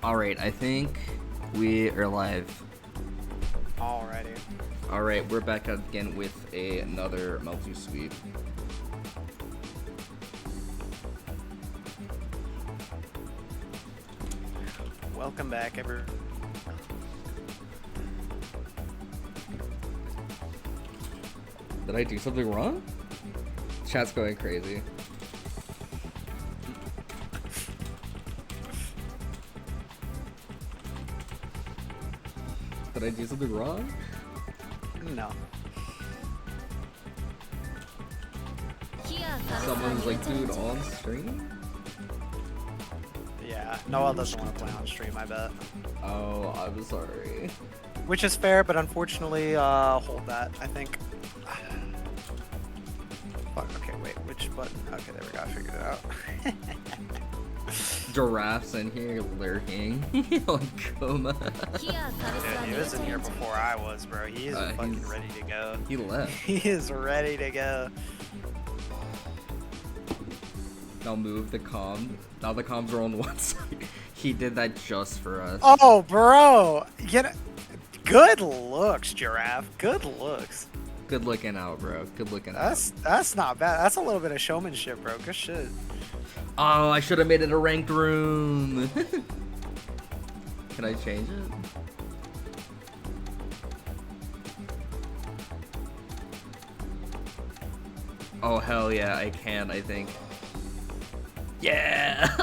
Alright, I think we are live. Alrighty. Alright, we're back again with another Melty sweep. Welcome back, everyone. Did I do something wrong? Chat's going crazy. Did I do something wrong? No. Someone's like, dude, on stream? Yeah, Noel doesn't want to play on stream, I bet. Oh, I'm sorry. Which is fair, but unfortunately, hold that, I think. Fuck, okay, wait, which button? Okay, there we go, I figured it out. Giraffe's in here lurking on coma. Dude, he was in here before I was, bro. He is fucking ready to go. He left. He is ready to go. Now move the comm. Now the comms are on one side. He did that just for us. Oh, bro! Good looks, Giraffe. Good looks. Good looking out, bro. Good looking out. That's not bad. That's a little bit of showmanship, bro. Good shit. Oh, I should have made it a ranked room. Can I change it? Oh, hell yeah, I can, I think. Yeah!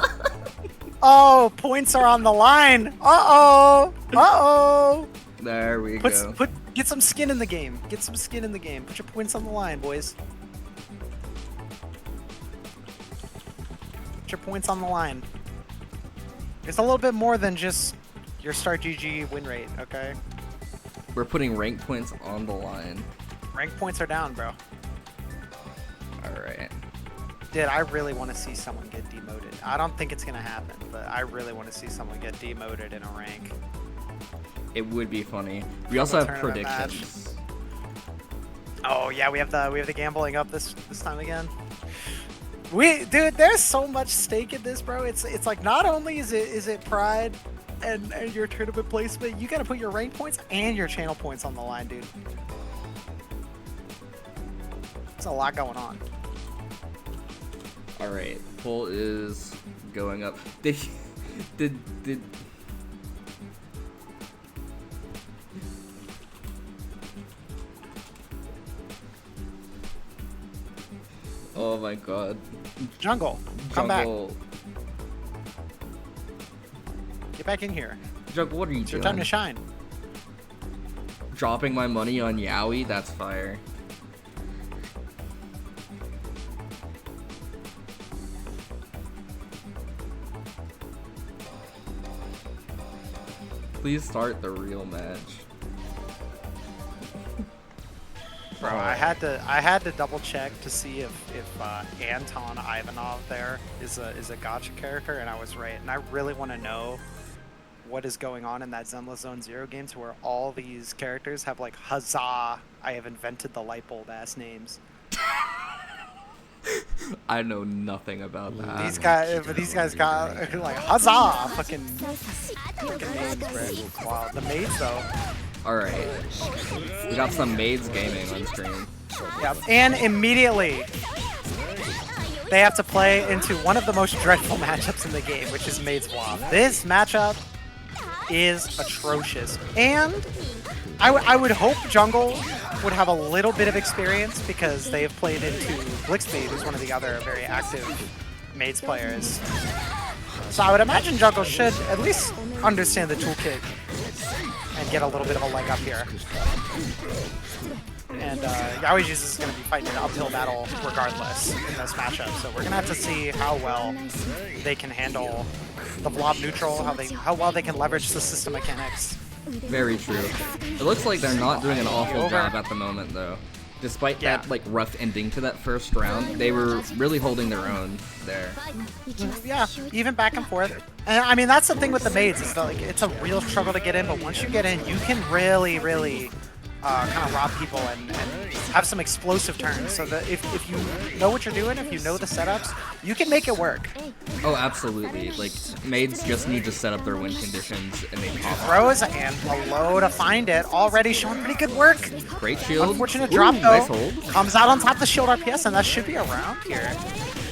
Oh, points are on the line. Uh-oh. Uh-oh. There we go. Get some skin in the game. Get some skin in the game. Put your points on the line, boys. Put your points on the line. It's a little bit more than just your start GG win rate, okay? We're putting rank points on the line. Rank points are down, bro. Alright. Dude, I really want to see someone get demoted. I don't think it's gonna happen, but I really want to see someone get demoted in a rank. It would be funny. We also have predictions. Oh yeah, we have the gambling up this time again. Dude, there's so much stake in this, bro. It's like not only is it pride and your tournament placement, you gotta put your rank points and your channel points on the line, dude. There's a lot going on. Alright, poll is going up. Did Oh my god. Jungle, come back. Jungle. Get back in here. Jungle, what are you It's doing? your time to shine. Dropping my money on Yowie? That's fire. Please start the real match. Bro, I had to double check to see if Anton Ivanov there is a gacha character, and I was right. And I really want to know what is going on in that Zenless Zone Zero game, to where all these characters have like huzzah! I have invented the light bulb ass names. I know nothing about that. These guys got like huzzah! Fucking names, bro. It's wild. The maids though. Alright. We got some maids gaming on stream. Yeah, and immediately they have to play into one of the most dreadful matchups in the game, which is Maid Swap. This matchup is atrocious, and I would hope Jungle would have a little bit of experience, because they have played into Blixby, who's one of the other very active Maids players. So I would imagine Jungle should at least understand the toolkit and get a little bit of a leg up here. And Yowie Jesus is going to be fighting an uphill battle regardless in this matchup, so we're going to have to see how well they can handle the blob neutral, how well they can leverage the system mechanics. Very true. It looks like they're not doing an awful job at the moment, though. Despite that, like, rough ending to that first round, they were really holding their own there. Yeah, even back and forth. And I mean, that's the thing with the maids, is that, like, it's a real struggle to get in, but once you get in, you can really kind of rob people and have some explosive turns. So that if you know what you're doing, if you know the setups, you can make it work. Oh, absolutely. Like, maids just need to set up their win conditions and they pop. Throws and below to find it. Already showing pretty good work. Great shield. Unfortunate drop though. Nice hold. Comes out on top of the shield RPS, and that should be a round here.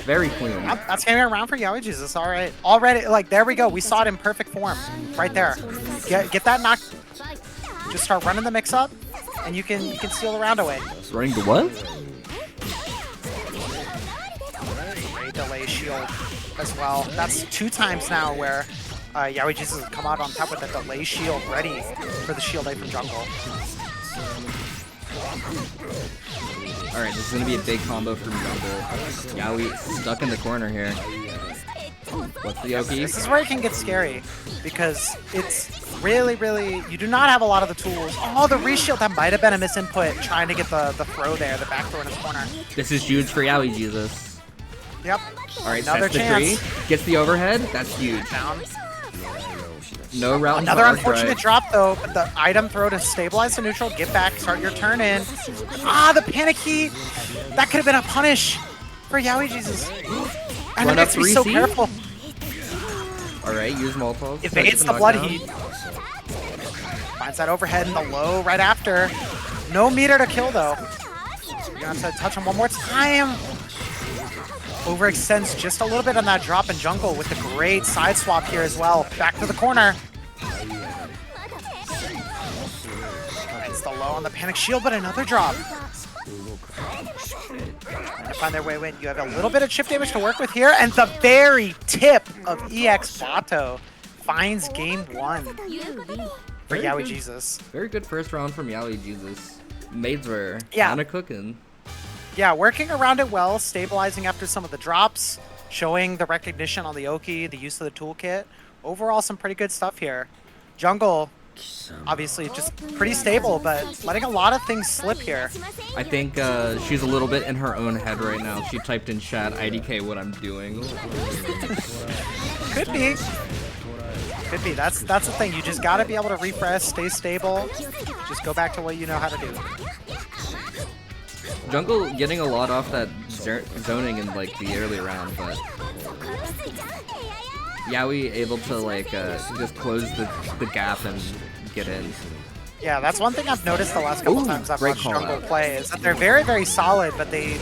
Very clean. That's gonna be a round for Yaoi Jesus. All right. Already, like, there we go. We saw it in perfect form right there. Get that knock. Just start running the mix up, and you can steal the round away. Running the what? Great delay shield as well. That's 2 times now where Yaoi Jesus has come out on top with a delay shield ready for the shield A from jungle. Alright, this is going to be a big combo from jungle. Yaoi stuck in the corner here. What's the Oki? This is where it can get scary because it's really, you do not have a lot of the tools. Oh, the reshield, that might have been a misinput trying to get the throw there, the back throw in his corner. This is huge for Yaoi Jesus. Yep. Alright, another sets the chance. tree. Gets the overhead. That's huge. Down. No route. Another unfortunate drop though, but the item throw to stabilize the neutral, get back, start your turn in. Ah, the panic key! That could have been a punish for Yaoi Jesus. And it makes me so careful. Alright, use Molotov. Evades the blood heat. Finds that overhead in the low right after. No meter to kill though. You're gonna have to touch him one more time. Overextends just a little bit on that drop in jungle with the great side swap here as well. Back to the corner. It's the low on the panic shield, but another drop. Trying to find their way in. You have a little bit of chip damage to work with here, and the very tip of EX Bato finds game 1 for Yaoi Jesus. Very good first round from Yaoi Jesus. Maids were Yeah. kind of cooking. Yeah, working around it well, stabilizing after some of the drops, showing the recognition on the Oki, the use of the toolkit. Overall, some pretty good stuff here. Jungle, obviously just pretty stable, but letting a lot of things slip here. I think she's a little bit in her own head right now. She typed in chat, IDK what I'm doing. Could be. Could be. That's the thing. You just got to be able to refresh, stay stable. Just go back to what you know how to do. Jungle getting a lot off that zoning in like the early round, but Yaoi able to like just close the gap and get in. Yeah, that's one thing I've noticed the last couple times I've watched Jungle play is that they're very solid, but they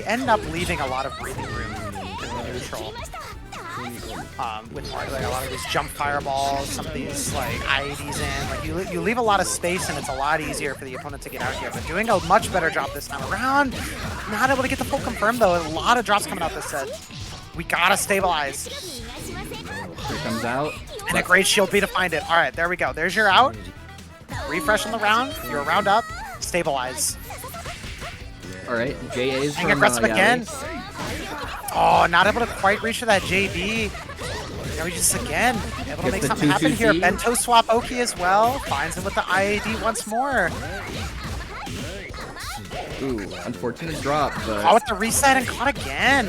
end up leaving a lot of breathing room in the neutral. With like a lot of these jump fireballs, some of these like IEDs in, like you leave a lot of space and it's a lot easier for the opponent to get out here. But doing a much better job this time around. Not able to get the full confirm though. A lot of drops coming out this set. We gotta stabilize. Here comes out. And a great shield B to find it. All right, there we go. There's your out. Refresh on the round. You're a round up. Stabilize. All right, JA's Being from aggressive again. Yaoi. Oh, not able to quite reach for that JB. Now we just again able to make something happen here. Bento swap Oki as well. Finds him with the IAD once more. Ooh, unfortunate drop, but Caught with the reset and caught again.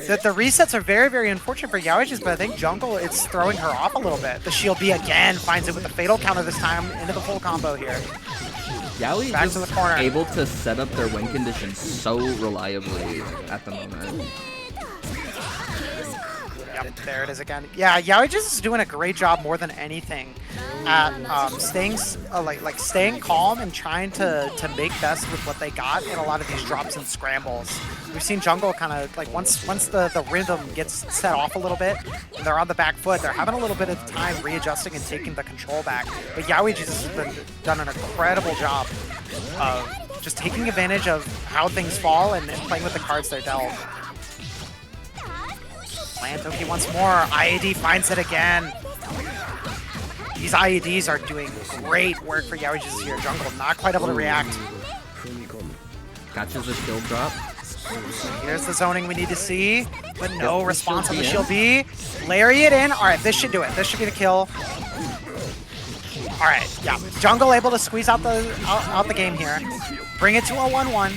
The resets are very unfortunate for Yaoi, but I think jungle it's throwing her off a little bit. The shield B again finds it with the fatal counter this time into the full combo here. Yaoi Back is to the corner. able to set up their win conditions so reliably at the moment. Yep, there it is again. Yeah, Yaoi just is doing a great job more than anything at staying calm and trying to make best with what they got in a lot of these drops and scrambles. We've seen jungle kind of like once the rhythm gets set off a little bit and they're on the back foot, they're having a little bit of time readjusting and taking the control back. But Yaoi just has done an incredible job of just taking advantage of how things fall and playing with the cards they're dealt. Land Oki once more. IAD finds it again. These IADs are doing great work for Yaoi Jesus here. Jungle not quite able to react. Catches the shield drop. Here's the zoning we need to see, but no response on the shield B. Lariat in. All right, this should do it. This should be the kill. All right, yeah. Jungle able to squeeze out the game here. Bring it to a 1-1.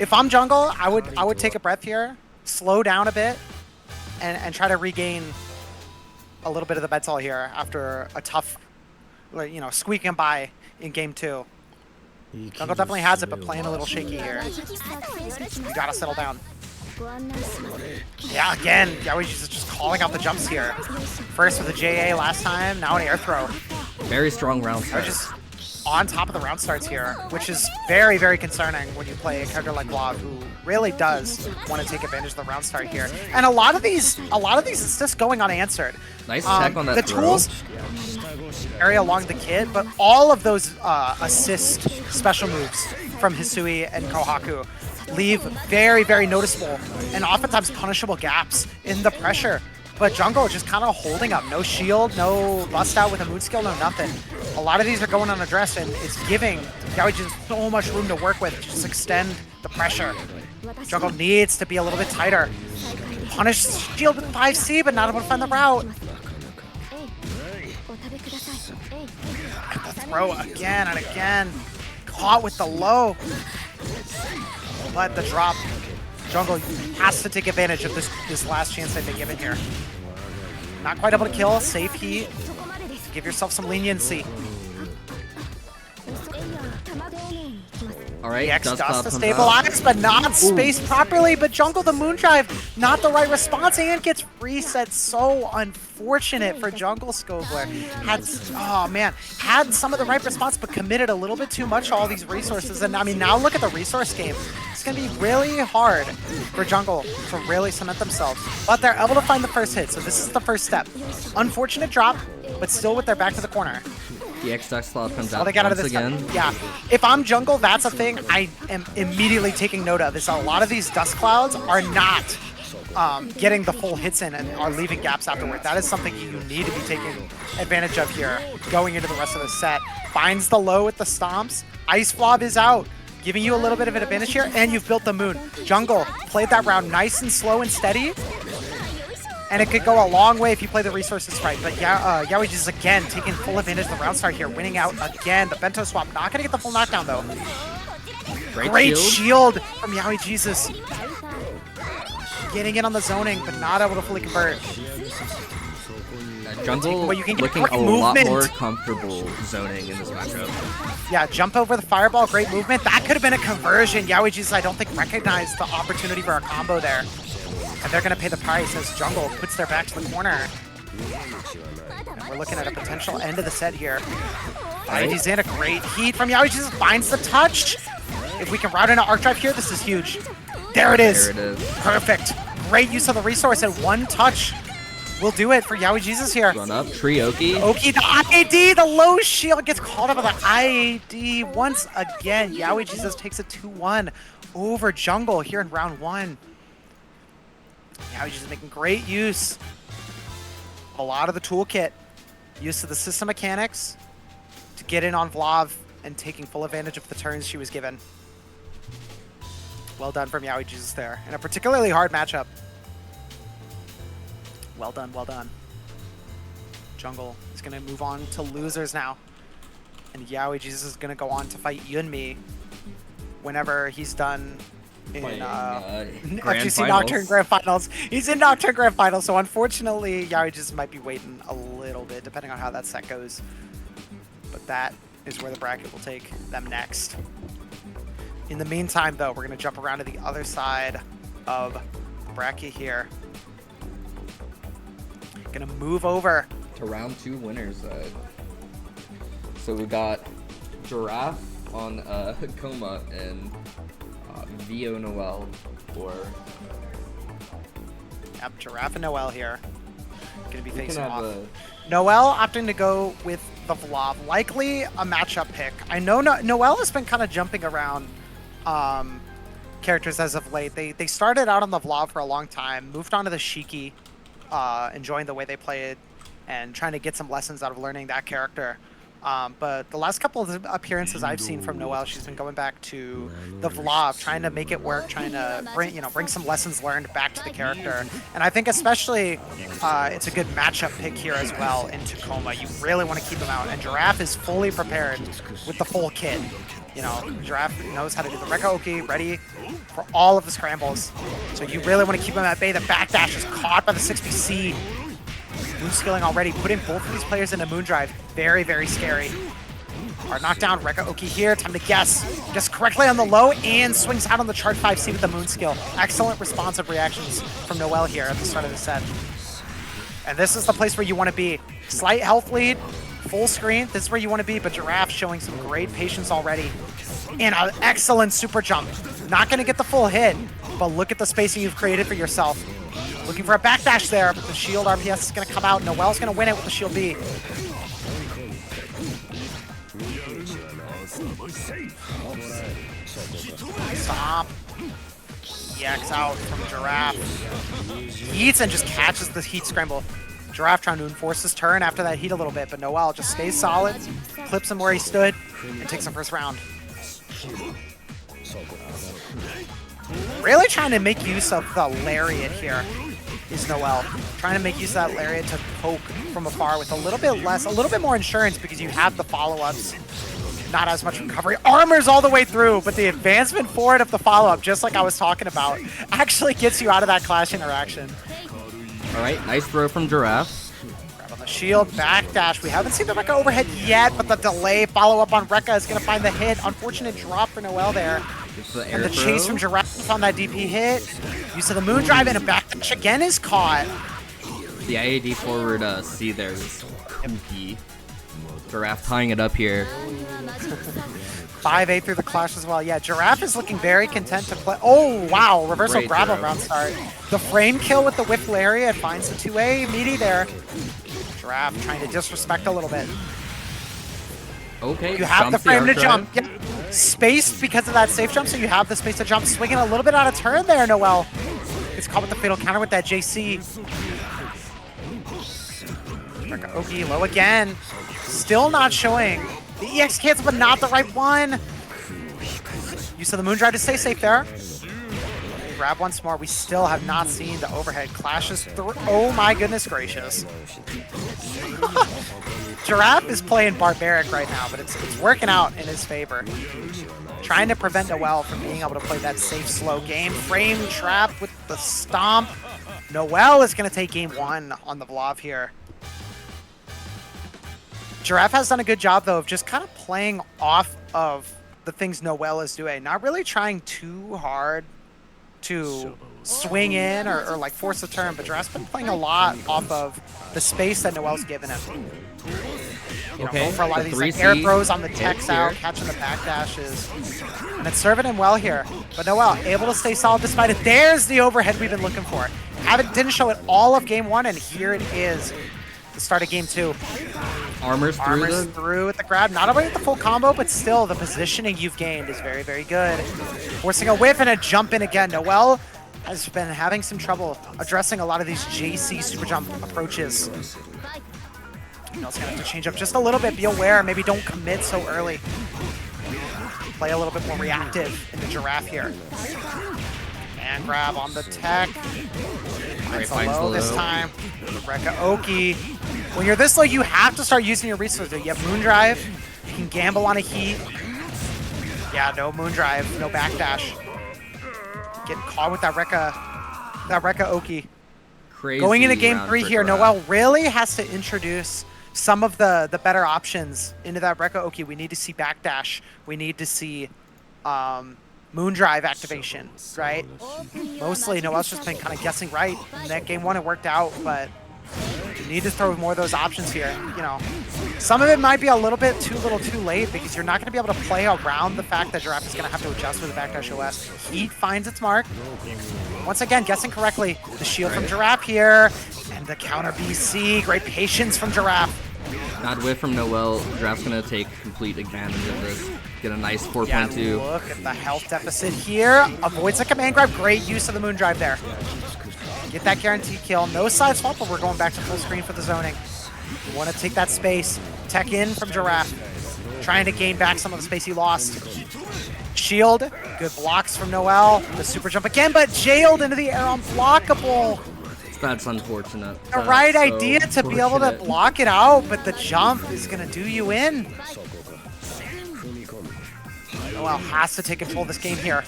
If I'm jungle, I would take a breath here, slow down a bit, and try to regain a little bit of the mental here after a tough like, you know, squeaking by in game 2. Jungle definitely has it, but playing a little shaky here. You gotta settle down. Yeah, again, Yaoiji's just calling out the jumps here. First with a JA last time, now an air throw. Very strong round They're start. just on top of the round starts here, which is very, very concerning when you play a character like Vlad, who really does want to take advantage of the round start here. And a lot of these, it's just going unanswered. Nice check on that The throw. tools area along the kit, but all of those assist special moves from Hisui and Kohaku leave very, very noticeable and oftentimes punishable gaps in the pressure. But Jungle just kind of holding up. No shield, no bust out with a mood skill, no nothing. A lot of these are going unaddressed, and it's giving Yaoiji so much room to work with to just extend the pressure. Jungle needs to be a little bit tighter. Punish shield with 5C, but not able to find the route. The throw again and again. Caught with the low. But the drop. Jungle has to take advantage of this last chance they've been given here. Not quite able to kill. Safe heat. Give yourself some leniency. All right, EX Dust does Cloud to comes stabilize, out. but not spaced properly. But Jungle, the Moondrive, not the right response, and gets reset. So unfortunate for Jungle Scobler. Had some of the right response, but committed a little bit too much to all these resources. And I mean, now look at the resource game. It's going to be really hard for Jungle to really cement themselves. But they're able to find the first hit, so this is the first step. Unfortunate drop, but still with their back to the corner. The X Dust Cloud comes out All they got out of once this again. time. Yeah. If I'm Jungle, that's a thing I am immediately taking note of. Is a lot of these dust clouds are not getting the full hits in and are leaving gaps afterward. That is something you need to be taking advantage of here going into the rest of the set. Finds the low with the stomps. Ice Blob is out, giving you a little bit of an advantage here, and you've built the moon. Jungle played that round nice and slow and steady. And it could go a long way if you play the resources right. But Yaoiji's again taking full advantage of the round start here, winning out again. The bento swap, not going to get the full knockdown though. Great shield from Yaoiji's. Getting in on the zoning, but not able to fully convert. Jungle Well, you can get looking quick a lot movement. more comfortable zoning in this matchup. Yeah, jump over the fireball, great movement. That could have been a conversion. Yaoiji's, I don't think, recognized the opportunity for a combo there. And they're going to pay the price as Jungle puts their back to the corner. And we're looking at a potential end of the set here. Yaoiji's in a great heat from Yaoiji's, finds the touch. If we can route into Arc Drive here, this is huge. There it is. There it is. Perfect. Great use of the resource, and one touch will do it for Yaoiji's here. Run up, Trioki. Oki, the IAD, the low shield gets called out by the IAD once again. Yaoiji's takes a 2-1 over Jungle here in round 1. Yaoiji's making great use of a lot of the toolkit, use of the system mechanics to get in on Vlav and taking full advantage of the turns she was given. Well done from Yaoiji's there, in a particularly hard matchup. Well done, well done. Jungle is going to move on to losers now. And Yaoiji's is going to go on to fight Yunmi whenever he's done in Grand FGC Finals. Nocturne Grand Finals. He's in Nocturne Grand Finals, so unfortunately Yaoiji's might be waiting a little bit, depending on how that set goes. But that is where the bracket will take them next. In the meantime, though, we're going to jump around to the other side of the bracket here. Going to move over To round 2 winners side. So we got Giraffe on Coma and Vio Noel for... Yep, Giraffe and Noel here. Going to be We can facing have off. Noel opting to go with the Vlav. Likely a matchup pick. I know Noel has been kind of jumping around characters as of late. They started out on the Vlav for a long time, moved on to the Shiki, enjoying the way they played and trying to get some lessons out of learning that character. But the last couple of appearances I've seen from Noel, she's been going back to the Vlav, trying to make it work, trying to bring some lessons learned back to the character. And I think especially it's a good matchup pick here as well in Tacoma. You really want to keep him out. And Giraffe is fully prepared with the full kit. You know, Giraffe knows how to do the Rekka Oki, ready for all of the scrambles. So you really want to keep him at bay. The backdash is caught by the 6BC. Moon skilling already, putting both of these players into Moondrive. Very, very scary. Hard knockdown, Rekka Oki here, time to guess. Guess correctly on the low and swings out on the charge 5C with the Moon skill. Excellent responsive reactions from Noel here at the start of the set. And this is the place where you want to be. Slight health lead, full screen, this is where you want to be, but Giraffe showing some great patience already. And an excellent super jump. Not going to get the full hit, but look at the spacing you've created for yourself. Looking for a backdash there, but the shield RPS is going to come out. Noel's going to win it with the shield B. Stop. EX out from Giraffe. Eats and just catches the heat scramble. Giraffe trying to enforce his turn after that heat a little bit, but Noel just stays solid, clips him where he stood, and takes the first round. Really trying to make use of the lariat here is Noel. Trying to make use of that lariat to poke from afar with a little bit more insurance because you have the follow-ups. Not as much recovery. Armor's all the way through, but the advancement forward of the follow-up, just like I was talking about, actually gets you out of that clash interaction. All right, nice throw from Giraffe. Grab on the shield, backdash. We haven't seen the Rekka overhead yet, but the delay follow-up on Rekka is going to find the hit. Unfortunate drop for Noel there. And the chase from Giraffe on that DP hit. Use of the moon drive and a backdash again is caught. The IAD forward C there is MP. Giraffe tying it up here. 5-8 through the clash as well. Yeah, Giraffe is looking very content to play. Oh, wow. Reversal Great grab throw. on round start. The frame kill with the whip lariat finds the 2A meaty there. Giraffe trying to disrespect a little bit. Okay. You have the jumps frame to arc jump. drive. Yep. Spaced because of that safe jump, so you have the space to jump. Swinging a little bit out of turn there, Noel. It's caught with the fatal counter with that JC. Rekka Oki low again. Still not showing. The EX cancel, but not the right one. Use of the moon drive to stay safe there. Grab once more. We still have not seen the overhead clashes through. Oh my goodness gracious. Giraffe is playing barbaric right now, but it's working out in his favor. Trying to prevent Noel from being able to play that safe, slow game. Frame trap with the stomp. Noel is going to take game one on the Vlav here. Giraffe has done a good job, though, of just kind of playing off of the things Noel is doing. Not really trying too hard to swing in or like force a turn, but Giraffe's been playing a lot off of the space that Noel's given him. You know, going for a lot of these like, air throws on the techs out, catching the backdashes. And it's serving him well here. But Noel able to stay solid despite it. There's the overhead we've been looking for. Didn't show it all of game one, and here it is. The start of game two. Armor's through with the grab. Not only with the full combo, but still the positioning you've gained is very, very good. Forcing a whiff and a jump in again. Noel has been having some trouble addressing a lot of these JC super jump approaches. Noel's gonna have to change up just a little bit. Be aware, maybe don't commit so early. Play a little bit more reactive in the Giraffe here. And grab on the tech. Finds the low this time. Rekka Oki. When you're this low, you have to start using your resources. You have Moondrive. You can gamble on a heat. Yeah, no Moondrive, no backdash. Getting caught with that Rekka Oki. Crazy Going into game three here, Giraffe. Noel really has to introduce some of the better options into that Rekka Oki. We need to see backdash. We need to see Moondrive activation, right? Mostly, Noel's just been kind of guessing right. In that game one, it worked out, but you need to throw more of those options here. You know, some of it might be a little bit too late because you're not going to be able to play around the fact that Giraffe is going to have to adjust with the backdash OS. Heat finds its mark. Once again, guessing correctly. The shield from Giraffe here, and the counter BC. Great patience from Giraffe. Not whiff from Noel. Giraffe's gonna take complete advantage of this. Get a nice 4.2. Yeah, look at the health deficit here. Avoids the command grab. Great use of the moon drive there. Get that guaranteed kill. No side swap, but we're going back to full screen for the zoning. We want to take that space. Tech in from Giraffe. Trying to gain back some of the space he lost. Shield. Good blocks from Noel. The super jump again, but jailed into the air unblockable. That's unfortunate. The right idea to be able to block it out, but the jump is going to do you in. Noel has to take control of this game here.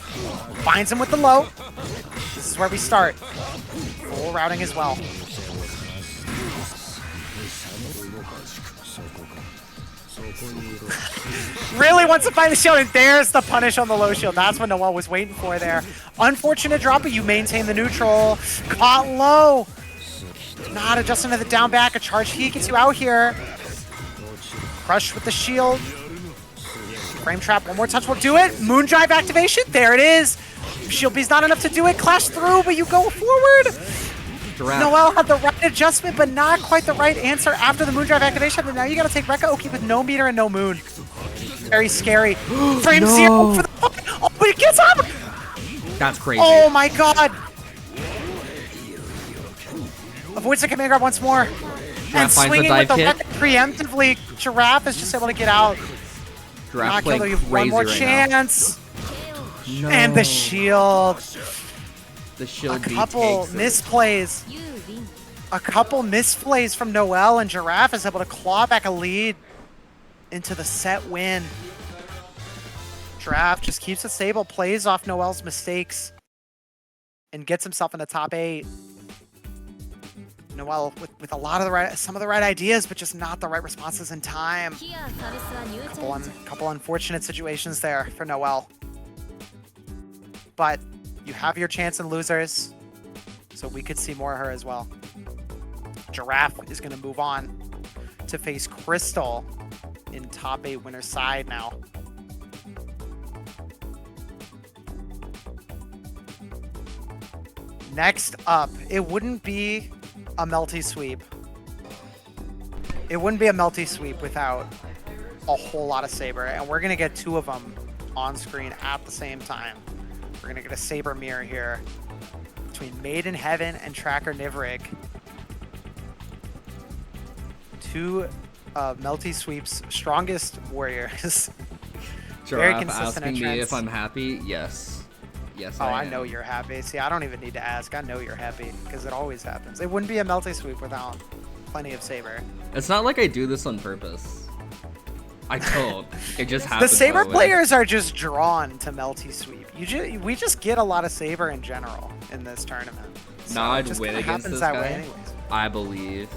Finds him with the low. This is where we start. Full routing as well. Really wants to find the shield, and there's the punish on the low shield. That's what Noel was waiting for there. Unfortunate drop, but you maintain the neutral. Caught low. Not adjusting to the down back. A charge he gets you out here. Crush with the shield. Frame trap, one more touch will do it. Moondrive activation, there it is. Shield B's not enough to do it. Clash through, but you go forward. Giraffe. Noel had the right adjustment, but not quite the right answer after the Moondrive activation. But now you gotta take Rekka Oki with no meter and no moon. Very scary. Frame zero for the oh, but it gets up! That's crazy. Oh my god! Avoids the command grab once more. And swinging with the Rekka preemptively. Giraffe is just able to get out. Giraffe playing crazy one more right chance. No. And the shield. The shield A couple misplays. A couple misplays from Noel, and Giraffe is able to claw back a lead into the set win. Giraffe just keeps it stable, plays off Noel's mistakes, and gets himself in the top 8. Noel with a lot of some of the right ideas, but just not the right responses in time. Couple unfortunate situations there for Noel. But you have your chance in losers, so we could see more of her as well. Giraffe is going to move on to face Crystal in top 8 winner side now. Next up, it wouldn't be a Melty sweep. It wouldn't be a Melty sweep without a whole lot of Saber, and we're going to get 2 of them on screen at the same time. We're going to get a Saber mirror here between Maiden Heaven and Tracker Nivrig. 2 of Melty Sweep's strongest warriors. Very consistent asking entrance. me if I'm happy? Yes. Yes, I know you're happy. See, I don't even need to ask. I know you're happy because it always happens. It wouldn't be a Melty Sweep without plenty of Saber. It's not like I do this on purpose. I don't. It just happens. The Saber players are just drawn to Melty Sweep. We just get a lot of Saber in general in this tournament. So no, I'd win against this guy. Way anyways. I believe.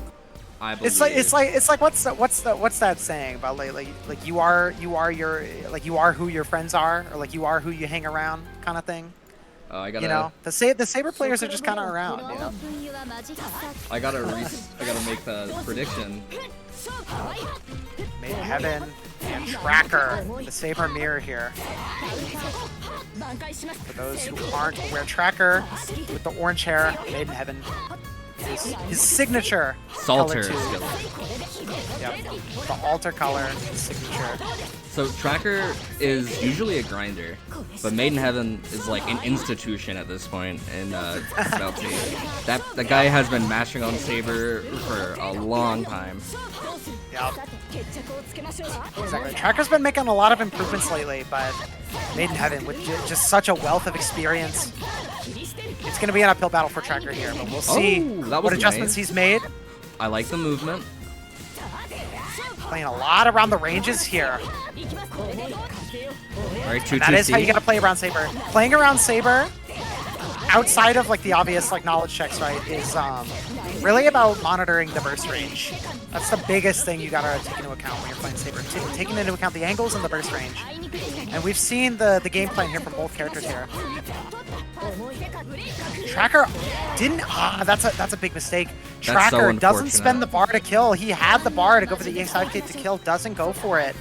It's like what's that saying about like you are who your friends are, or like you are who you hang around kind of thing. I gotta, you know, the Saber players are just kind of around, you know. I gotta make the prediction. Maiden Heaven and Tracker, the Saber mirror here. For those who aren't aware, Tracker with the orange hair, Maiden Heaven. His signature Salter color Yep, the alter color signature. So Tracker is usually a grinder, but Maiden Heaven is like an institution at this point in Melty. That guy has been mashing on Saber for a long time. Yep. Exactly. Tracker's been making a lot of improvements lately, but Maiden Heaven with just such a wealth of experience. It's going to be an uphill battle for Tracker here, but we'll see what adjustments he's made. I like the movement. Playing a lot around the ranges here. Alright, that is how you got to play around Saber. Playing around Saber, outside of like the obvious like knowledge checks, right, is really about monitoring the burst range. That's the biggest thing you got to take into account when you're playing Saber. Taking into account the angles and the burst range. And we've seen the game plan here from both characters here. Tracker didn't. That's a big mistake. Tracker doesn't spend the bar to kill. He had the bar to go for the EX5 kit to kill. Doesn't go for it,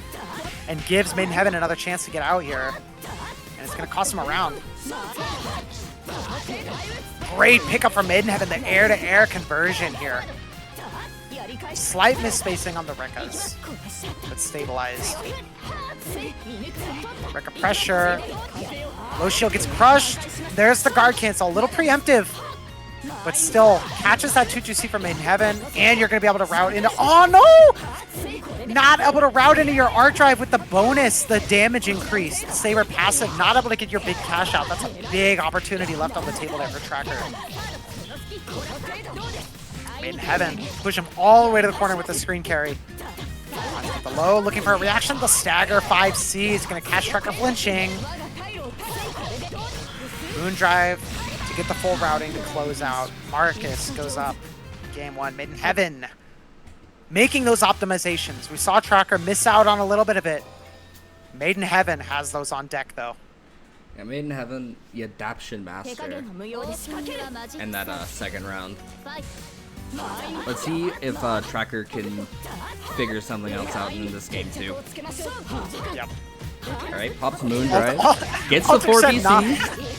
and gives Maiden Heaven another chance to get out here. And it's gonna cost him a round. Great pickup from Maiden Heaven. The air-to-air conversion here. Slight misspacing on the Rekkas, but stabilized. Rekka pressure. Low shield gets crushed. There's the guard cancel. A little preemptive, but still catches that 2-2C from Maiden Heaven, and you're going to be able to route into... Oh, no! Not able to route into your art drive with the bonus, the damage increase. The Saber passive, not able to get your big cash out. That's a big opportunity left on the table there for Tracker. Maiden Heaven, push him all the way to the corner with the screen carry. The low, looking for a reaction. The stagger 5C is going to catch Tracker flinching. Moondrive to get the full routing to close out. Marcus goes up. Game 1. Maiden Heaven making those optimizations. We saw Tracker miss out on a little bit of it. Made in Heaven has those on deck, though. Yeah, Made in Heaven, the Adaption Master, and that second round. Let's see if Tracker can figure something else out in this game too. Yep. Alright, pops Moondrive. Gets the Alter 4 said nah. BC.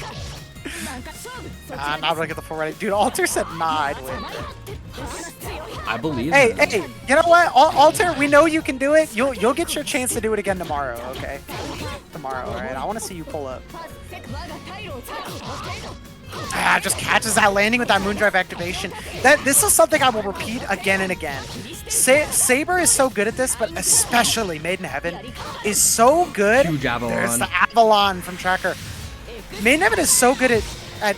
I'm not gonna get the 4 ready. Dude, Alter said nah, I'd win. I believe Hey, him. hey, you know what? Alter, we know you can do it. You'll get your chance to do it again tomorrow, okay? Tomorrow, alright? I want to see you pull up. Just catches that landing with that Moondrive activation. This is something I will repeat again and again. Saber is so good at this, but especially Made in Heaven is so good. Huge Avalon. There's the Avalon from Tracker. Made in Heaven is so good at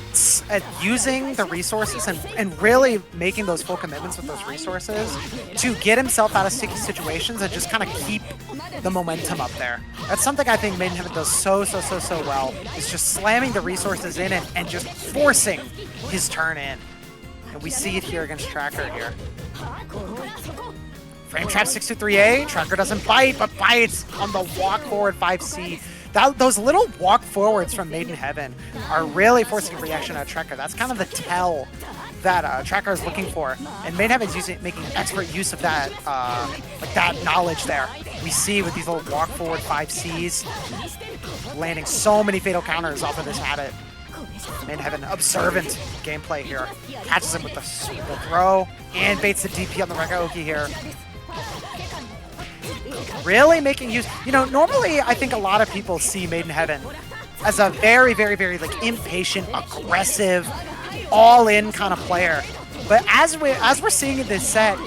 using the resources and really making those full commitments with those resources to get himself out of sticky situations and just kind of keep the momentum up there. That's something I think Made in Heaven does so well. Is just slamming the resources in and just forcing his turn in. And we see it here against Tracker here. Frame trap 623A. Tracker doesn't bite, but bites on the walk forward 5C. Those little walk forwards from Made in Heaven are really forcing a reaction out of Tracker. That's kind of the tell that Tracker is looking for, and Made in Heaven's making expert use of that, like that knowledge there. We see with these little walk forward 5Cs, landing so many fatal counters off of this habit. Made in Heaven, observant gameplay here. Catches him with the throw and baits the DP on the Rekaoki here. Really making use, normally I think a lot of people see Made in Heaven as a very like impatient, aggressive, all-in kind of player. But as we're seeing in this set,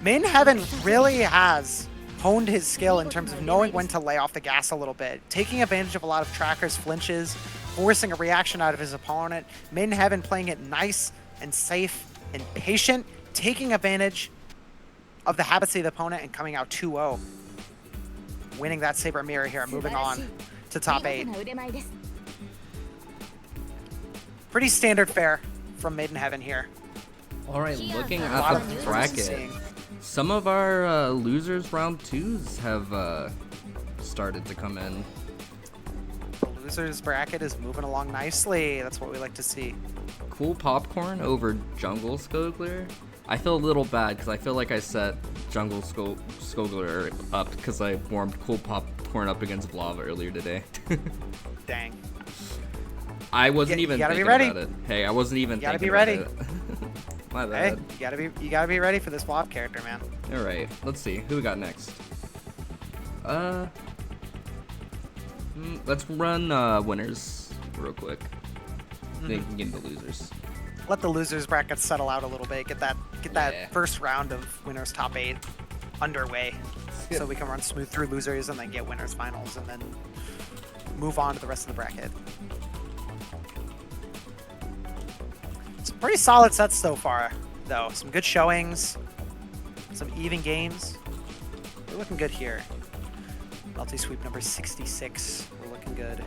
Made in Heaven really has honed his skill in terms of knowing when to lay off the gas a little bit, taking advantage of a lot of Tracker's flinches, forcing a reaction out of his opponent. Made in Heaven playing it nice and safe and patient, taking advantage of the habits of the opponent and coming out 2-0. Winning that Saber Mirror here, moving on to top 8. Pretty standard fare from Made in Heaven here. Alright, looking at the bracket, some of our losers round 2s have started to come in. The losers bracket is moving along nicely. That's what we like to see. Cool Popcorn over Jungle Skogler. I feel a little bad because I feel like I set Jungle Skogler up because I warmed Cool Popcorn up against Blava earlier today. Dang. I wasn't even thinking about it. Hey, I wasn't even thinking about it. My bad. Hey, you gotta be ready for this WoW character, man. All right, let's see who we got next. Let's run winners real quick. Then you can get into losers. Let the losers bracket settle out a little bit. Get that first round of winners top 8 underway, so we can run smooth through losers and then get winners finals and then move on to the rest of the bracket. Some pretty solid sets so far, though. Some good showings, some even games. We're looking good here. Melty sweep number 66. We're looking good.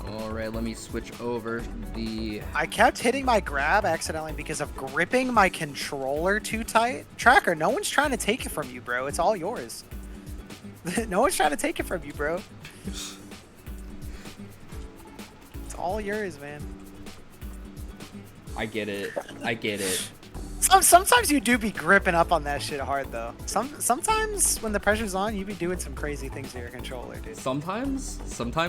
Alright, let me switch over the... I kept hitting my grab accidentally because of gripping my controller too tight. Tracker, no one's trying to take it from you, bro. It's all yours. No one's trying to take it from you, bro. It's all yours, man. I get it. I get it. Sometimes you do be gripping up on that shit hard, though. Sometimes when the pressure's on, you be doing some crazy things to your controller, dude. Sometimes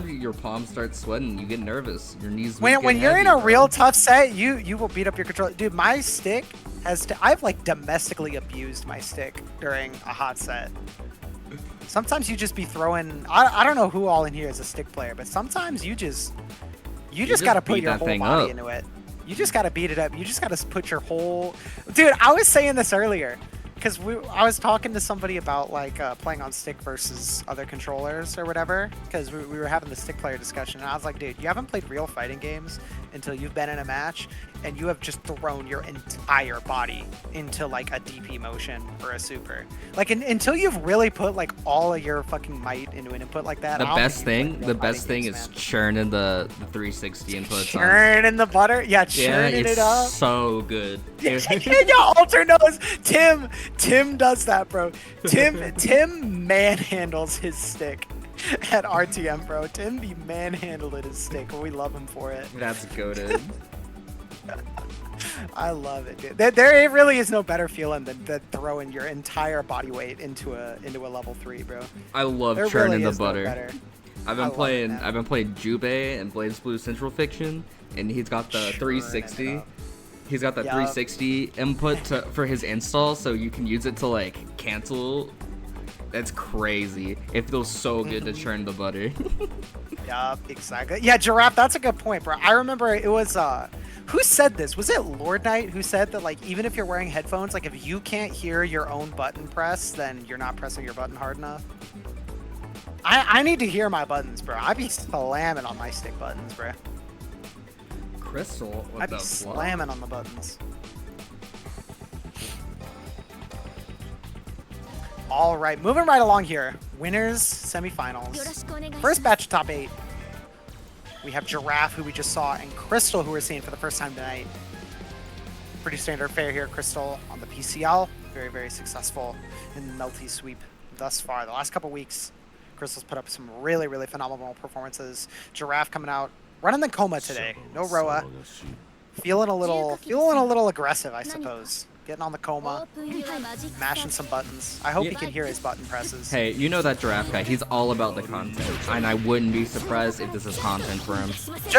your palms start sweating, you get nervous, your knees. When you're in a real tough set, you will beat up your controller, dude. My stick I've like domestically abused my stick during a hot set. Sometimes you just be throwing. I don't know who all in here is a stick player, but sometimes you just gotta put your whole body into it. You just gotta beat it up. You just gotta put your whole... Dude, I was saying this earlier, because I was talking to somebody about like playing on stick versus other controllers or whatever, because we were having the stick player discussion, and I was like, dude, you haven't played real fighting games until you've been in a match and you have just thrown your entire body into like a DP motion or a super. Like until you've really put like all of your fucking might into an input like that. The best thing is churning the 360 inputs. Churning the butter, yeah, churning it up. So good. Yeah, alter nose. Tim does that, bro. Tim manhandles his stick at RTM, bro. Tim be manhandling his stick, and we love him for it. That's goated. I love it, dude. There really is no better feeling than throwing your entire body weight into a level 3, bro. I love churning the butter. No I've been playing Jubei and Blades Blue Central Fiction, and he's got the 360. He's got the 360 input for his install, so you can use it to like cancel. That's crazy. It feels so good to churn the butter. Yup, exactly. Yeah, Giraffe, that's a good point, bro. I remember it was who said this? Was it Lord Knight who said that like even if you're wearing headphones, like if you can't hear your own button press, then you're not pressing your button hard enough? I need to hear my buttons, bro. I be slamming on my stick buttons, bro. Crystal, what I'd be slamming on the buttons. All right, moving right along here. Winners semifinals. First batch of top 8. We have Giraffe, who we just saw, and Crystal, who we're seeing for the first time tonight. Pretty standard fare here. Crystal on the PCL. Very, very successful in the Melty sweep thus far. The last couple weeks, Crystal's put up some really, really phenomenal performances. Giraffe coming out, running the coma today. No Roa. Feeling a little aggressive, I suppose. Getting on the coma, mashing some buttons. I hope he can hear his button presses. Hey, you know that Giraffe guy, he's all about the content, and I wouldn't be surprised if this is content for him.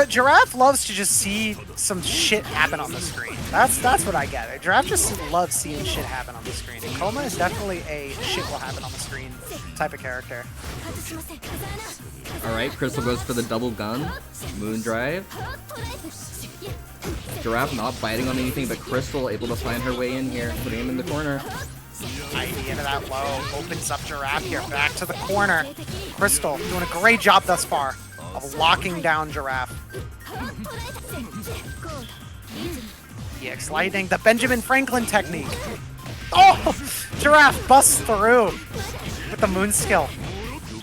Giraffe loves to just see some shit happen on the screen. That's what I get. Giraffe just loves seeing shit happen on the screen. And Coma is definitely a shit will happen on the screen type of character. Alright, Crystal goes for the double gun. Moon drive. Giraffe not biting on anything, but Crystal able to find her way in here, putting him in the corner. Mighty into that low, opens up Giraffe here, back to the corner. Crystal doing a great job thus far of locking down Giraffe. EX Lightning, the Benjamin Franklin technique. Oh! Giraffe busts through with the moon skill.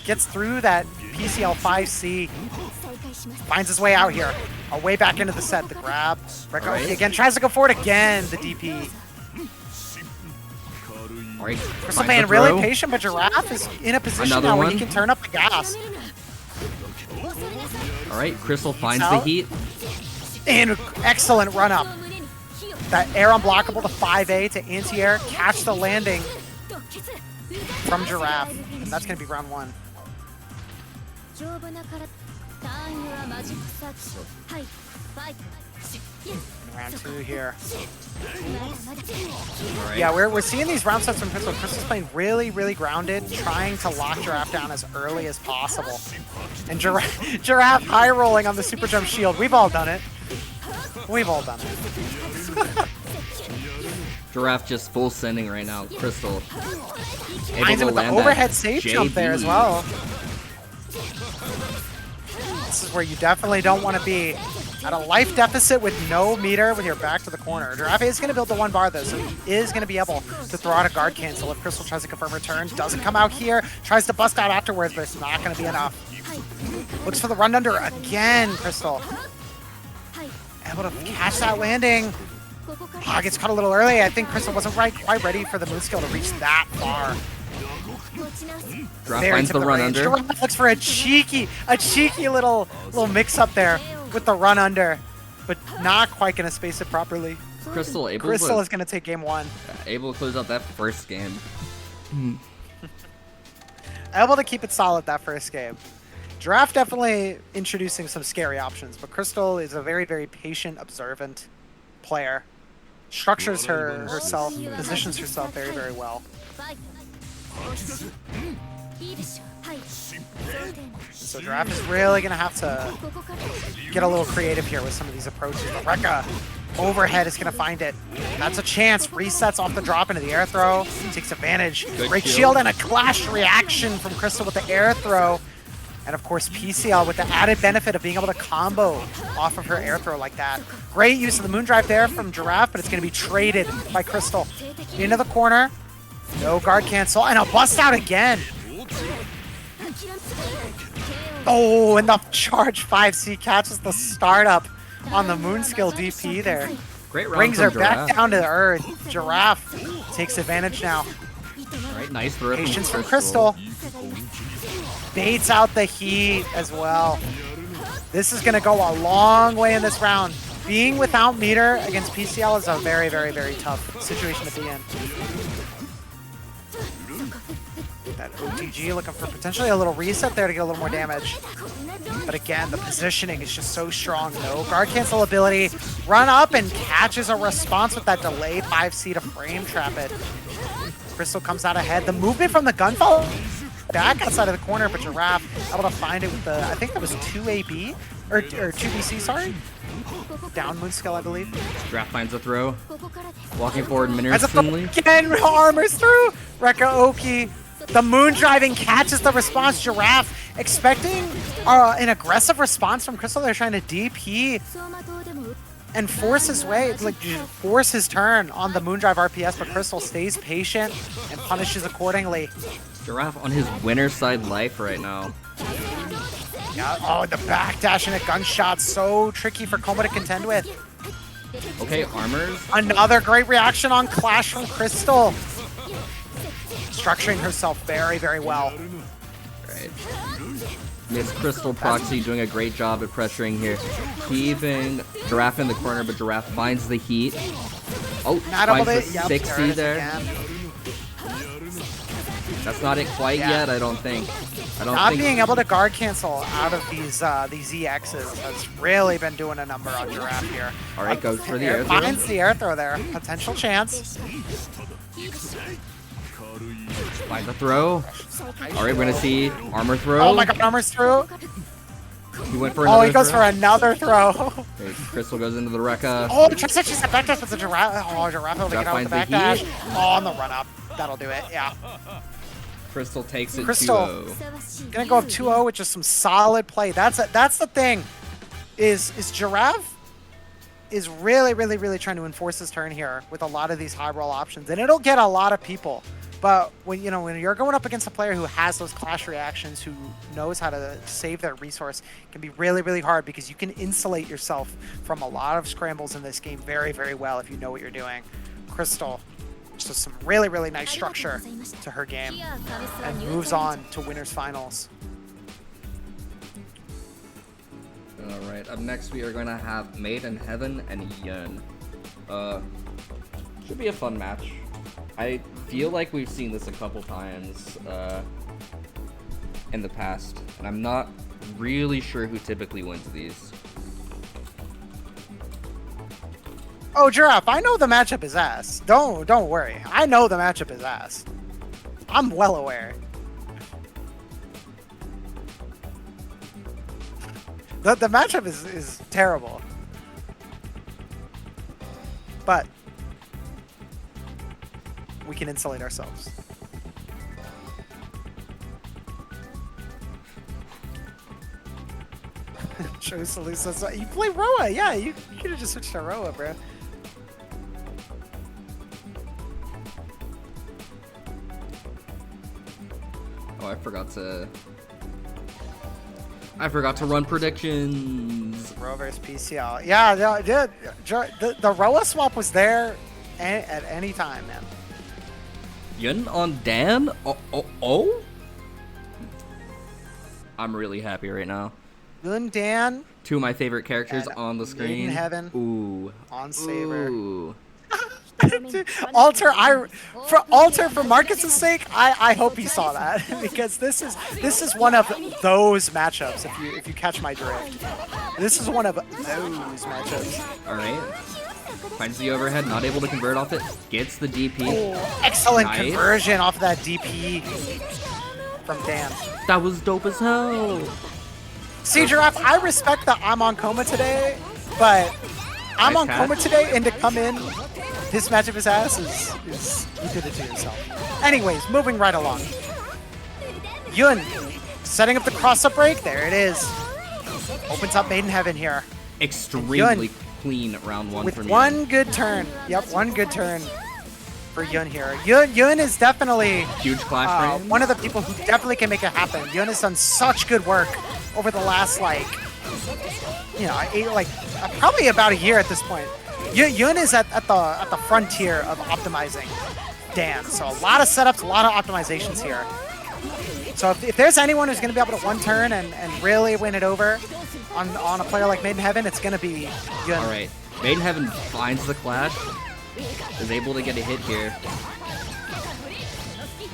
Gets through that PCL 5C. Finds his way out here. A way back into the set. The grab. Right. Again, tries to go forward again. The DP. Alright. Crystal being really patient, but Giraffe is in a position now where he can turn up the gas. Alright, Crystal finds the heat. And excellent run up. That air unblockable, the 5A to anti-air. Catch the landing from Giraffe. And that's going to be round 1. Round 2 here. Right. Yeah, we're seeing these round sets from Crystal. Crystal's playing really, really grounded, trying to lock Giraffe down as early as possible. And Giraffe high rolling on the super jump shield. We've all done it. We've all done it. Giraffe just full sending right now. Crystal. Finds him with the overhead safe jump there as well. This is where you definitely don't want to be. At a life deficit with no meter with your back to the corner. Giraffe is going to build the 1 bar though, so he is going to be able to throw out a guard cancel if Crystal tries to confirm return. Doesn't come out here, tries to bust out afterwards, but it's not going to be enough. Looks for the run under again, Crystal. Able to catch that landing. Oh, gets caught a little early. I think Crystal wasn't quite ready for the moon skill to reach that far. Giraffe finds the run under. Giraffe looks for a cheeky little mix up there with the run under, but not quite going to space it properly. Crystal is going to take game 1. Able to close out that first game. Able to keep it solid that first game. Giraffe definitely introducing some scary options, but Crystal is a very, very patient, observant player. Structures herself, positions herself very, very well. So Giraffe is really going to have to get a little creative here with some of these approaches. But Rekka, overhead is going to find it. That's a chance. Resets off the drop into the air throw. Takes advantage. Great shield and a clash reaction from Crystal with the air throw. And of course, PCL with the added benefit of being able to combo off of her air throw like that. Great use of the moon drive there from Giraffe, but it's going to be traded by Crystal. Into the corner. No guard cancel, and a bust out again. Oh, and the charge 5C catches the startup on the moon skill DP there. Great round Brings from her Giraffe. back down to the earth. Giraffe takes advantage now. All right, nice throw Patience from from Crystal. Baits out the heat as well. This is going to go a long way in this round. Being without meter against PCL is a very, very, very tough situation to be in. That OTG looking for potentially a little reset there to get a little more damage. But again, the positioning is just so strong. No guard cancel ability. Run up and catches a response with that delay 5C to frame trap it. Crystal comes out ahead. The movement from the gunfall back outside of the corner, but Giraffe able to find it with the, I think that was 2AB, or 2BC, sorry. Down moon skill, I believe. Giraffe finds a throw. Walking forward As a menacingly. again, armors through. Rekka Oki. The moon driving catches the response. Giraffe expecting an aggressive response from Crystal. They're trying to DP and force his way, like force his turn on the moon drive RPS, but Crystal stays patient and punishes accordingly. Giraffe on his winner side life right now. Yeah, oh, the backdash and a gunshot, so tricky for Koma to contend with. Okay, armors. Another great reaction on Clash from Crystal. Structuring herself very, very well. Right. Miss Crystal Proxy doing a great job at pressuring here. Keeping Giraffe in the corner, but Giraffe finds the heat. Oh, Not able finds to, the yep, 6C it there. again. That's not it quite yet, I don't think. Not being able to guard cancel out of these EXs has really been doing a number on Giraffe here. All right, goes for the air throw. Finds the air throw there. Potential chance. Find the throw. All right, we're gonna see armor throw. Oh my god, armor's through. He went for another Oh, he goes throw. for another throw. Okay, Crystal goes into the Rekka. Oh, tries to chase that backdash with the Giraffe. Oh, Giraffe able to get out with the Giraffe backdash. finds Oh, on the run up. That'll do it, yeah. Crystal takes it Crystal. 2-0. Gonna go up 2-0 with just some solid play. That's the thing. Is Giraffe is really, really, really trying to enforce his turn here with a lot of these high roll options, and it'll get a lot of people. But when you're going up against a player who has those clash reactions, who knows how to save their resource, it can be really, really hard because you can insulate yourself from a lot of scrambles in this game very, very well if you know what you're doing. Crystal, just some really, really nice structure to her game and moves on to winners finals. All right, up next we are going to have Made in Heaven and Yun. Should be a fun match. I feel like we've seen this a couple times in the past, and I'm not really sure who typically wins these. Oh, Giraffe, I know the matchup is ass. Don't worry. I know the matchup is ass. I'm well aware. The matchup is terrible. But we can insulate ourselves. Chose Salusa. You play Roa, yeah. You could have just switched to Roa, bro. Oh, I forgot to run predictions. Roa versus PCL. Yeah, the Roa swap was there at any time, man. Yun on Dan? Oh? I'm really happy right now. Yun Dan Two of my favorite characters And on the screen. Made in Heaven. Ooh. on Saber. Ooh. Alter for Marcus's sake, I hope he saw that because this is one of those matchups. If you catch my drift, this is one of those matchups. All right. Finds the overhead, not able to convert off it. Gets the DP. Oh, excellent Nice. conversion off that DP from Dan. That was dope as hell. See, Giraffe, I respect that I'm on Coma today, but I'm Nice on catch. Coma today, and to come in this matchup his ass is you did it to yourself. Anyways, moving right along. Yun setting up the cross-up break. There it is. Opens up Maiden Heaven here. Extremely clean round one with from one Yun. good turn. Yep, one good turn for Yun here. Yun is definitely Huge clash frame. one of the people who definitely can make it happen. Yun has done such good work over the last, like, you know, probably about a year at this point. Yun is at the frontier of optimizing Dan. So a lot of setups, a lot of optimizations here. So if there's anyone who's going to be able to one turn and really win it over on a player like Maiden Heaven, it's going to be Yun. All right, Maiden Heaven finds the clash, is able to get a hit here.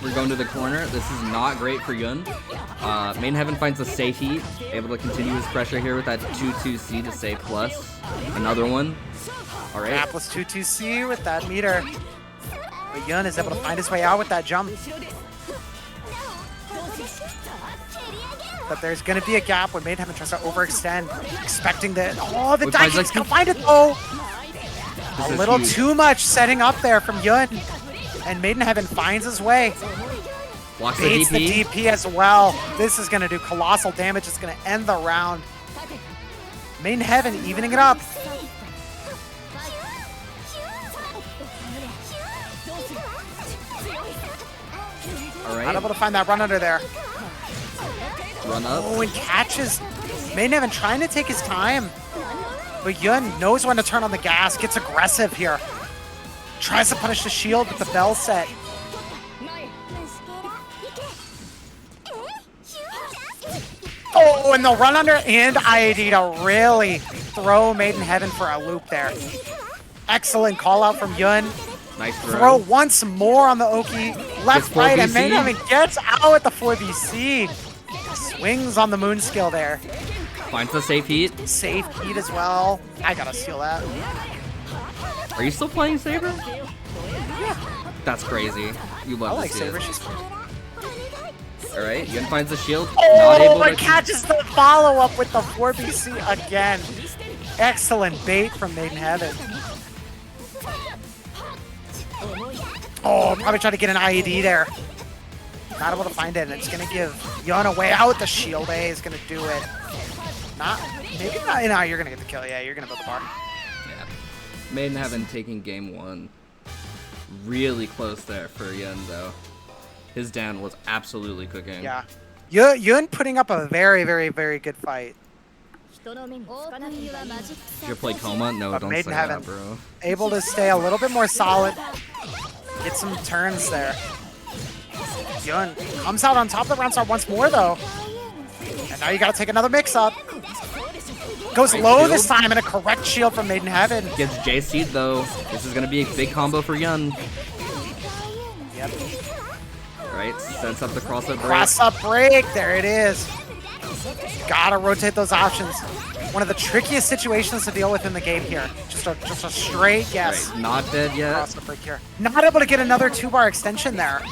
We're going to the corner. This is not great for Yun. Maiden Heaven finds a safe heat, able to continue his pressure here with that 2-2C to save plus. Another one. All right. Plus 2-2C with that meter. But Yun is able to find his way out with that jump. But there's going to be a gap when Maiden Heaven tries to overextend, expecting the Daiki's going to find it though. A little too much setting up there from Yun. And Maiden Heaven finds his way. Blocks the Baits DP. the DP as well. This is going to do colossal damage. It's going to end the round. Maiden Heaven evening it up. All right. Not able to find that run under there. Run up. Oh, and catches. Maiden Heaven trying to take his time. But Yun knows when to turn on the gas. Gets aggressive here. Tries to punish the shield with the bell set. Oh, and the run under and IAD to really throw Maiden Heaven for a loop there. Excellent call out from Yun. Nice Throw once more on the Oki. Left, right, and 4BC. Maiden Heaven gets out at the 4BC. Swings on the moon skill there. Finds the safe heat. Safe heat as well. I gotta steal that. Are you still playing Saber? Yeah. That's crazy. You love I to like see Saber. it. She's fun. All right, Yun finds the shield. Oh, Not able and to catches the follow-up with the 4BC again. Excellent bait from Maiden Heaven. Oh, probably trying to get an IED there. Not able to find it, and it's going to give Yun a way out. The shield A is going to do it. Maybe not. No, you're going to get the kill. Yeah, you're going to build the bar. Yeah. Maiden Heaven taking game one. Really close there for Yun, though. His Dan was absolutely cooking. Yeah. Yun putting up a very, very, very good fight. Did you play Coma? No, don't say Maiden Heaven. that, bro. Able to stay a little bit more solid. Get some turns there. Yun comes out on top of the round start once more, though. And now you got to take another mix-up. Goes Nice low shield. this time, and a correct shield from Maiden Heaven. Gets J-Seed, though. This is going to be a big combo for Yun. Yep. Right, sets up the cross-up break. Cross-up break. There it is. Gotta rotate those options. One of the trickiest situations to deal with in the game here. Just a straight yes. Right, not dead yet. Cross-up break here. Not able to get another 2-bar extension there.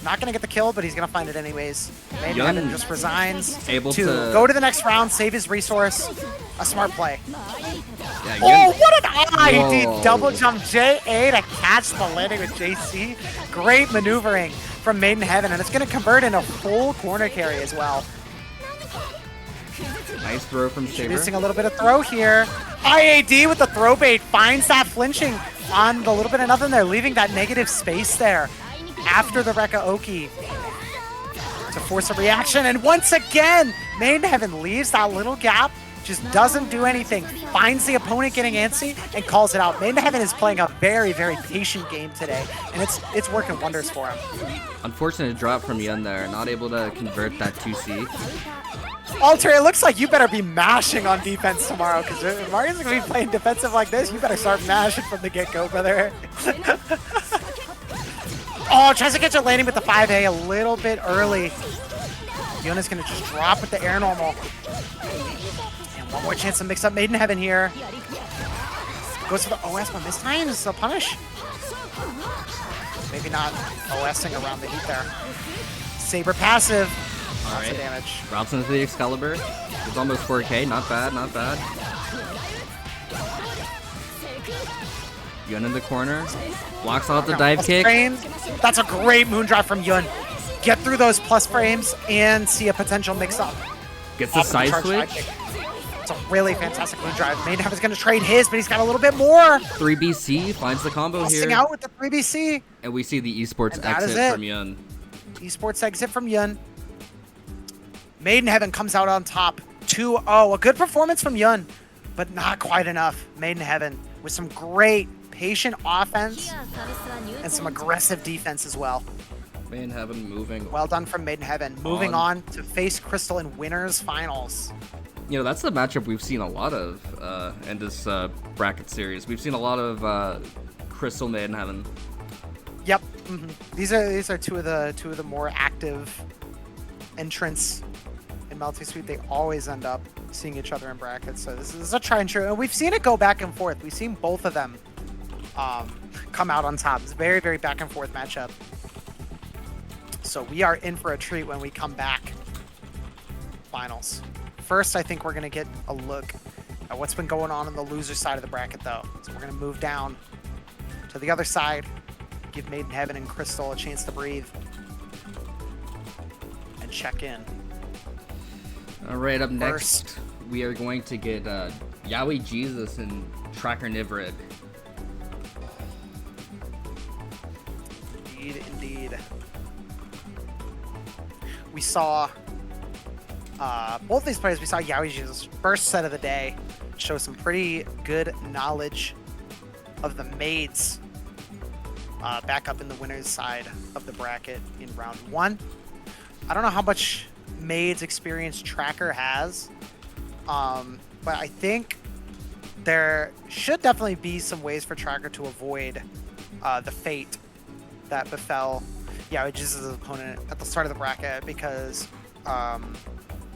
Not going to get the kill, but he's going to find it anyways. Maiden Yun Heaven just resigns able to to go to the next round, save his resource. A smart play. Yeah, Oh, Yun, what an IED Whoa. double jump JA to catch the landing with JC. Great maneuvering from Maiden Heaven, and it's going to convert in a full corner carry as well. nice throw from Saber. Introducing a little bit of throw here. IAD with the throw bait finds that flinching on the little bit of nothing there, leaving that negative space there after the Rekka Oki to force a reaction. And once again, Maiden Heaven leaves that little gap, just doesn't do anything, finds the opponent getting antsy, and calls it out. Maiden Heaven is playing a very, very patient game today, and it's working wonders for him. Unfortunate drop from Yun there. Not able to convert that 2C. Alter, it looks like you better be mashing on defense tomorrow, because if Mario's going to be playing defensive like this, you better start mashing from the get-go, brother. Oh, tries to catch a landing with the 5A a little bit early. Yuna's going to just drop with the air normal. And one more chance to mix up Maiden Heaven here. Goes for the OS, but this time is a punish. Maybe not OSing around the heat there. Saber passive. Lots of damage. Drops into the Excalibur. It's almost 4K. Not bad, not bad. Yun in the corner. Blocks out the dive kick. That's a great moon drive from Yun. get through those plus frames and see a potential mix-up. Gets the side switch. It's a really fantastic moon drive. Maidenhead is going to trade his, but he's got a little bit more. 3BC finds the combo Busting here. out with the 3BC. And we see the esports exit from Yun. Esports exit from Yun. Maidenheaven comes out on top. 2-0. A good performance from Yun, but not quite enough. Maidenheaven with some great patient offense and some aggressive defense as well. Maidenheaven moving. Well done from Maidenheaven. Moving on to face Crystal in winners finals. You know, that's the matchup we've seen a lot of in this bracket series. We've seen a lot of Crystal Maidenheaven. Yep. These are two of the more active entrants in Melty Suite. They always end up seeing each other in brackets. So this is a try and true, and we've seen it go back and forth. We've seen both of them come out on top. It's a very, very back and forth matchup. So we are in for a treat when we come back. Finals. First, I think we're going to get a look at what's been going on the loser side of the bracket, though. So we're going to move down to the other side, give Maidenheaven and Crystal a chance to breathe, and check in. All right, up next, we are going to get Yaoi Jesus and Tracker Nivrig. Indeed. We saw both these players. We saw Yaoi Jesus first set of the day show some pretty good knowledge of the maids back up in the winner's side of the bracket in round 1. I don't know how much maids experience Tracker has, but I think there should definitely be some ways for Tracker to avoid the fate that befell Yaoi Jesus' opponent at the start of the bracket, because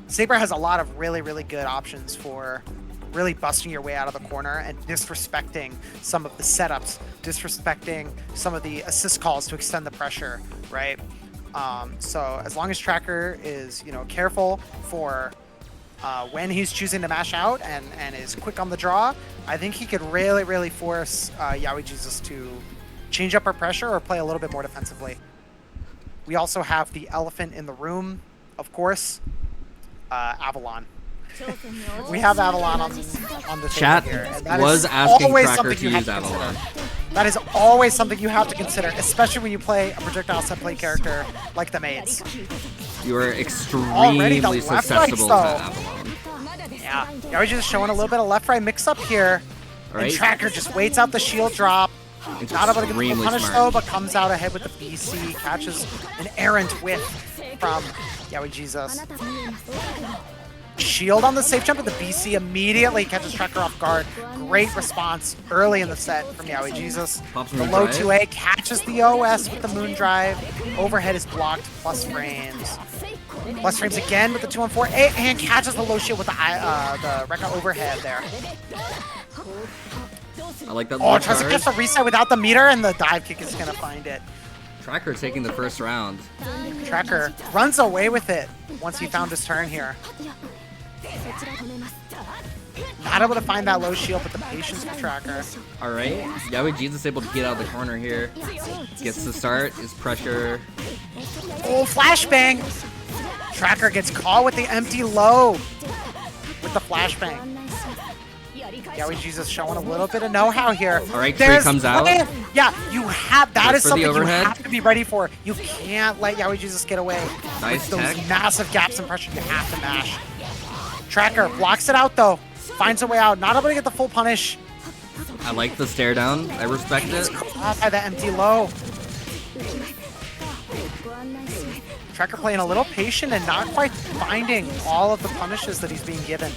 Saber has a lot of really, really good options for really busting your way out of the corner and disrespecting some of the setups, disrespecting some of the assist calls to extend the pressure, right? So as long as Tracker is, careful for when he's choosing to mash out and is quick on the draw, I think he could really, really force Yaoi Jesus to change up her pressure or play a little bit more defensively. We also have the elephant in the room, of course, Avalon. We have Avalon on the Chat table here. And that was is asking always Tracker something to you have use Avalon. consider. That is always something you have to consider, especially when you play a projectile set play character like the maids. You are Already extremely the left susceptible to right, Avalon. Yeah, Yaoi just showing a little bit of left-right mix-up here. All right. And Tracker just waits out the shield drop. It's Not able to get the extremely punish smart. though, but comes out ahead with the BC, catches an errant whiff from Yaoi Jesus. Shield on the safe jump, and the BC immediately catches Tracker off guard. Great response early in the set from Yaoi Jesus. Pops The Moon low Drive. 2A catches the OS with the Moon Drive. Overhead is blocked, plus frames. Plus frames again with the 2-1-4, and catches the low shield with the Rekka overhead there. I like that. Oh, low tries to charge. catch the reset without the meter, and the dive kick is going to find it. Tracker taking the first round. Tracker runs away with it once he found his turn here. Not able to find that low shield, but the patience for Tracker. All right, Yaoi Jesus able to get out of the corner here. Gets the start. His pressure. Oh, flashbang! Tracker gets caught with the empty low with the flashbang. Yaoi Jesus showing a little bit of know-how here. All right, Tree comes out. Yeah, you have. That Goes is for the something you overhead. have to be ready for. You can't let Yaoi Jesus get away. Nice With tech. those massive gaps in pressure, you have to mash. Tracker blocks it out though. Finds a way out. Not able to get the full punish. I like the stare down. I respect it. Caught by the empty low. Tracker playing a little patient and not quite finding all of the punishes that he's being given.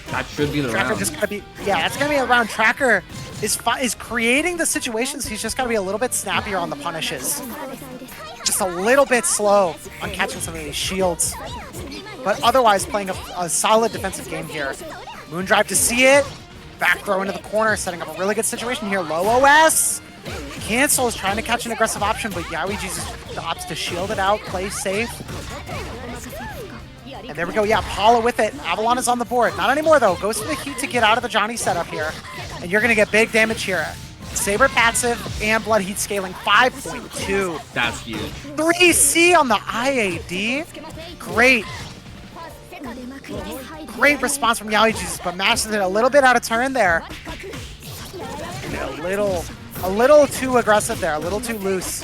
That should be the Tracker round. just gotta be, yeah, it's gonna be a round. Tracker is creating the situations. He's just gotta be a little bit snappier on the punishes. Just a little bit slow on catching some of these shields. But otherwise playing a solid defensive game here. Moondrive to see it. Back throw into the corner, setting up a really good situation here. Low OS. Cancel is trying to catch an aggressive option, but Yaoi Jesus opts to shield it out, play safe. And there we go. Yeah, Paula with it. Avalon is on the board. Not anymore, though. Goes to the heat to get out of the Johnny setup here. And you're going to get big damage here. Saber passive and blood heat scaling 5.2. That's huge. 3C on the IAD. Great. Great response from Yaoi Jesus, but mashes it a little bit out of turn there. A little too aggressive there, a little too loose.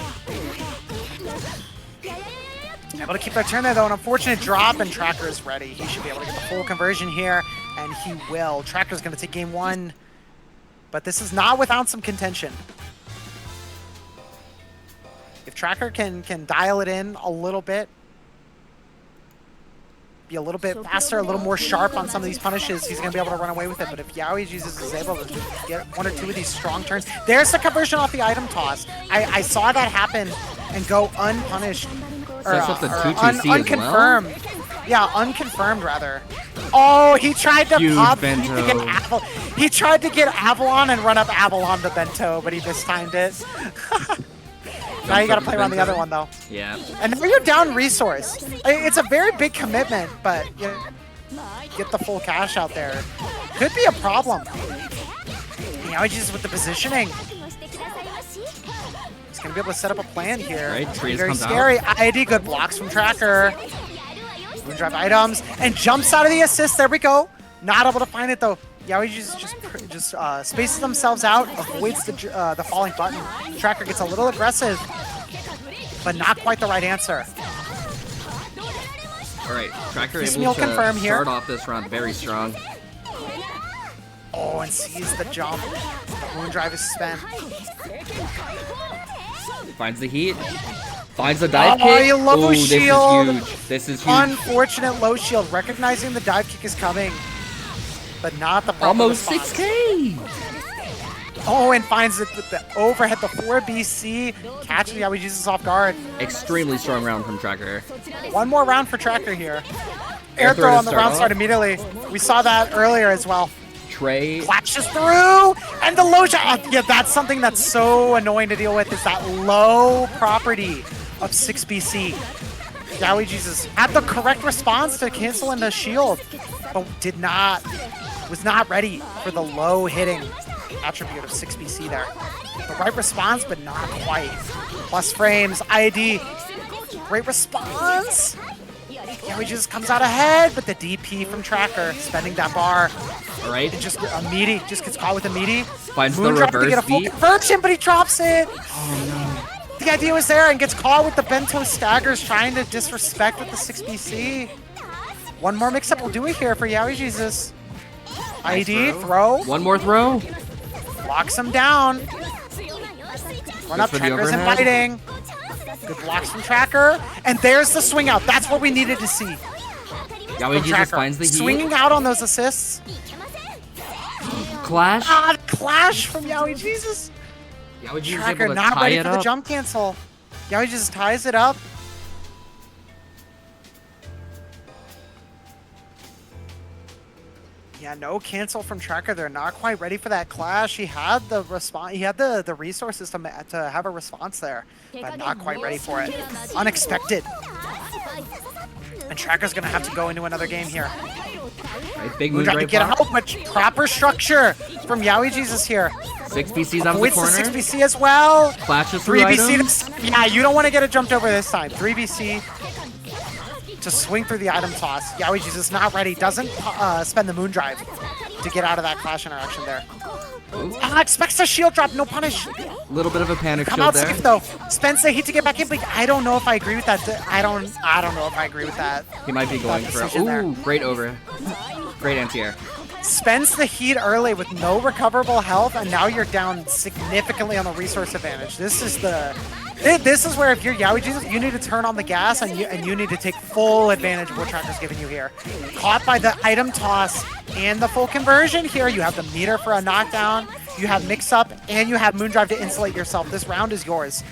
Able to keep that turn there though, an unfortunate drop, and Tracker is ready. He should be able to get the full conversion here, and he will. Tracker's gonna take game 1, but this is not without some contention. If Tracker can dial it in a little bit, be a little bit faster, a little more sharp on some of these punishes, he's going to be able to run away with it. But if Yaoi Jesus is able to get 1 or 2 of these strong turns, there's the conversion off the item toss. I saw that happen and go unpunished. Sets up the 2-2C unconfirmed. as well? Yeah, unconfirmed rather. Oh, he tried to pop. He tried to get Avalon and run up Avalon to Bento, but he mistimed it. Now you gotta play around the other one though. Yeah. And now you're down resource. It's a very big commitment, but you know, get the full cash out there. Could be a problem. Now he's just with the positioning. He's gonna be able to set up a plan here. Right, very scary. IAD, good blocks from Tracker. Moondrive items and jumps out of the assist. There we go. Not able to find it though. Yaoi just spaces themselves out, avoids the falling button. Tracker gets a little aggressive, but not quite the right answer. All right, Tracker able to confirm here. Start off this round very strong. Oh, and sees the jump. The Moondrive is spent. Finds the heat. Finds the dive kick. Oh, low shield. This is huge. Unfortunate low shield. Recognizing the dive kick is coming, but not the proper almost response. 6K. Oh, and finds the overhead, the 4BC. Catches Yaoi Jesus off guard. Extremely strong round from Tracker. 1 more round for Tracker here. Air throw on the round start immediately. We saw that earlier as well. Trey flashes through, and the low shot. Yeah, that's something that's so annoying to deal with, is that low property of 6BC. Yaoi Jesus had the correct response to cancel in the shield, but was not ready for the low hitting attribute of 6BC there. The right response, but not quite. Plus frames, IAD, great response. Yaoi Jesus comes out ahead, but the DP from Tracker, spending that bar. All right. And just a meaty, just gets caught with a meaty. Finds the reverse to get a full conversion, but he drops it. Oh no. The idea was there and gets caught with the Bento staggers, trying to disrespect with the 6BC. 1 more mix-up will do it here for Yaoi Jesus. Nice ID, throw. 1 more throw. Locks him down. Run up, Tracker isn't biting. Good blocks from Tracker. And there's the swing out. That's what we needed to see. Yaoi Jesus finds the heat. Swinging out on those assists. Clash. Ah, clash from Yaoi Jesus. Yaoi Jesus Tracker able to not tie ready it for up. the jump cancel. Yaoi just ties it up. Yeah, no cancel from Tracker. They're not quite ready for that clash. He had the response. He had the resources to have a response there, but not quite ready for it. Unexpected. And Tracker's gonna have to go into another game here. Right, big move Trying to right get block. out, but proper structure from Yaoi Jesus here. 6BC's out of the Avoids corner. the 6BC as well. Flashes through 3BC. items. Yeah, you don't want to get it jumped over this time. 3BC to swing through the item toss. Yaoi Jesus not ready. Doesn't spend the Moondrive to get out of that clash interaction there. Expects a shield drop, no punish. A little bit of a panic Come shield out there. safe though. Spends the heat to get back in, but I don't know if I agree with that. I don't know if I agree with that. He might be going for it. Ooh, great over. Great anti-air. Spends the heat early with no recoverable health, and now you're down significantly on the resource advantage. This is where if you're Yaoi Jesus, you need to turn on the gas and you need to take full advantage of what Tracker's giving you here. Caught by the item toss and the full conversion here. You have the meter for a knockdown, you have mix-up, and you have Moondrive to insulate yourself. This round is yours.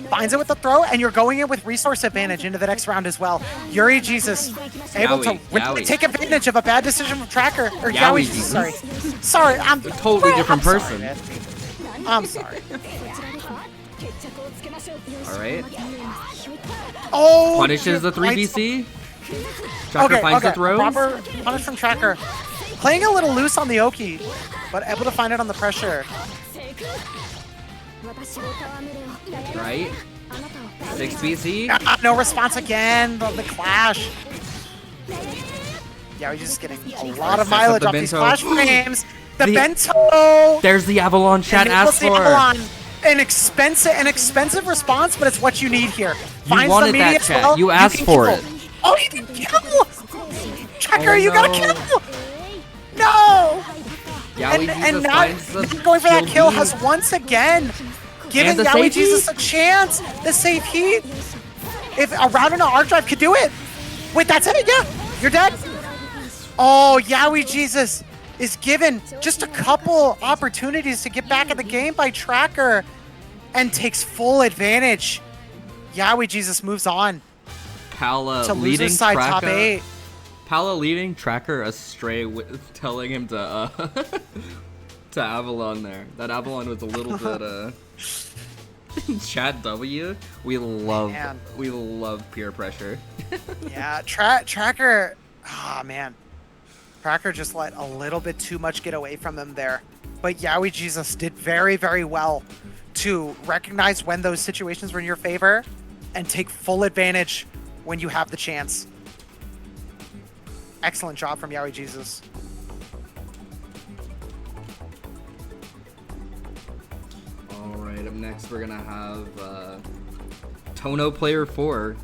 Finds it with the throw, and you're going in with resource advantage into the next round as well. Yaoi Jesus able to take advantage of a bad decision from Tracker. Or Yaoi Jesus, sorry. I'm a totally different person. Sorry, I'm sorry. All right. Oh! Punishes the 3BC. Tracker finds the throw. Proper punish from Tracker. Playing a little loose on the Oki, but able to find it on the pressure. Right? 6BC? No response again. The clash. Yeah, we're just getting a lot of mileage off these flash frames. The bento. There's the Avalon chat asked for. An expensive response, but it's what you need here. You wanted that chat. Well, you asked for it. Oh, you can kill. Tracker, you gotta kill. No. And not going for that kill has once again given Yaoi Jesus a chance. The safe heat. If a round and an arc drive could do it. Wait, that's it? Yeah, you're dead. Oh, Yaoi Jesus is given just a couple opportunities to get back in the game by Tracker and takes full advantage. Yaoi Jesus moves on Pala to leading loser side Tracker, top 8. Pala leading Tracker astray with telling him to to Avalon there. That Avalon was a little bit Chat W. We love peer pressure. Yeah, Tracker. Ah, man. Tracker just let a little bit too much get away from them there. But Yaoi Jesus did very, very well to recognize when those situations were in your favor and take full advantage when you have the chance. Excellent job from Yaoi Jesus. Alright, up next we're gonna have Tono Player 4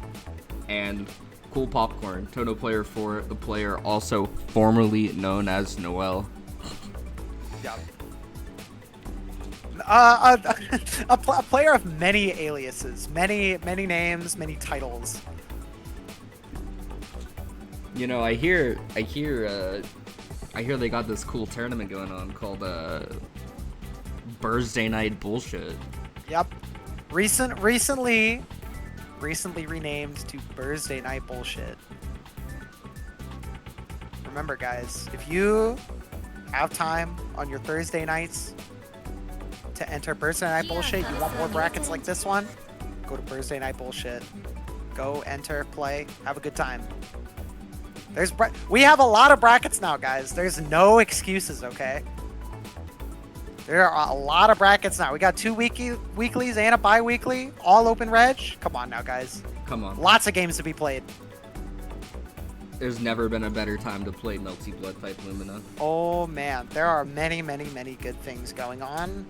and Cool Popcorn. Tono Player 4, the player also formerly known as Noel. Yeah. A player of many aliases, many names, many titles. You know, I hear they got this cool tournament going on called Thursday Night Bullshit. Yep. Recently renamed to Thursday Night Bullshit. Remember, guys, if you have time on your Thursday nights to enter Thursday Night Bullshit, you want more brackets like this one, go to Thursday Night Bullshit. Go, enter, play, have a good time. We have a lot of brackets now, guys. There's no excuses, okay? There are a lot of brackets now. We got 2 weeklies and a bi-weekly, all open reg. Come on now, guys. Come on. Lots of games to be played. There's never been a better time to play Melty Blood Type Lumina. Oh man, there are many good things going on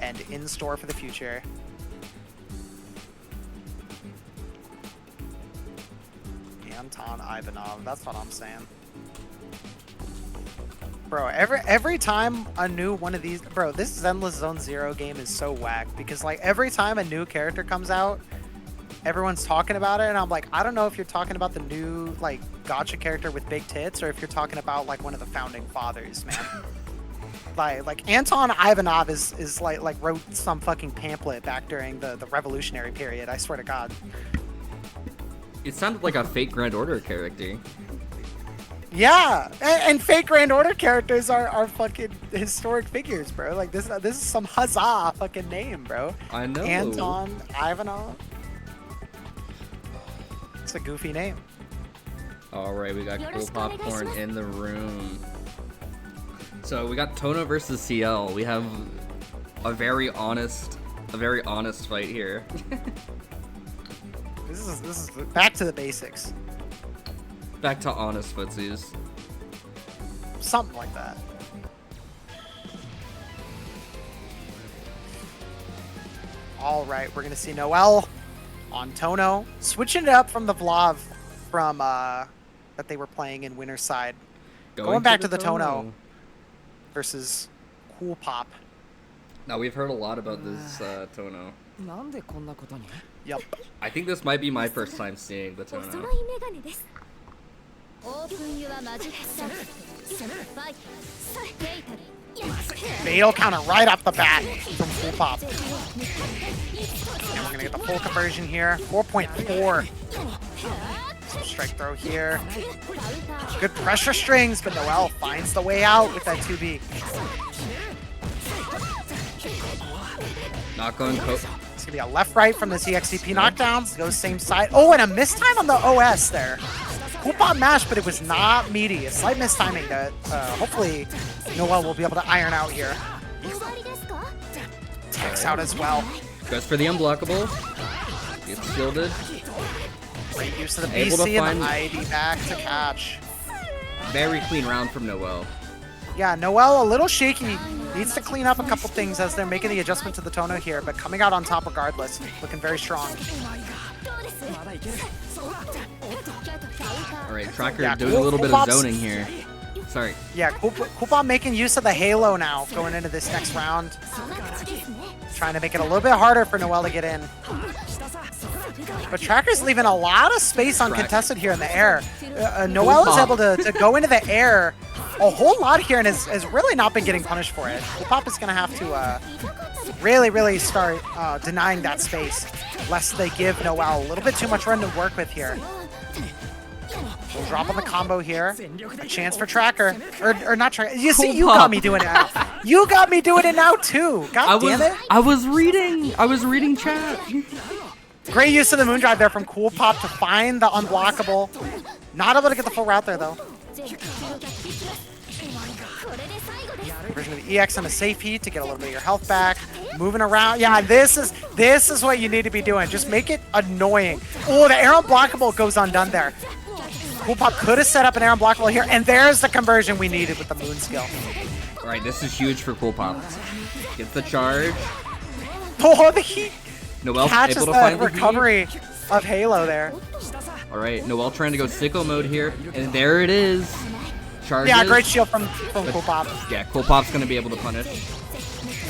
and in store for the future. Anton Ivanov, that's what I'm saying. Bro, every time a new one of these, bro, this Zenless Zone Zero game is so whack because like every time a new character comes out, everyone's talking about it, and I'm like, I don't know if you're talking about the new like gacha character with big tits or if you're talking about like one of the founding fathers, man. like Anton Ivanov is like wrote some fucking pamphlet back during the revolutionary period. I swear to God. It sounded like a fake Grand Order character. Yeah, and fake Grand Order characters are fucking historic figures, bro. Like this is some huzzah fucking name, bro. I know. Anton Ivanov. It's a goofy name. All right, we got Cool Popcorn in the room. So we got Tono versus CL. We have a very honest fight here. This is back to the basics. Back to honest footsies. Something like that. All right, we're gonna see Noel on Tono, switching it up from the Vlav from that they were playing in Winter's Side. Going back to the Tono versus Cool Pop. Now we've heard a lot about this Tono. Yep. I think this might be my first time seeing the Tono. Fatal counter right off the bat from Cool Pop. And we're gonna get the full conversion here. 4.4. Some strike throw here. Good pressure strings, but Noel finds the way out with that 2B. Not going It's gonna be a left-right from the ZXCP knockdowns. Goes same side. Oh, and a mistime on the OS there. Cool Pop mash, but it was not meaty. A slight mistiming that hopefully Noel will be able to iron out here. kicks out as well. Goes for the unblockable. Gets shielded. Great use of the Able to BC and find- the ID back to catch. Very clean round from Noel. Yeah, Noel a little shaky. Needs to clean up a couple things as they're making the adjustment to the Tono here, but coming out on top regardless. Looking very strong. Alright, Tracker Yeah, doing a little bit of Coolpop's- zoning here. Sorry. Yeah, Coolpop making use of the Halo now going into this next round. Trying to make it a little bit harder for Noel to get in. But Tracker's leaving a lot of space uncontested here in the air. Noel is able to go into the air a whole lot here and has really not been getting punished for it. Coolpop is going to have to really start denying that space, lest they give Noel a little bit too much run to work with here. We'll drop on the combo here. A chance for Tracker. Or not Tracker. You see, you got me doing it now. You got me doing it now too. God damn it. I was reading chat. Great use of the Moondrive there from Coolpop to find the unblockable. Not able to get the full route there though. Version of the EX on a safe heat to get a little bit of your health back. Moving around. Yeah, this is what you need to be doing. Just make it annoying. Oh, the air unblockable goes undone there. Coolpop could have set up an air unblockable here, and there's the conversion we needed with the moon skill. Alright, this is huge for Coolpop. Gets the charge. Oh, the heat Noel catches able to the find the recovery of Halo there. Alright, Noel trying to go sicko mode here, and there it is. Charges. Yeah, great shield from Coolpop. Yeah, Coolpop's gonna be able to punish.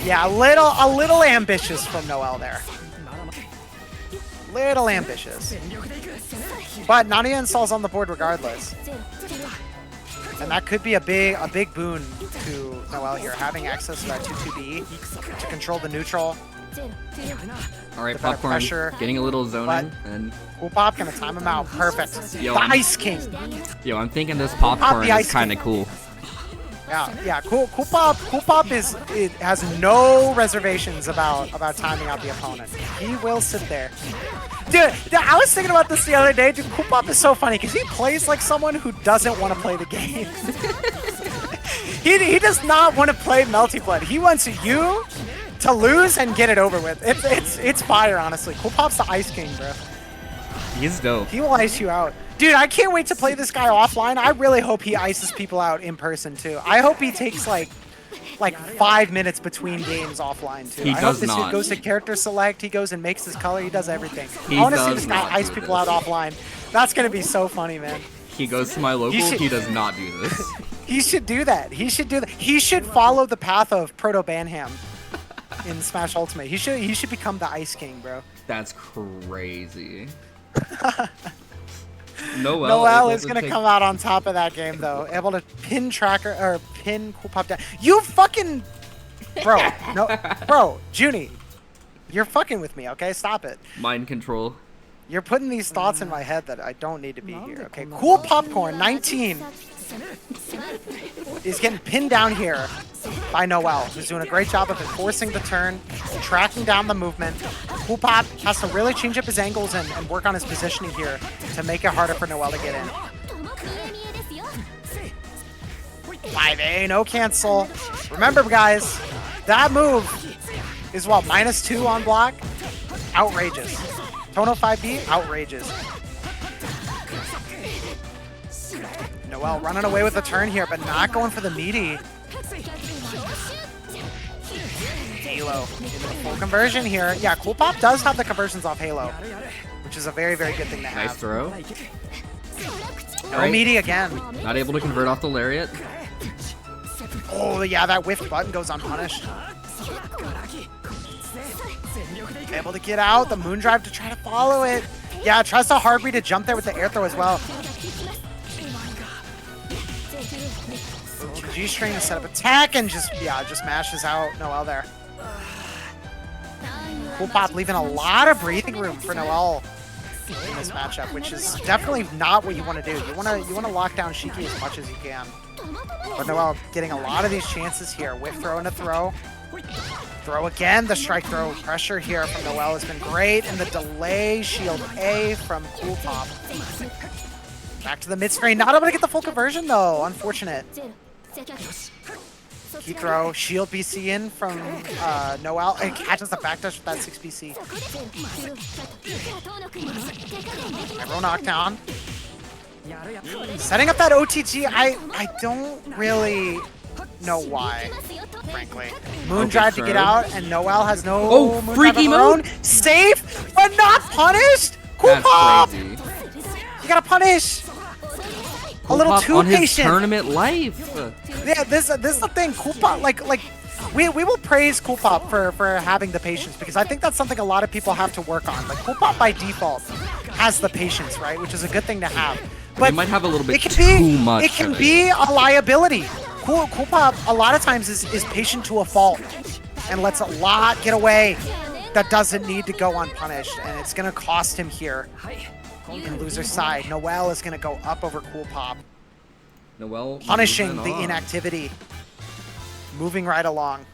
Yeah, a little ambitious from Noel there. Little ambitious. But Nania installs on the board regardless. And that could be a big boon to Noel here, having access to that 2-2B to control the neutral. Alright, The better Popcorn pressure, getting a little zoning, and Coolpop gonna time him out. Perfect. Yo, The I'm- Ice King. yo, I'm thinking this Popcorn the is Ice kind of cool. Yeah. Coolpop has no reservations about timing out the opponent. He will sit there. Dude, I was thinking about this the other day. Dude, Coolpop is so funny because he plays like someone who doesn't want to play the game. he does not want to play Melty Blood. He wants you to lose and get it over with. It's fire, honestly. Coolpop's the Ice King, bro. He's dope. He will ice you out. Dude, I can't wait to play this guy offline. I really hope he ices people out in person, too. I hope he takes, like 5 minutes between games offline, too. He I hope does this not. dude goes to character select. He goes and makes his color. He does everything. He I want to see does this guy not ice do people out this. offline. That's going to be so funny, man. He goes to my local, should- he does not do this. He should do that. He should do that. He should follow the path of Proto Banham in Smash Ultimate. He should become the Ice King, bro. That's crazy. Noel Noel able is to gonna take- come out on top of that game though, able to pin Tracker or pin Coolpop down. You fucking bro, Junie, you're fucking with me, okay? Stop it. Mind control. You're putting these thoughts in my head that I don't need to be here, okay? Cool Popcorn, 19, is getting pinned down here by Noel, who's doing a great job of enforcing the turn, tracking down the movement. Cool Pop has to really change up his angles and work on his positioning here to make it harder for Noel to get in. 5A, no cancel. Remember, guys, that move is what, -2 on block? Outrageous. Tono 5B, outrageous. Noel running away with the turn here, but not going for the meaty. Halo into the full conversion here. Yeah, Cool Pop does have the conversions off Halo, which is a very, very good thing to have. Nice throw. No Alright. meaty again. Not able to convert off the lariat. Oh, yeah, that whiffed button goes unpunished. Able to get out, the Moondrive to try to follow it. Yeah, tries to hard read to jump there with the air throw as well. G-string to set up attack and just mashes out Noel there. Cool Pop leaving a lot of breathing room for Noel in this matchup, which is definitely not what you want to do. You want to lock down Shiki as much as you can. But Noel getting a lot of these chances here. Whip throw and a throw. Throw again. The strike throw pressure here from Noel has been great. And the delay shield A from Cool Pop. Back to the mid screen. Not able to get the full conversion though. Unfortunate. Key throw, shield BC in from Noel, and catches the backdash with that 6 BC. Arrow knockdown. Setting up that OTG, I don't really know why, frankly. Moon drive to get out, and Noel has no moon drive of her own. Safe, but not punished? Cool Pop! Crazy. You gotta punish! A little too on his patient. tournament life. Yeah, this is the thing. Cool Pop, like we will praise Cool Pop for having the patience, because I think that's something a lot of people have to work on. Like Cool Pop by default has the patience, right? Which is a good thing to have. But It might have a little bit it can too much. It can be a liability. Cool Pop a lot of times is patient to a fault and lets a lot get away that doesn't need to go unpunished, and it's gonna cost him here. In loser's side, Noel is gonna go up over Cool Pop. Noel Punishing the on. inactivity. Moving right along.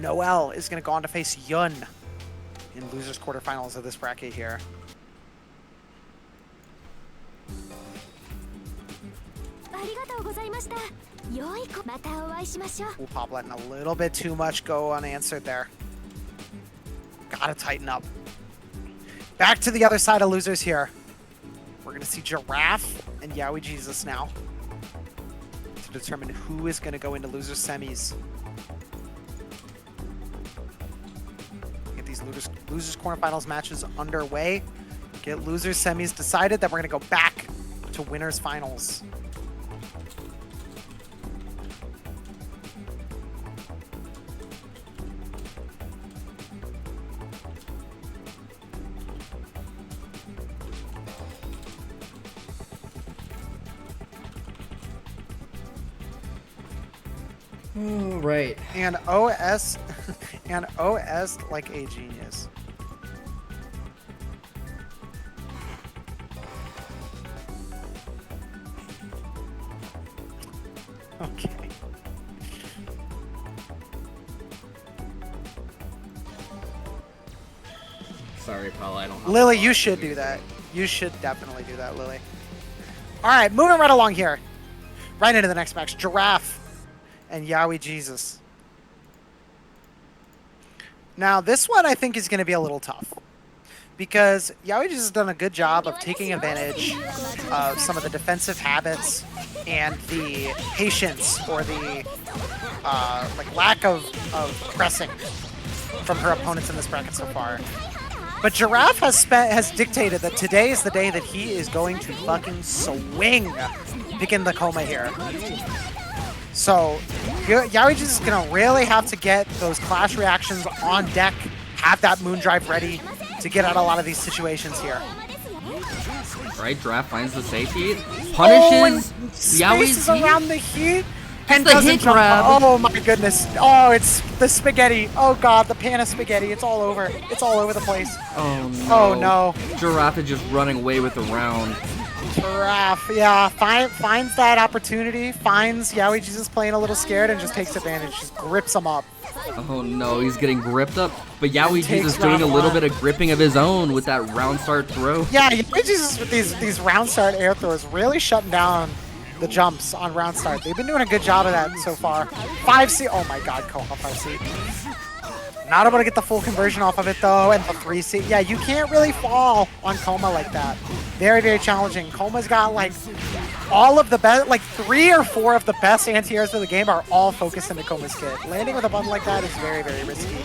Noel is going to go on to face Yun in losers quarterfinals of this bracket here. Cool Pop letting a little bit too much go unanswered there. Gotta tighten up. Back to the other side of losers here. We're going to see Giraffe and Yowie Jesus now to determine who is going to go into losers semis. Get these losers quarterfinals matches underway. Get losers semis decided, then we're going to go back to winners finals. Right. And OS and OS like a genius. Okay. Sorry, Paul, I don't have Lily, you should do that. You should definitely do that, Lily. All right, moving right along here. Right into the next match. Giraffe and Yowie Jesus. Now, this one I think is going to be a little tough, because Yowie Jesus has done a good job of taking advantage of some of the defensive habits and the patience, or the like lack of pressing from her opponents in this bracket so far. But Giraffe has dictated that today is the day that he is going to fucking swing, picking the Coma here. So Yowie Jesus is gonna really have to get those clash reactions on deck, have that moon drive ready to get out a lot of these situations here. Right, Giraffe finds the safety, punishes Spaces around the heat, and the doesn't hit jump. grab. Oh my goodness! Oh, it's the spaghetti. Oh god, the pan of spaghetti. It's all over. It's all over the place. Oh no. Oh no. Giraffe is just running away with the round. Giraffe, yeah, finds that opportunity, finds Yowie Jesus playing a little scared, and just takes advantage, just grips him up. Oh no, he's getting gripped up. But Yowie Takes Jesus doing a round little one. bit of gripping of his own with that round start throw. Yeah, Yowie Jesus with these round start air throws really shutting down the jumps on round start. They've been doing a good job of that so far. 5C, oh my god, Coma 5C. Not able to get the full conversion off of it though, and the 3C. Yeah, you can't really fall on Coma like that. Very, very challenging. Coma's got like all of the best, like 3 or 4 of the best anti-airs of the game are all focused into Coma's kit. Landing with a button like that is very, very risky.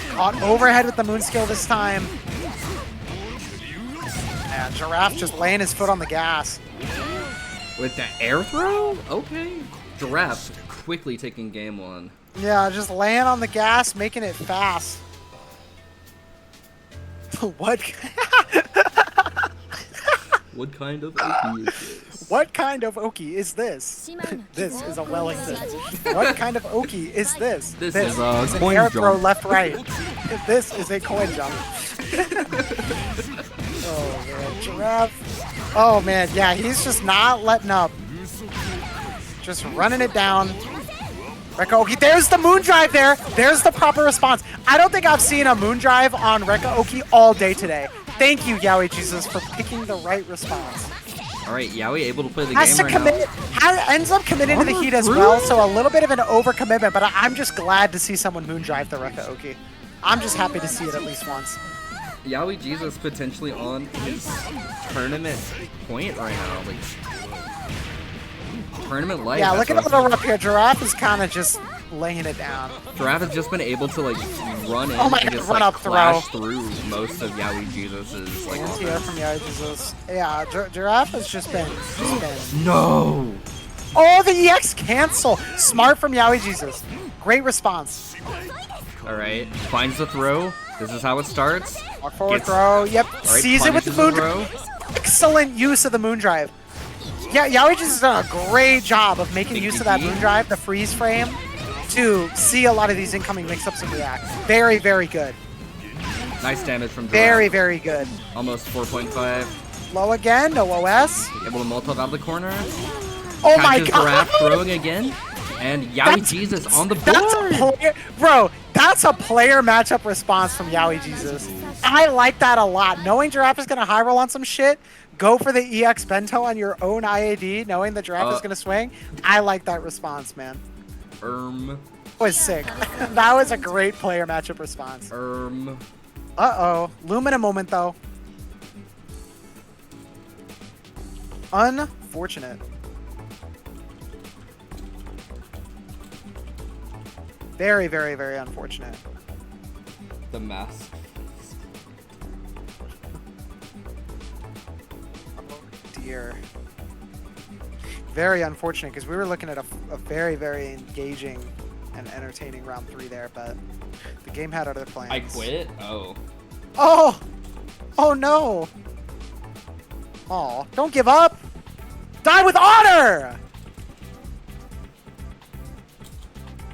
Caught overhead with the moon skill this time. And Giraffe just laying his foot on the gas. With the air throw? Okay. Giraffe quickly taking game 1. Yeah, just laying on the gas, making it fast. What? What kind of okie is this? What kind of okie is this? This is a Wellington. What kind of okie is this? This is a an coin air throw jump. left right. This is a coin jump. Oh man, Giraffe. Oh man, yeah, he's just not letting up. Just running it down. Rekka Oki, there's the moon drive there. There's the proper response. I don't think I've seen a moon drive on Rekka Oki all day today. Thank you, Yowie Jesus, for picking the right response. All right, Yaoi able to play the Has game to right commit, ends up committing to the heat as well, so a little bit of an overcommitment, but I'm just glad to see someone moondrive the Rekaoki. I'm just happy to see it at least once. Yaoi Jesus potentially on his tournament point right now. Like, tournament life. Yeah, look at the little rub here. Giraffe is kind of just laying it down. Giraffe has just been able to like run in Oh my and God, just run like up flash throw. through most of Yaoi Jesus's like Anti-air from Yaoi Jesus. Yeah, Giraffe has just been. No! Oh, the EX cancel. Smart from Yaoi Jesus. Great response. Alright, finds the throw. This is how it starts. Walk forward throw. Yep. Alright, Sees it with the moon. Excellent use of the moondrive. Yeah, Yaoi Jesus has done a great job of making use of that moondrive, the freeze frame, to see a lot of these incoming mix-ups and react. Very, very good. Nice damage from Giraffe. Very, very good. Almost 4.5. Low again, no OS. Able to multi out of the corner. Oh Catches my god! Giraffe throwing again. And Yaoi Jesus on the board! Bro, that's a player matchup response from Yaoi Jesus. I like that a lot. Knowing Giraffe is going to high roll on some shit, go for the EX Bento on your own IAD, knowing that Giraffe is going to swing. I like that response, man. That was sick. That was a great player matchup response. Uh-oh. Lumina moment, though. Unfortunate. Very, very, very unfortunate. The mask. Oh dear. Very unfortunate, because we were looking at a very, very engaging and entertaining round 3 there, but the game had other plans. I quit? Oh. Oh! Oh no! Oh, don't give up! Die with honor!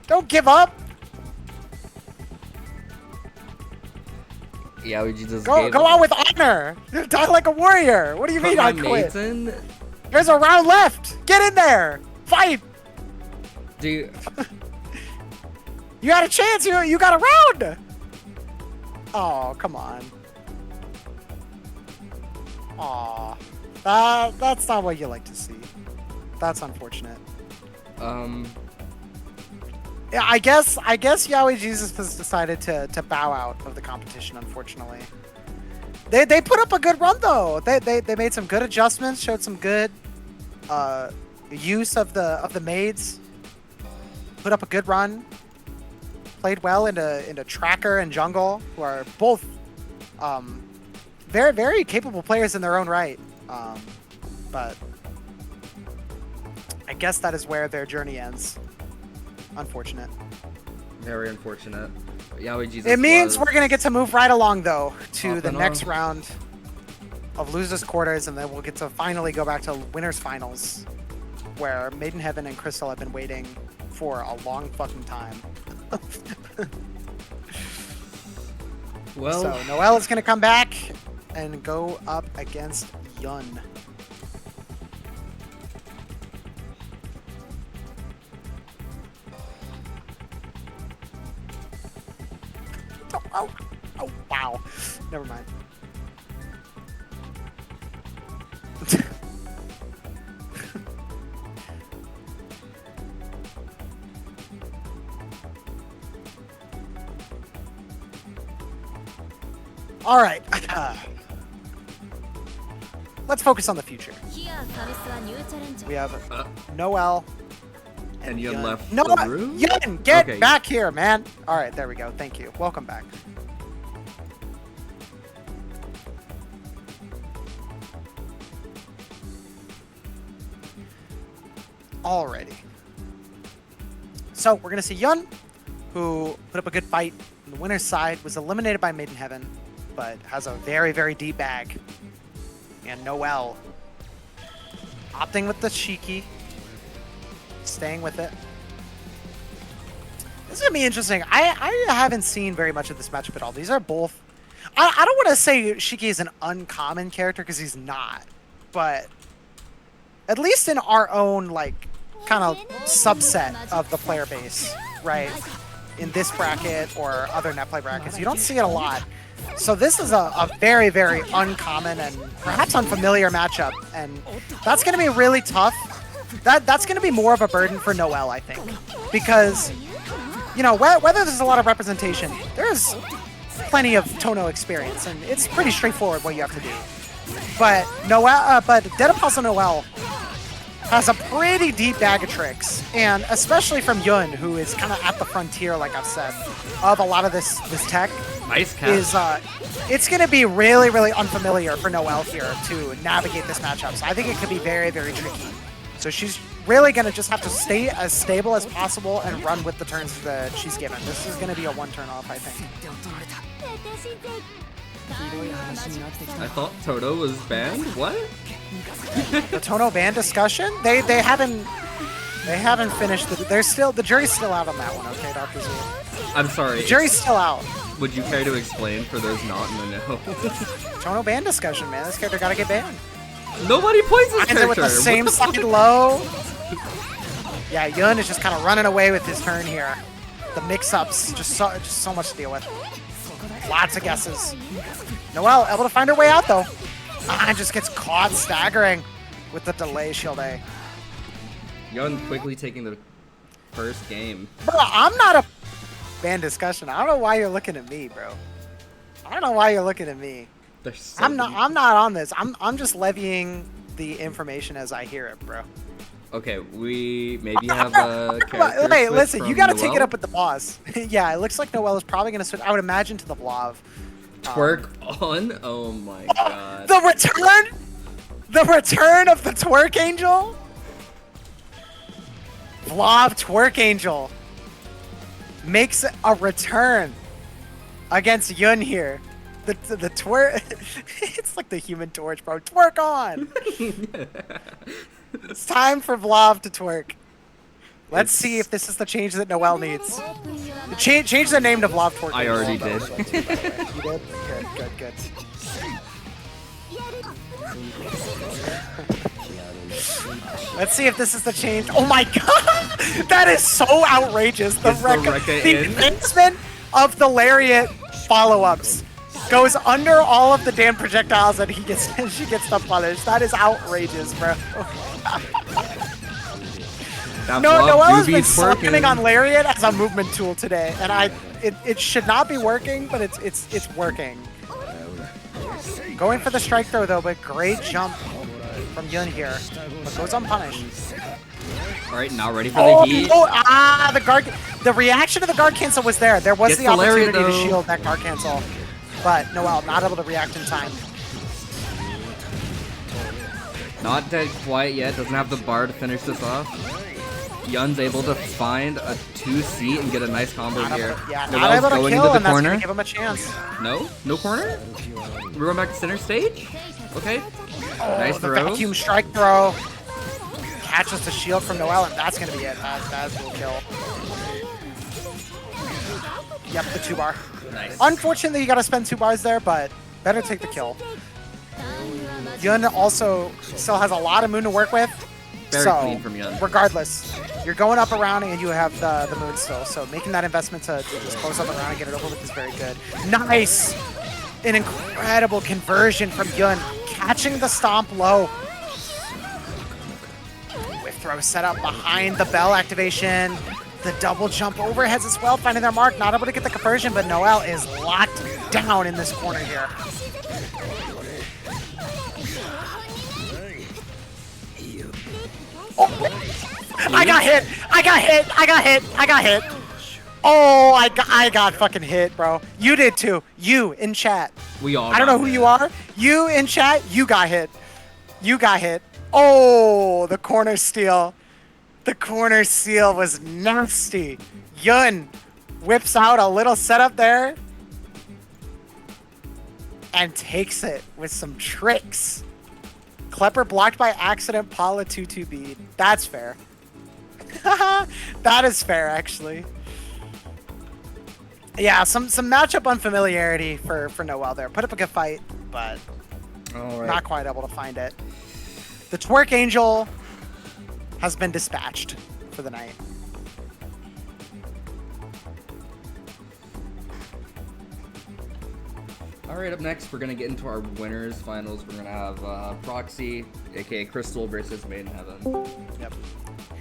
Don't give up! Yeah, we just Go on with honor! Die like a warrior! What do you mean I quit? There's a round left! Get in there! Fight! Dude. You got a chance! You got a round! Oh, come on. Aw. That's not what you like to see. That's unfortunate. Yeah, I guess Yaoi Jesus has decided to bow out of the competition, unfortunately. They put up a good run though. They made some good adjustments, showed some good use of the maids. Put up a good run. Played well into Tracker and Jungle, who are both very, very capable players in their own right. But I guess that is where their journey ends. Unfortunate. Very unfortunate. Yaoi Jesus. It means we're gonna get to move right along though to the next round of losers quarters, and then we'll get to finally go back to winners finals, where Maiden Heaven and Crystal have been waiting for a long fucking time. Well, so Noelle is gonna come back and go up against Yun. Oh, wow. Never mind. All right. Let's focus on the future. We have Noelle. And Yun left no, the room? Yun, get back here, man. All right, there we go. Thank you. Welcome back. Alrighty. So we're gonna see Yun, who put up a good fight on the winner's side, was eliminated by Maiden Heaven, but has a very, very deep bag. And Noelle opting with the Shiki. Staying with it. This is gonna be interesting. I haven't seen very much of this matchup at all. These are both. I don't want to say Shiki is an uncommon character because he's not, but at least in our own like kind of subset of the player base, right? in this bracket or other net play brackets. You don't see it a lot. So this is a very, very uncommon and perhaps unfamiliar matchup, and that's going to be really tough. That's going to be more of a burden for Noel, I think, because, you know, whether there's a lot of representation, there's plenty of Tono experience, and it's pretty straightforward what you have to do. But Dead Apostle Noel has a pretty deep bag of tricks, and especially from Yun, who is kind of at the frontier, like I've said, of a lot of this tech. Nice catch. Is it's going to be really, really unfamiliar for Noel here to navigate this matchup. So I think it could be very, very tricky. So she's really going to just have to stay as stable as possible and run with the turns that she's given. This is going to be a one turn off, I think. I thought Toto was banned? What? The Tono ban discussion? They haven't finished the jury's still out on that one, okay, Dr. Z? I'm sorry. The jury's still out. Would you care to explain for those not in the know? Tono ban discussion, man. This character gotta get banned. Nobody plays this character. With the same side low. Yeah, Yun is just kind of running away with his turn here. The mix-ups, just so much to deal with. Lots of guesses. Noel able to find her way out though. And just gets caught staggering with the delay shield A. Yun quickly taking the first game. Bro, I'm not a ban discussion. I don't know why you're looking at me, bro. I don't know why you're looking at me. So I'm not on this. I'm just levying the information as I hear it, bro. Okay, we maybe have a character Hey, switch listen, from you gotta Noel? take it up with the boss. Yeah, it looks like Noel is probably gonna switch. I would imagine to the Vlav. Twerk on? Oh my god. The return of the Twerk Angel? Vlav Twerk Angel makes a return against Yun here. The twerk, it's like the Human Torch, bro. Twerk on! It's time for Vlav to twerk. Let's see if this is the change that Noel needs. Change the name to Vlav Twerk. I already did. You did? Good. Let's see if this is the change. Oh my god! That is so outrageous. The advancement of the Lariat follow-ups goes under all of the damn projectiles and she gets to punish. That is outrageous, bro. Noel has been slamming on Lariat as a movement tool today, and it should not be working, but it's working. Going for the strike throw though, but great jump from Yun here, but goes unpunished. All right, now ready for the heat. The reaction to the guard cancel was there. There was the opportunity to shield that guard cancel, but Noel not able to react in time. Not dead quite yet. Doesn't have the bar to finish this off. Yun's able to find a 2-seat and get a nice combo here. Yeah, Noel's not able to going kill, into and the that's corner. gonna give him a chance. No corner. We're going back to center stage. Okay. Oh, Nice the throw. vacuum strike throw. Catches the shield from Noel, and that's gonna be it. That will kill. Yep, the 2-bar. Nice. Unfortunately, you gotta spend 2 bars there, but better take the kill. Yun also still has a lot of moon to work with. Very so, clean from Yun. Regardless, you're going up around and you have the moon still. So making that investment to just close up around and get it over with is very good. Nice! An incredible conversion from Yun. Catching the stomp low. Whip throw set up behind the bell activation. The double jump overheads as well, finding their mark. Not able to get the conversion, but Noel is locked down in this corner here. Oh. I got hit! Oh, I got fucking hit, bro. You did too. You in chat. We all. I don't know who you are. You in chat, you got hit. Oh, the corner steal. The corner seal was nasty. Yun whips out a little setup there and takes it with some tricks. Klepper blocked by accident, Paula 2-2 bead. That's fair. That is fair, actually. Yeah, some matchup unfamiliarity for Noel there. Put up a good fight, but not quite able to find it. The Twerk Angel has been dispatched for the night. Alright, up next, we're gonna get into our winners finals. We're gonna have Proxy, aka Crystal, versus Made in Heaven. Yep.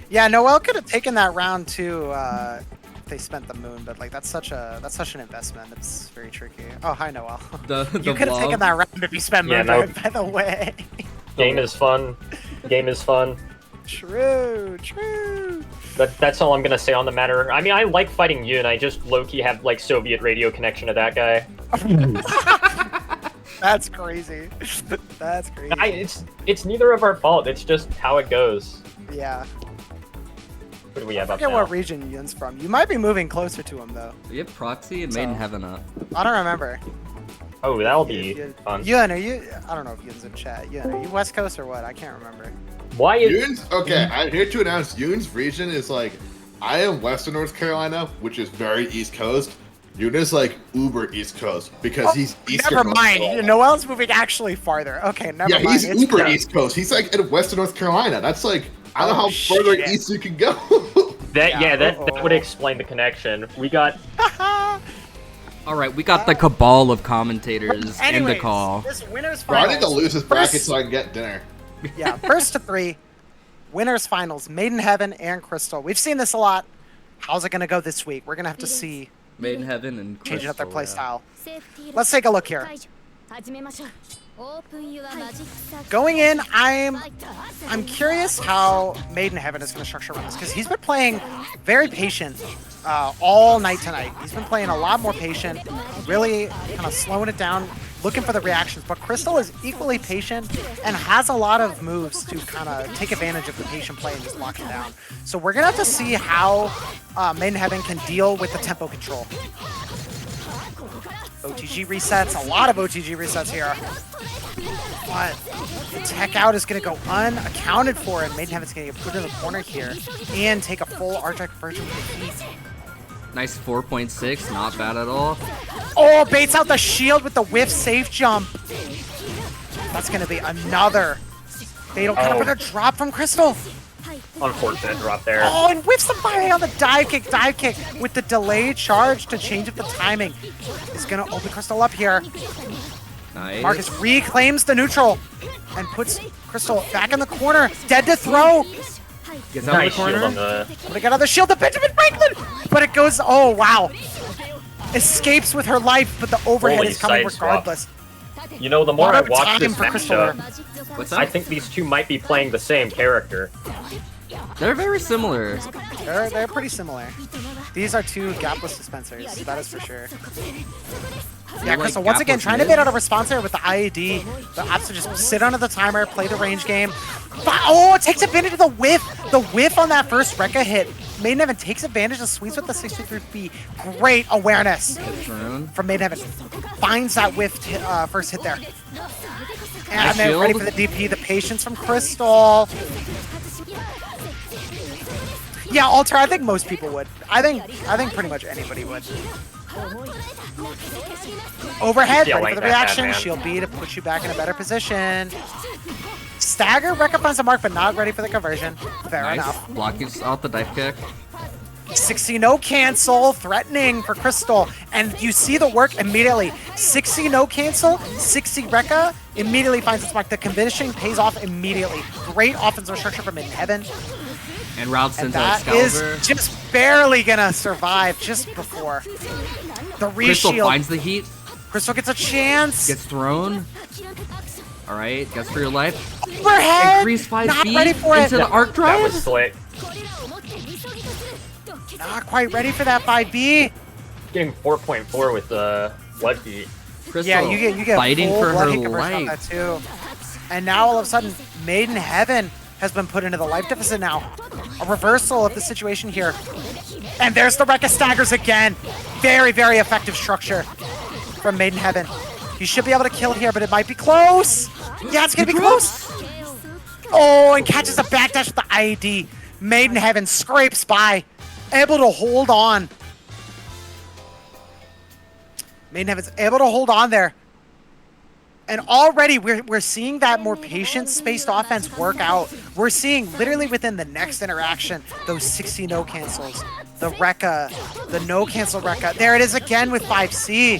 Yeah, Noel could have taken that round too if they spent the moon, but like that's such an investment. It's very tricky. Oh, hi Noel. You could have taken that round if you spent moon, by the way. Game is fun. Game is fun. True. That's all I'm gonna say on the matter. I mean, I like fighting Yoon. I just low-key have like Soviet radio connection to that guy. That's crazy. That's crazy. It's neither of our fault. It's just how it goes. Yeah. What do we have I up forget now? what region Yoon's from. You might be moving closer to him though. You have Proxy and Made in Heaven up. I don't remember. Oh, that'll be fun. Yoon, are you? I don't know if Yoon's in chat. Yoon, are you West Coast or what? I can't remember. Why is Yoon's? Okay, I'm here to announce Yoon's region is like, I am Western North Carolina, which is very East Coast. Yoon is like uber East Coast because he's Eastern. Never North mind. Carolina. Noel's moving actually farther. Okay, never mind. Yeah, he's It's uber done. East Coast. He's like in Western North Carolina. That's like, I don't know how further east you can go. that would explain the connection. We got Alright, we got the cabal of commentators in the Anyways, call. This winners Bro, I finals. need to lose this bracket First- so I can get dinner. Yeah, first to three. Winners finals. Made in Heaven and Crystal. We've seen this a lot. How's it gonna go this week? We're gonna have to see. Made in Heaven and Changing up their play Crystal, style. Let's take a look here. Going in, I'm curious how Made in Heaven is going to structure around this because he's been playing very patient all night tonight. He's been playing a lot more patient, really kind of slowing it down, looking for the reactions. But Crystal is equally patient and has a lot of moves to kind of take advantage of the patient play and just lock it down. So we're going to have to see how Made in Heaven can deal with the tempo control. OTG resets, a lot of OTG resets here. But the tech out is going to go unaccounted for, and Made in Heaven's going to get put in the corner here and take a full Arctic conversion with the heat. Nice 4.6, not bad at all. Oh, baits out the shield with the whiff safe jump. That's going to be another fatal cut with a drop from Crystal. unfortunate drop there. Oh, and whiffs the fire on the dive kick with the delayed charge to change up the timing. He's going to open Crystal up here. Nice. Marcus reclaims the neutral and puts Crystal back in the corner. Dead to throw. Gets out of the Nice shield corner. on the... But I got another shield to Benjamin Franklin. But it goes, oh wow. Escapes with her life, but the overhead Holy is coming side swap. regardless. You know, the more What I a watch time this for Crystal there. matchup, What's I up? think these two might be playing the same character. They're very similar. They're pretty similar. These are two gapless dispensers, that is for sure. Yeah, like Crystal, once again, gapless trying to mid? bait out a response here with the IED. The opts to just sit under the timer, play the range game. But, oh, it takes advantage of the whiff. The whiff on that first Rekka hit. Maiden Heaven takes advantage and sweeps with the 63B. Great awareness Turn. from Maiden Heaven. Finds that whiff first hit there. And Nice they're ready shield. for the DP. The patience from Crystal. Yeah, Alter, I think most people would. I think pretty much anybody would. Overhead, Yeah, ready like for the that, reaction. Batman. Shield B to put you back in a better position. Stagger, Rekka finds the mark, but not ready for the conversion. Fair Nice. enough. Blocks out the dive kick. 60 no cancel, threatening for Crystal. And you see the work immediately. 60 no cancel, 60 Rekka immediately finds its mark. The conditioning pays off immediately. Great offensive structure from Mid Heaven. And routes And into that Excalibur. is just barely gonna survive just before. The Crystal reshield. finds the heat. Crystal gets a chance. Gets thrown. Alright, guess for your life. Overhead. Increase 5 Not feet ready for it. into the arc That drive. was slick. Not quite ready for that 5B. Getting 4.4 with the blood beat. Crystal Yeah, you get fighting full for blood her hit conversion on that life. too. And now all of a sudden, Maiden Heaven has been put into the life deficit now. A reversal of the situation here. And there's the Rekka staggers again. Very, very effective structure from Maiden Heaven. You should be able to kill here, but it might be close. Yeah, it's gonna be close. Oh, and catches a backdash with the IED. Maiden Heaven scrapes by, able to hold on. Maiden Heaven's able to hold on there. And already we're seeing that more patient-spaced offense work out. We're seeing literally within the next interaction, those 60 no cancels. The Rekka, the no cancel Rekka. There it is again with 5C.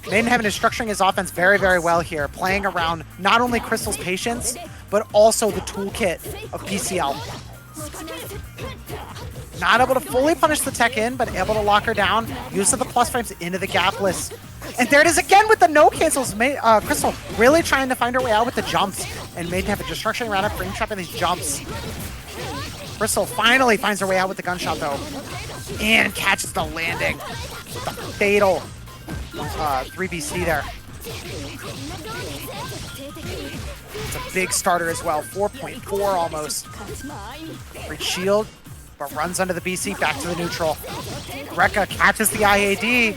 Maidenheaven is structuring his offense very, very well here, playing around not only Crystal's patience, but also the toolkit of PCL. Not able to fully punish the tech in, but able to lock her down. Use of the plus frames into the gapless. And there it is again with the no cancels. Crystal really trying to find her way out with the jumps. And Maidenheaven just structuring around it, frame trapping these jumps. Crystal finally finds her way out with the gunshot though. And catches the landing with the fatal 3BC there. It's a big starter as well, 4.4 almost. Great shield, but runs under the BC, back to the neutral. Rekka catches the IAD.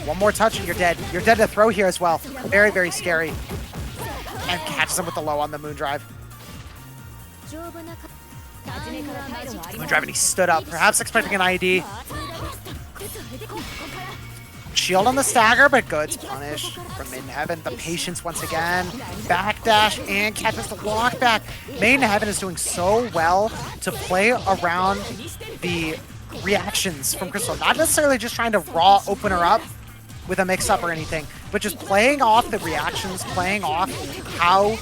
One more touch and you're dead. You're dead to throw here as well. Very, very scary. And catches him with the low on the Moondrive. Moondrive and he stood up, perhaps expecting an IAD. Shield on the stagger, but good punish from Maidenheaven. The patience once again. Backdash and catches the walk back. Maidenheaven is doing so well to play around the reactions from Crystal. Not necessarily just trying to raw open her up with a mix-up or anything, but just playing off the reactions, playing off how,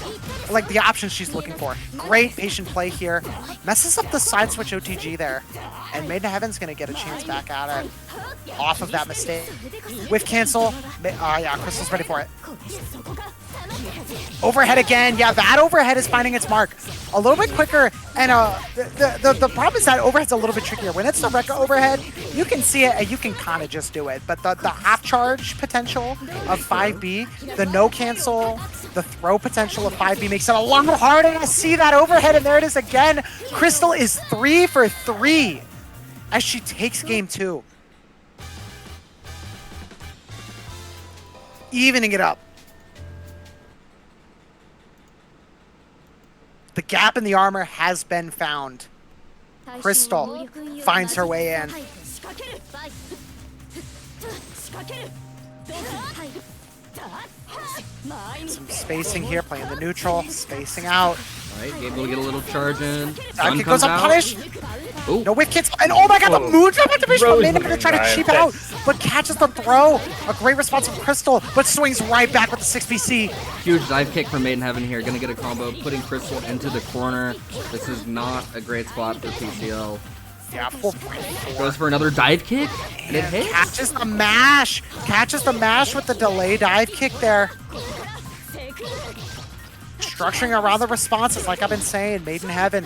like, the options she's looking for. Great patient play here. Messes up the side switch OTG there. And Maidenheaven's going to get a chance back at it off of that mistake. With cancel. Yeah, Crystal's ready for it. Overhead again. Yeah, that overhead is finding its mark. A little bit quicker, and the problem is that overhead's a little bit trickier. When it's the Rekka overhead, you can see it and you can kind of just do it. But the half charge potential of 5B, the no cancel, the throw potential of 5B makes it a lot harder to see that overhead, and there it is again. Crystal is 3 for 3 as she takes game 2. Evening it up. The gap in the armor has been found. Crystal finds her way in. Some spacing here, playing the neutral, spacing out. Alright, able to get a little charge in. Sidekick goes unpunished. Ooh. No whiff kits, and oh my god, the Moondrive activation from Maidenheaven to try to cheap out, but catches the throw. A great response from Crystal, but swings right back with the 6BC. Huge dive kick from Maidenheaven here. Gonna get a combo, putting Crystal into the corner. This is not a great spot for PCL. Yeah, 4.4. Goes for another dive kick, and it hits. Catches the mash. Catches the mash with the delay dive kick there. Structuring around the responses, like I've been saying. Maidenheaven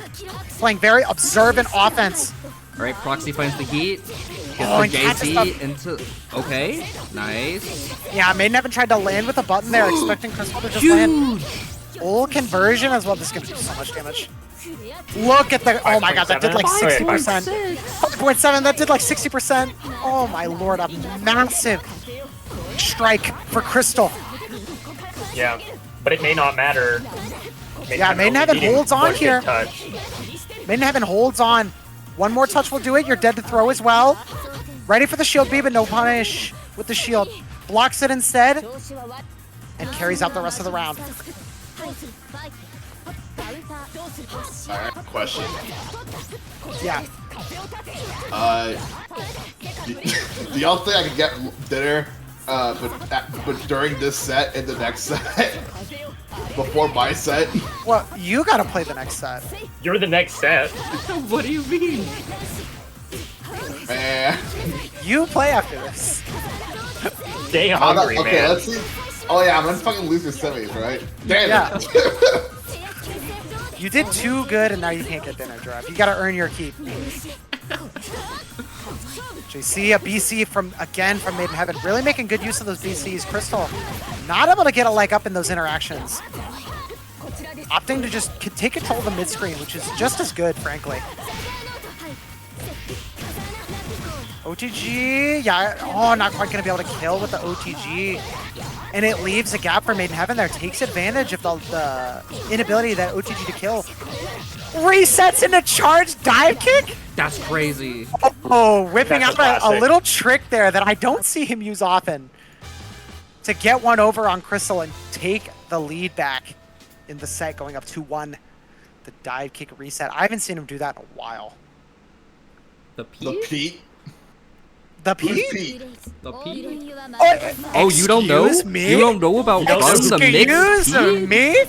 playing very observant offense. All right, Proxy finds the heat. Gets and the catches JC into... Okay, nice. Yeah, Maidenheaven tried to land with a button there, expecting Crystal to just land. Full conversion as well. This is going to do so much damage. Look at the... Oh my god, that did like 60%. 5.7, that did like 60%. Oh my lord, a massive strike for Crystal. Yeah, but it may not matter. Maidenheaven holds on here. Maidenheaven holds on. One more touch will do it. You're dead to throw as well. Ready for the shield B, but no punish with the shield. Blocks it instead. And carries out the rest of the round. Alright, question. Yeah. Do y'all think I could get dinner, but during this set and the next set? Before my set? Well, you gotta play the next set. You're the next set. What do you mean? Man. You play after this. Stay hungry, okay, man. let's see. Oh yeah, I'm gonna fucking lose the semis, right? Damn Yeah. it. You did too good, and now you can't get dinner, Drive. You gotta earn your keep. JC, a BC from Maidenheaven. Really making good use of those BCs. Crystal not able to get a leg up in those interactions. Opting to just take control of the mid-screen, which is just as good, frankly. OTG, yeah, oh, not quite gonna be able to kill with the OTG. And it leaves a gap for Maidenheaven there. Takes advantage of the inability of that OTG to kill. Resets into charge dive kick? That's crazy. Oh, whipping That's out a classic. little trick there that I don't see him use often. To get one over on Crystal and take the lead back in the set, going up 2-1. The dive kick reset. I haven't seen him do that in a while. The The Pete? Pete. The Who's P? Pete? The P? Oh, You don't know? excuse me? You don't know about Run the Mix Excuse P? me?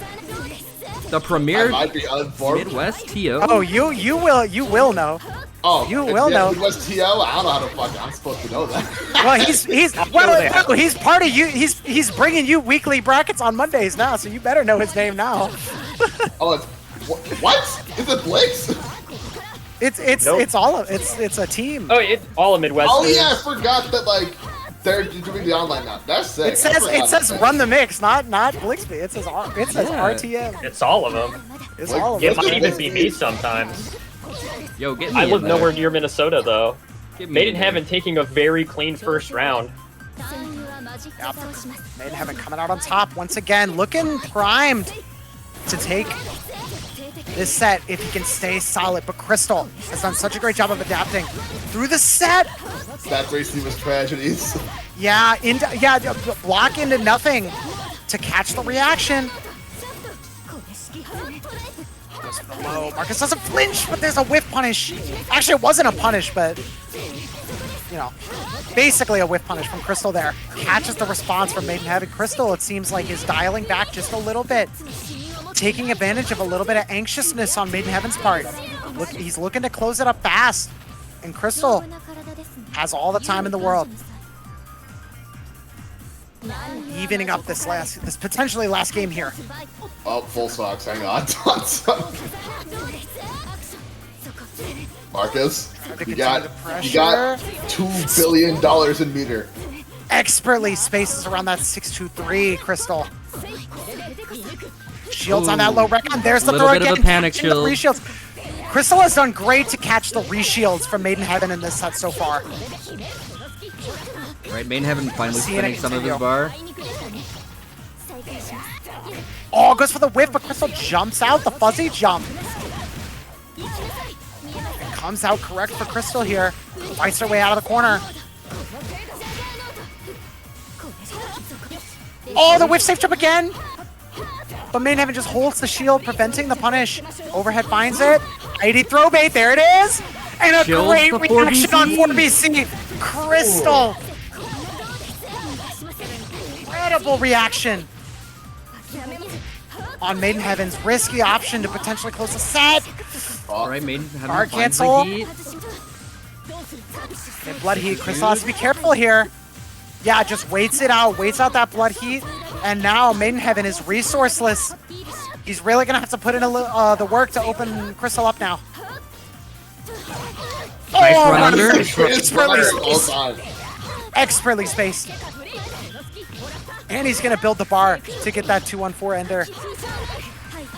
The I premier might be uninformed. Midwest TO? Oh, you will know. Oh, you if will know. Midwest TO? I don't know how the fuck I'm supposed to know that. Well, he's part of you. He's bringing you weekly brackets on Mondays now, so you better know his name now. Oh, it's what? Is it Blake's? Nope. It's a team. Oh, it's all of Midwest. Oh is. yeah, I forgot that like they're doing the online now. That's sick. It says run the mix, not Blixby. It says Yeah. RTM. It's all of them. It's Like, all of It it. might even be me sometimes. Yo, get me I in live there. nowhere near Minnesota though. Get me Maiden in there. Heaven taking a very clean first round. Yep. Maiden Heaven coming out on top once again, looking primed to take this set if he can stay solid. But Crystal has done such a great job of adapting through the set. That racing was tragedies. Yeah, block into nothing to catch the reaction. Goes for the low. Marcus doesn't flinch, but there's a whiff punish. Actually, it wasn't a punish, but you know, basically a whiff punish from Crystal there. Catches the response from Maiden Heaven. Crystal, it seems like, is dialing back just a little bit, taking advantage of a little bit of anxiousness on Maiden Heaven's part. Look, he's looking to close it up fast, and Crystal has all the time in the world. Evening up this potentially last game here. Oh, full socks. Hang on. Marcus, you got $2 billion in meter. Expertly spaces around that 6-2-3, Crystal. Shields on that low recon. There's the Little throw bit of again. a panic catching the shield. re-shields. Crystal has done great to catch the re-shields from Maiden Heaven in this set so far. Right, Maiden Heaven finally Seeing it spinning some of his continue. bar. Oh, goes for the whiff, but Crystal jumps out. The fuzzy jump. It comes out correct for Crystal here. Fights her way out of the corner. Oh, the whiff safe jump again. But Maiden Heaven just holds the shield, preventing the punish. Overhead finds it. 80 throw bait, there it is. And a Shields great the reaction 4BC. on 4BC. Crystal. Incredible reaction on Maiden Heaven's risky option to potentially close the set. Alright, Maiden Heaven Guard finds cancel. the heat. And blood heat. Crystal has to be careful here. Yeah, just waits it out. Waits out that blood heat. And now Maiden Heaven is resourceless. He's really going to have to put in the work to open Crystal up now. Nice run under. Expertly spaced. And he's going to build the bar to get that 2-1-4 ender.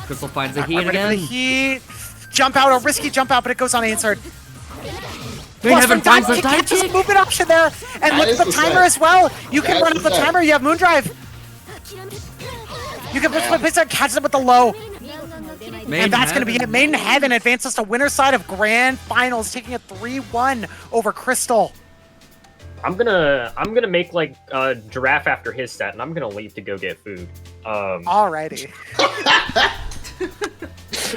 Crystal finds the heat Ready for the again. heat. Jump out, a risky jump out, but it goes unanswered. Maiden Heaven finds the kick, dive catches kick. a movement option there. And look is at the the timer set. as well. You can That run is up the the set. timer. You have Moondrive. You can push it, catches it with the low. And that's going to be it. Maiden Heaven advances to winner's side of Grand Finals, taking a 3-1 over Crystal. I'm gonna make like a giraffe after his set, and I'm gonna leave to go get food. Alrighty.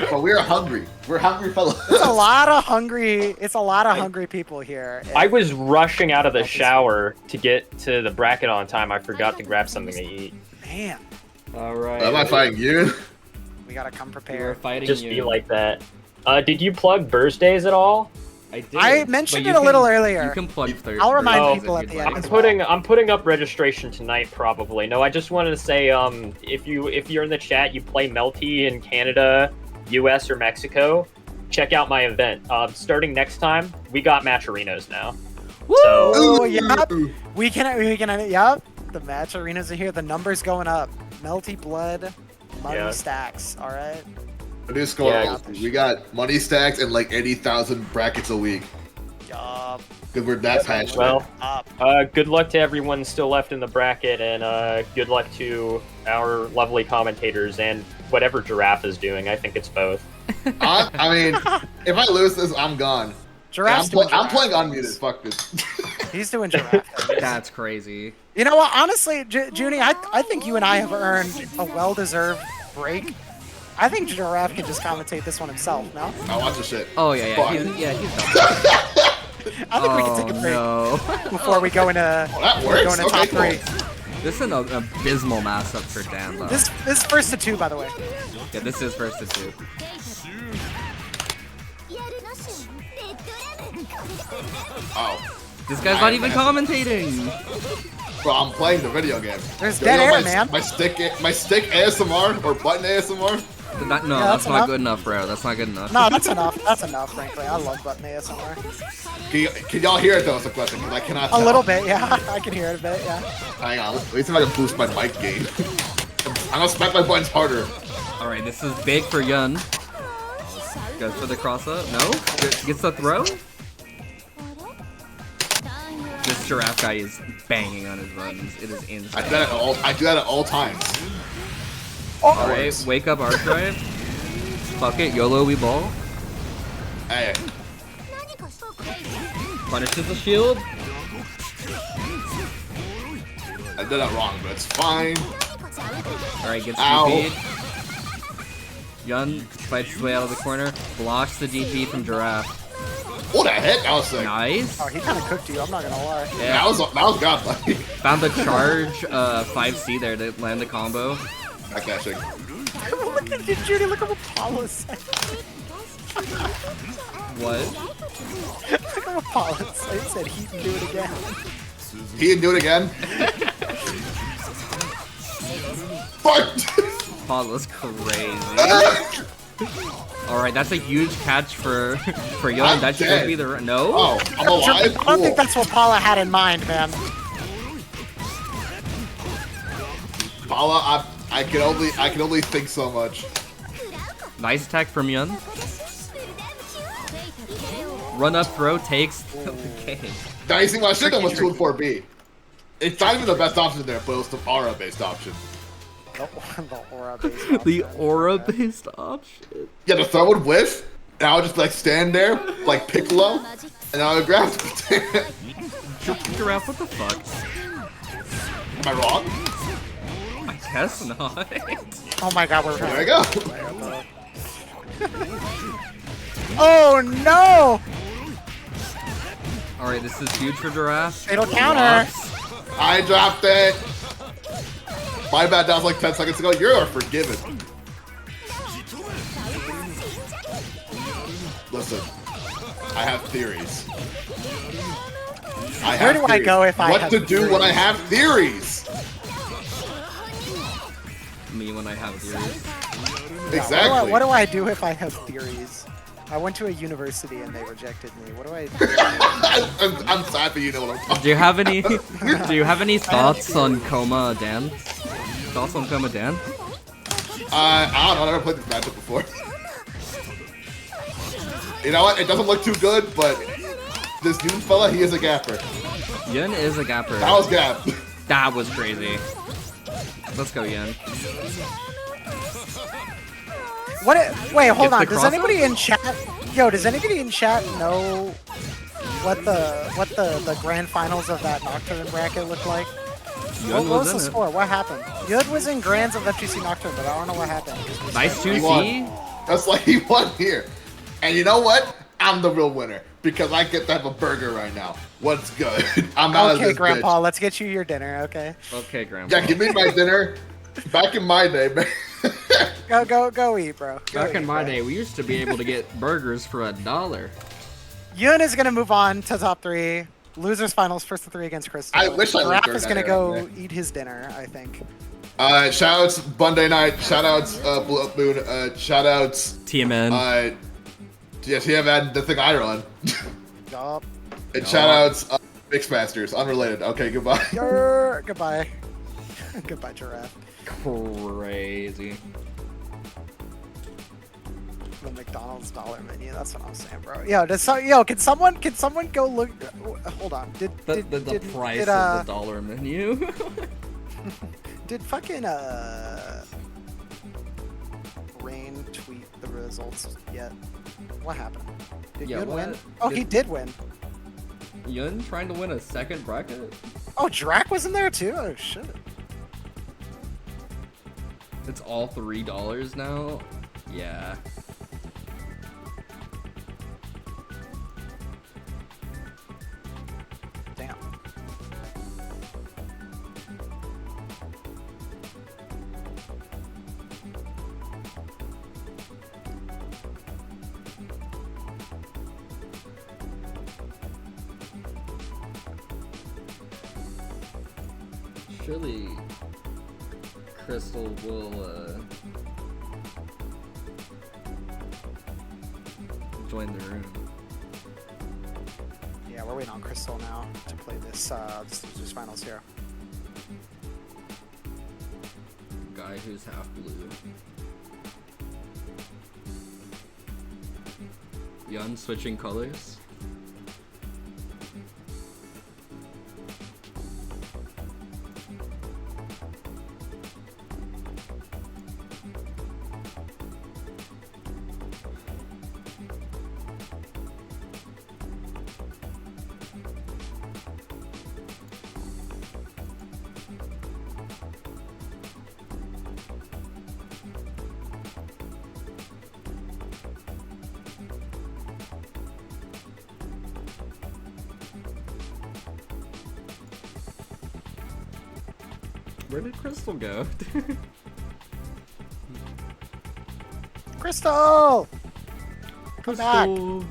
But we're hungry. We're hungry fellas. It's a lot of hungry people here. I was rushing out of the shower to get to the bracket on time. I forgot to grab something to eat. Man, Alright. Am I fighting you? we gotta come We're prepared. fighting Just you. be like that. Did you plug Thursdays at all? I did. I mentioned but it you a little can- earlier. You can plug Thursday. I'll remind Oh, people at the end. as I'm putting up registration tonight probably. No, I just wanted to say if you're in the chat, you play Melty in Canada, US or Mexico, check out my event. Starting next time, we got match arenas now. So Oh, yep. We can, yep. The match arenas are here. The numbers going up. Melty blood, money Yeah. stacks. All right. New score. Yeah. We got money stacks and like 80,000 brackets a week. Yup. Because we're that passionate. well, Up. good luck to everyone still left in the bracket, and good luck to our lovely commentators and whatever Giraffe is doing. I think it's both. I mean, if I lose this, I'm gone. Giraffe's I'm doing playing giraffe. unmuted. Fuck this. He's doing giraffe. That's crazy. You know what? Honestly, Junie, I think you and I have earned a well-deserved break. I think Giraffe can just commentate this one himself, no? I watch the shit. Oh yeah, Fuck. he's done. I think we can take a break no. before we go into, that we're works. going to Okay, top 3. cool. This is an abysmal matchup for Dan, though. This is first to 2, by the way. Yeah, this is first to 2. Oh. This guy's not even commentating. Bro, I'm playing the video game. There's Yo, dead you know air, man. My stick ASMR or button ASMR. No, Yeah, that's that's not enough. good enough, bro. That's not good enough. No, that's enough. That's enough, frankly. I love button ASMR. Can y'all hear it though? Is the question. 'Cause I cannot. A tell. little bit, yeah. I can hear it a bit, yeah. Hang on. Let me see if I can boost my mic gain. I'm gonna smack my buttons harder. All right, this is big for Yun. Goes for the cross up. No, gets the throw. This giraffe guy is banging on his buttons. It is I insane. do that at all times. All right, wake up arc drive. Fuck it, YOLO we ball. Hey, Punishes the shield. I did that wrong, but it's fine. All right, gets Ow. DP'd. Yun fights his way out of the corner, blocks the DP from Giraffe. What the heck? That was sick. Nice. Oh, he kind of cooked you, I'm not gonna lie. Yeah. That was godlike. Found the charge 5C there to land the combo. Back dashing. Look at you, Judy, look at what Paula said. What? Look at what Paula said. He said he can do it again. He didn't do it again. Fuck. Paula's crazy. All right, that's a huge catch for Yun. I'm That should dead. be the no. Oh, I'm alive. I don't think that's what Paula had in mind, man. Paula, I can only think so much. Nice attack from Yun. Run up throw takes the game. Dicing my shit was 2 and 4B. It's not even the best option there, but it was the aura based option. The aura-based The option. aura-based option. Yeah, the throw would whiff, and I would just like stand there, like Piccolo, and I would grab it. Giraffe, what the fuck? Am I wrong? I guess not. Oh my god, we're There we go. Oh no! All right, this is huge for Giraffe. Fatal counter. Blocks. I dropped it. My bad, that was like 10 seconds ago. You're forgiven. Listen, I have theories. Where do I go if I what have to do when I theories? have theories? Me when I have theories. Exactly. What do I do if I have theories? I went to a university and they rejected me. What do I do? I'm sad that you know what I'm talking Do you have any? Do you have any thoughts on Coma Dan? Thoughts on Coma Dan? I don't know. I've never played this matchup before. You know what? It doesn't look too good, but this new fella, he is a gapper. Yun is a gapper. That was gap. That was crazy. Let's go, Yun. What? Wait, hold Get on. the Does cross anybody in chat? Yo, does anybody in chat know what the grand finals of that Nocturne bracket look like? Yun What was was the in it. score? What happened? Yud was in grands of FGC Nocturne, but I don't know what happened. Nice He won. 2C. That's like he won here. And you know what? I'm the real winner because I get to have a burger right now. What's good? I'm out of Okay, this Grandpa, bitch. let's get you your dinner. Okay, Okay, Grandpa. Yeah, give me my dinner. Back in my day, man. go eat, bro. Go Back in eat, my bro. day, we used to be able to get burgers for $1. Yun is gonna move on to top 3. Losers finals, first to 3 against Crystal. I wish I lived Raph during is that gonna era, go man. eat his dinner, I think. Shoutouts Monday night. Shoutouts Blue Up Moon. Shoutouts. TMN. Yes, yeah, man. The thing I run. Yup. And shoutouts Mixmasters. Unrelated. Okay, goodbye. Goodbye. Goodbye, Giraffe. Crazy. The McDonald's dollar menu. That's what I'm saying, bro. Yo, can someone go look? Hold on. The price did, of the dollar menu. Did fucking Rain tweet the results yet? What happened? Did Yeah, Yun what? win? Oh, he did win. Yun trying to win a second bracket? Oh, Drac was in there too. Oh shit. It's all $3 now? Yeah. Surely Crystal will join the room. Yeah, we're waiting on Crystal now to play this losers finals here. Guy who's half blue. Yun switching colors. Where did Crystal go? Crystal! Come back! Crystal!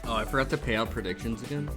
Oh, I forgot to pay out predictions again.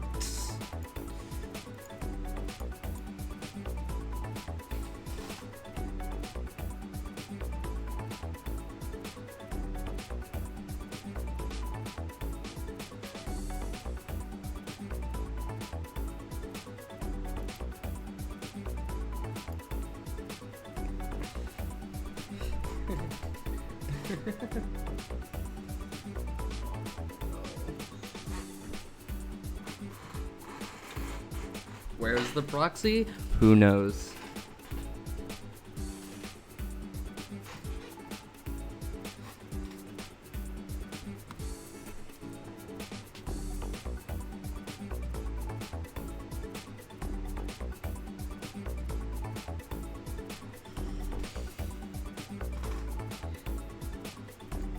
Where's the proxy? Who knows?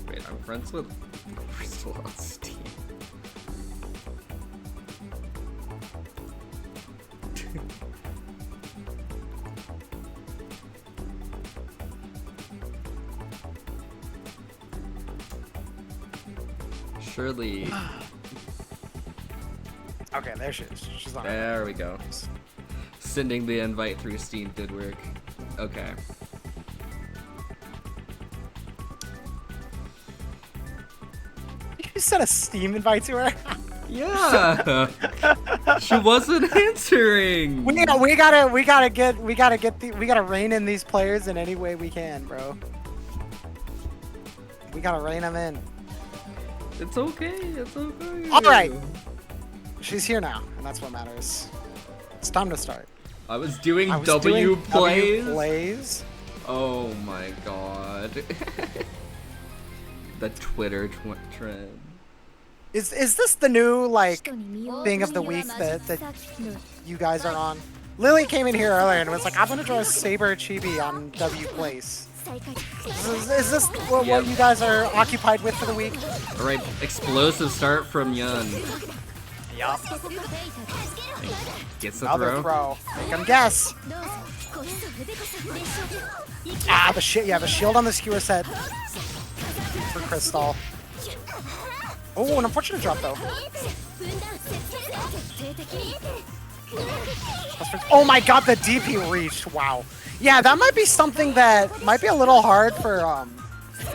Wait, I'm friends with Crystal on Steam. Surely. Okay, there she is. She's on. There we go. Sending the invite through Steam did work. Okay. You sent a Steam invite to her? Yeah. She wasn't answering. We gotta rein in these players in any way we can, bro. We gotta rein them in. It's okay. It's okay. All right. She's here now, and that's what matters. It's time to start. I was doing I was W doing plays. W plays. Oh my god. The Twitter trend. Is this the new like thing of the week that you guys are on? Lily came in here earlier and was like, "I'm gonna draw Saber Chibi on W Place." Is this what you guys are occupied with for the week? All right, explosive start from Yun. Yup. Gets the Another throw. Make him guess. Ah, the shield on the skewer set for Crystal. Oh, an unfortunate drop though. Oh my god, the DP reached. Wow. Yeah, that might be something that might be a little hard for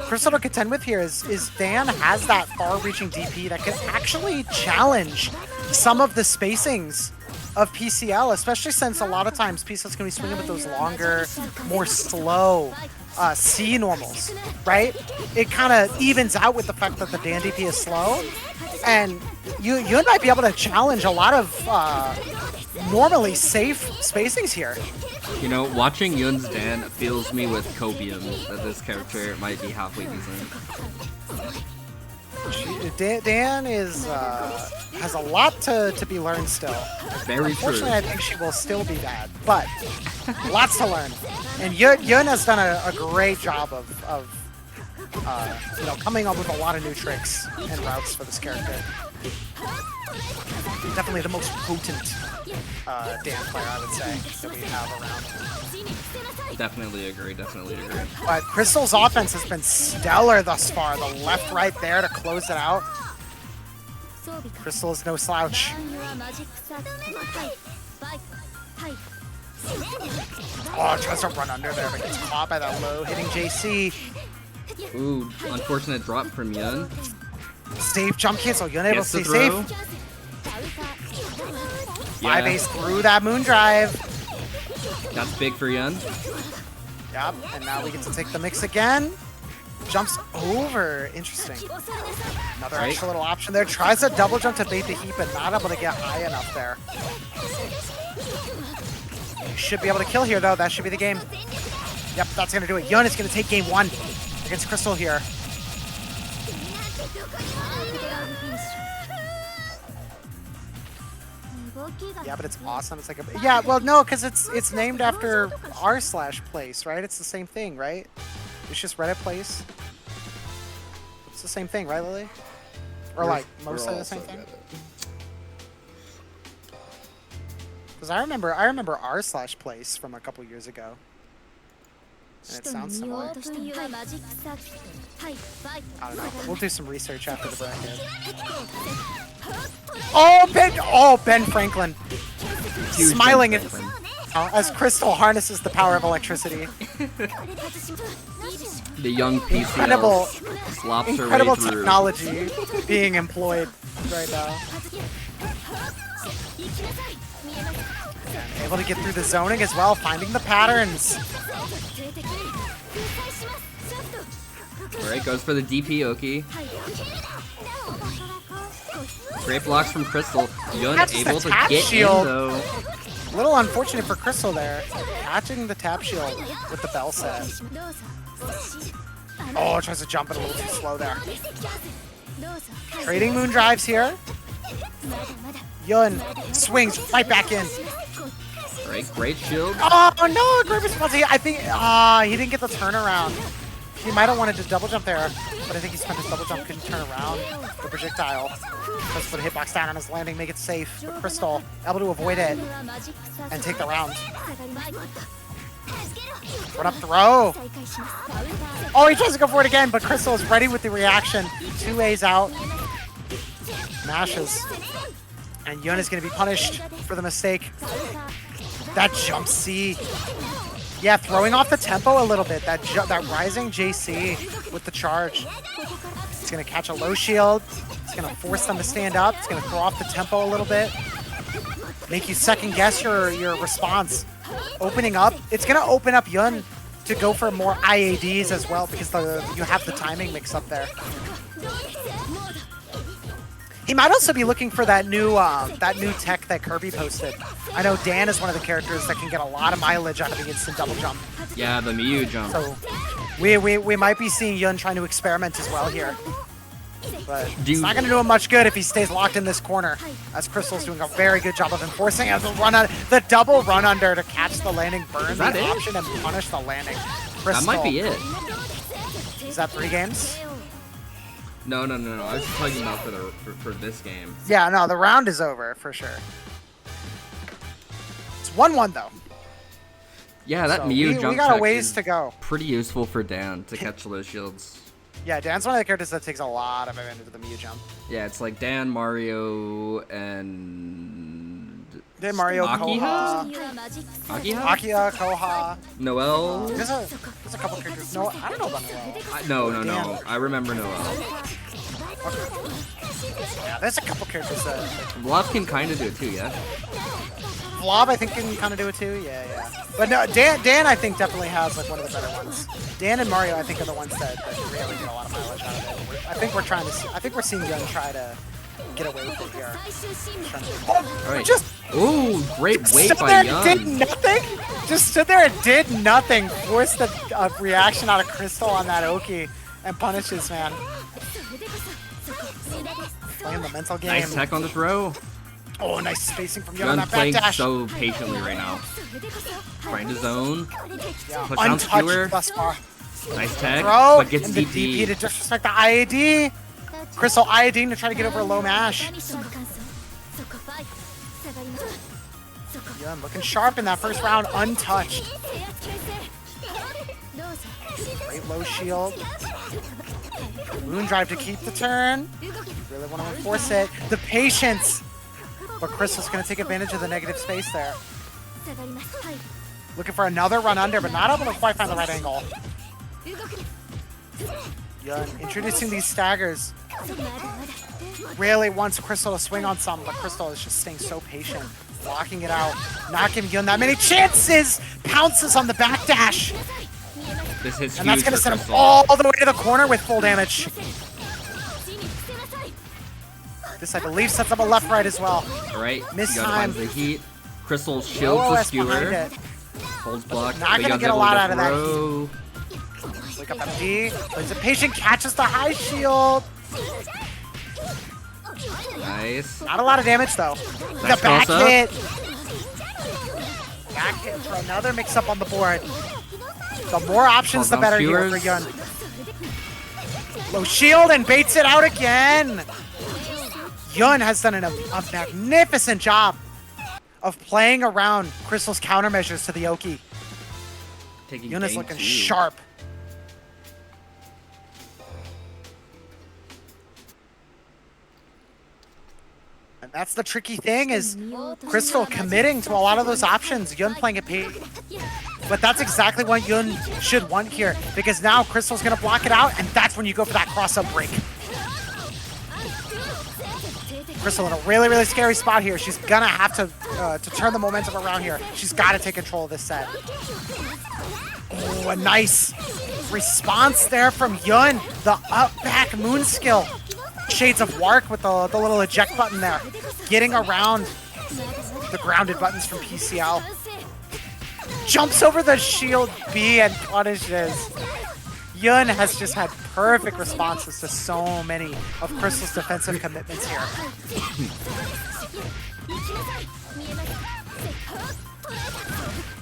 Crystal to contend with here is Dan has that far-reaching DP that can actually challenge some of the spacings of PCL, especially since a lot of times PCL's going to be swinging with those longer, more slow C normals, right? It kind of evens out with the fact that the Dan DP is slow, and you might be able to challenge a lot of normally safe spacings here. You know, watching Yun's Dan fills me with copium that this character might be halfway decent. Dan is has a lot to be learned still. Very true. Unfortunately, I think she will still be bad, but lots to learn. And Yun has done a great job of coming up with a lot of new tricks and routes for this character. Definitely the most potent Dan player, I would say, that we have around. Definitely agree. But Crystal's offense has been stellar thus far. The left-right there to close it out. Crystal is no slouch. Oh, tries to run under there, but gets caught by that low hitting JC. Ooh, unfortunate drop from Yun. Safe jump cancel. Yun able to Gets stay the throw. safe. Yeah, 5 ace through that moon drive. that's big for Yun. Yep, and now we get to take the mix again. Jumps over. Interesting. Another Right. extra little option there. Tries a double jump to bait the heap, but not able to get high enough there. Should be able to kill here, though. That should be the game. Yep, that's going to do it. Yun is going to take game 1 against Crystal here. Yeah, but it's awesome. It's like a yeah. Well, no, because it's named after r/place, right? It's the same thing, right? It's just Reddit place. It's the same thing, right, Lily? Or like mostly the same thing. Because I remember r/place from a couple years ago, and it sounds similar. I don't know. We'll do some research after the bracket. Oh, Ben Franklin. Huge Smiling Ben at, Franklin. as Crystal harnesses the power of electricity. The young PCL Incredible, slops her incredible way through. technology being employed right now. And able to get through the zoning as well, finding the patterns. Alright, goes for the DP Oki. Great blocks from Crystal. Yun That's able the to tap get shield. in though. A little unfortunate for Crystal there. Catching the tap shield with the bell set. Oh, tries to jump it a little too slow there. Trading moon drives here. Yun swings right back in. Alright, great shield. Oh no, great response. I think he didn't get the turnaround. He might have wanted to double jump there, but I think he spent his double jump, couldn't turn around the projectile. Let's put a hitbox down on his landing, make it safe. But Crystal able to avoid it and take the round. Run up throw. Oh, he tries to go for it again, but Crystal is ready with the reaction. 2 A's out. Mashes. And Yun is going to be punished for the mistake. That jump C. Yeah, throwing off the tempo a little bit. That rising JC with the charge. It's going to catch a low shield. It's going to force them to stand up. It's going to throw off the tempo a little bit. Make you second guess your response. Opening up. It's going to open up Yun to go for more IADs as well because you have the timing mix up there. He might also be looking for that new tech that Kirby posted. I know Dan is one of the characters that can get a lot of mileage out of the instant double jump. Yeah, the Miyu jump. So we might be seeing Yun trying to experiment as well here. But it's not going to do him much good if he stays locked in this corner, as Crystal's doing a very good job of enforcing the double run under to catch the landing, burn the option, and punish the landing. Crystal. That might be it. Is that 3 games? No. I was just talking about for this game. Yeah, no, the round is over for sure. It's 1-1 though. Yeah, that So Miyu jump we got a check ways is to go. pretty useful for Dan to catch those shields. Yeah, Dan's one of the characters that takes a lot of advantage of the Miyu jump. Yeah, it's like Dan, Mario, and Dan, Mario, Akiha? Koha, Akiha? Akia, Koha. Noel? There's a couple characters. No, I don't know about Noel. No. I remember Noel. Yeah, there's a couple characters that. Vlad can kind of do it too, yeah? Vlad, I think, can kind of do it too. Yeah. But no, Dan, I think definitely has like one of the better ones. Dan and Mario, I think, are the ones that really get a lot of mileage out of it. I think we're seeing Yun try to get away with it here. All right. Just ooh, great weight stood by there Yun. and did nothing. Just stood there and did nothing. Forced the reaction out of Crystal on that Oki and punishes, man. Playing the mental game. Nice tech on the throw. Oh, nice spacing from Yun on Yun that playing backdash. so patiently right now. Trying to zone. Yeah, Push down skewer. untouched thus far. Nice tech, Throw but gets and the DP to disrespect the IAD. Crystal IAD to try to get over a low mash. Yun looking sharp in that first round, untouched. Great low shield. Moon drive to keep the turn. Really want to enforce it. The patience. But Crystal's going to take advantage of the negative space there. Looking for another run under, but not able to quite find the right angle. Yun introducing these staggers. Really wants Crystal to swing on some, but Crystal is just staying so patient. Blocking it out. Not giving Yun that many chances! Pounces on the backdash! This hits And that's huge going to for send him Crystal. all the way to the corner with full damage. This, I believe, sets up a left-right as well. Alright, Miss Yun time. finds the heat. Crystal No shields the OS behind skewer. it. Holds block. Not but gonna Yun's get a able lot to out of that throw. Wake up MD. Plays it patient, catches the high shield. Nice. Not a lot of damage though. Nice The back cross-up. hit. Back hit for another mix-up on the board. The more options, the Calls better down here for skewers. Yun. Low shield and baits it out again. Yun has done a magnificent job of playing around Crystal's countermeasures to the Oki. Taking Yun is game looking 2. sharp. And that's the tricky thing is Crystal committing to a lot of those options. Yun playing it but that's exactly what Yun should want here because now Crystal's gonna block it out and that's when you go for that cross-up break. Crystal in a really, really scary spot here. She's gonna have to turn the momentum around here. She's gotta take control of this set. Oh, a nice response there from Yun. The up back moon skill. Shades of Wark with the little eject button there. Getting around the grounded buttons from PCL. Jumps over the shield B and punishes. Yun has just had perfect responses to so many of Crystal's defensive commitments here.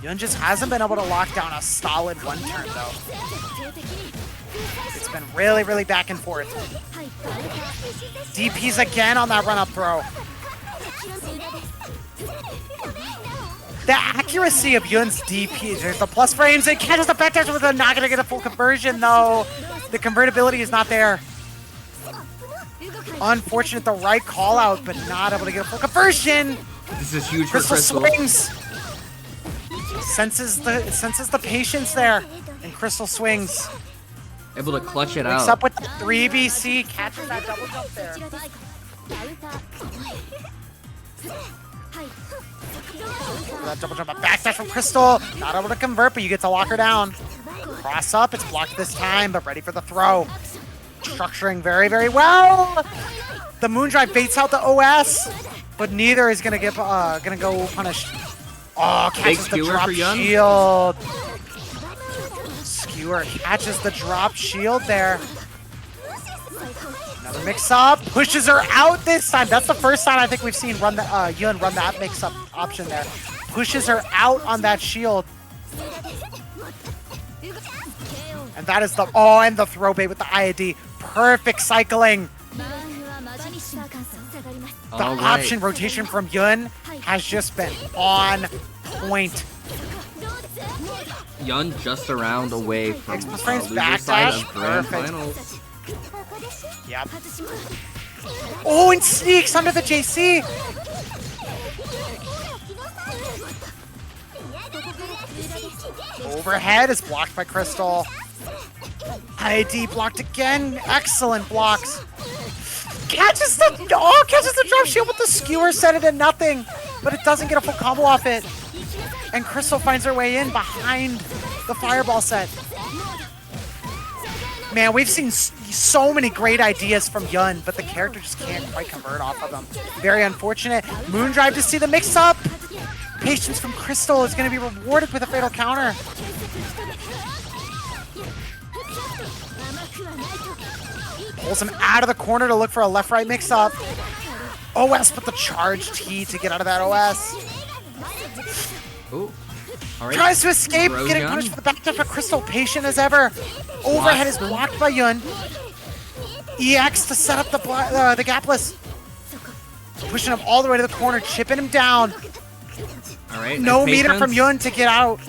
Yun just hasn't been able to lock down a solid one turn though. It's been really, really back and forth. DPs again on that run-up throw. The accuracy of Yun's DP, there's the plus frames, and catches the backdash with a not gonna get a full conversion though. The convertibility is not there. Unfortunate, the right call out, but not able to get a full conversion. This is huge for Crystal Crystal. swings. Senses the patience there, and Crystal swings. Able to clutch it Wakes out. up with the 3BC, catches that double jump there. That double jump, a backdash from Crystal. Not able to convert, but you get to lock her down. Cross up, it's blocked this time, but ready for the throw. Structuring very, very well. The Moondrive baits out the OS, but neither is gonna go punished. Oh, catches the skewer drop for Yun. shield. Skewer catches the drop shield there. Another mix-up, pushes her out this time. That's the first time I think we've seen Yun run that mix-up option there. Pushes her out on that shield. And that is and the throw bait with the IAD. Perfect cycling. The All right. option rotation from Yun has just been on point. Yun just around away from X frames loser back side dash. of grand Perfect. finals. Yep. Oh, and sneaks under the JC. Overhead is blocked by Crystal. ID blocked again. Excellent blocks. Catches the drop shield with the skewer, set it in nothing, but it doesn't get a full combo off it. And Crystal finds her way in behind the fireball set. Man, we've seen so many great ideas from Yun, but the character just can't quite convert off of them. Very unfortunate. Moondrive to see the mix-up. Patience from Crystal is going to be rewarded with a fatal counter. Pulls him out of the corner to look for a left-right mix-up. OS with the charged T to get out of that OS. Ooh. All right. Tries to escape, Throw getting Yun. punished for the backdash, but Crystal patient as ever. Overhead is blocked by Yun. EX to set up the gapless. Pushing him all the way to the corner, chipping him down. All right. No nice meter from patience. Yun to get out.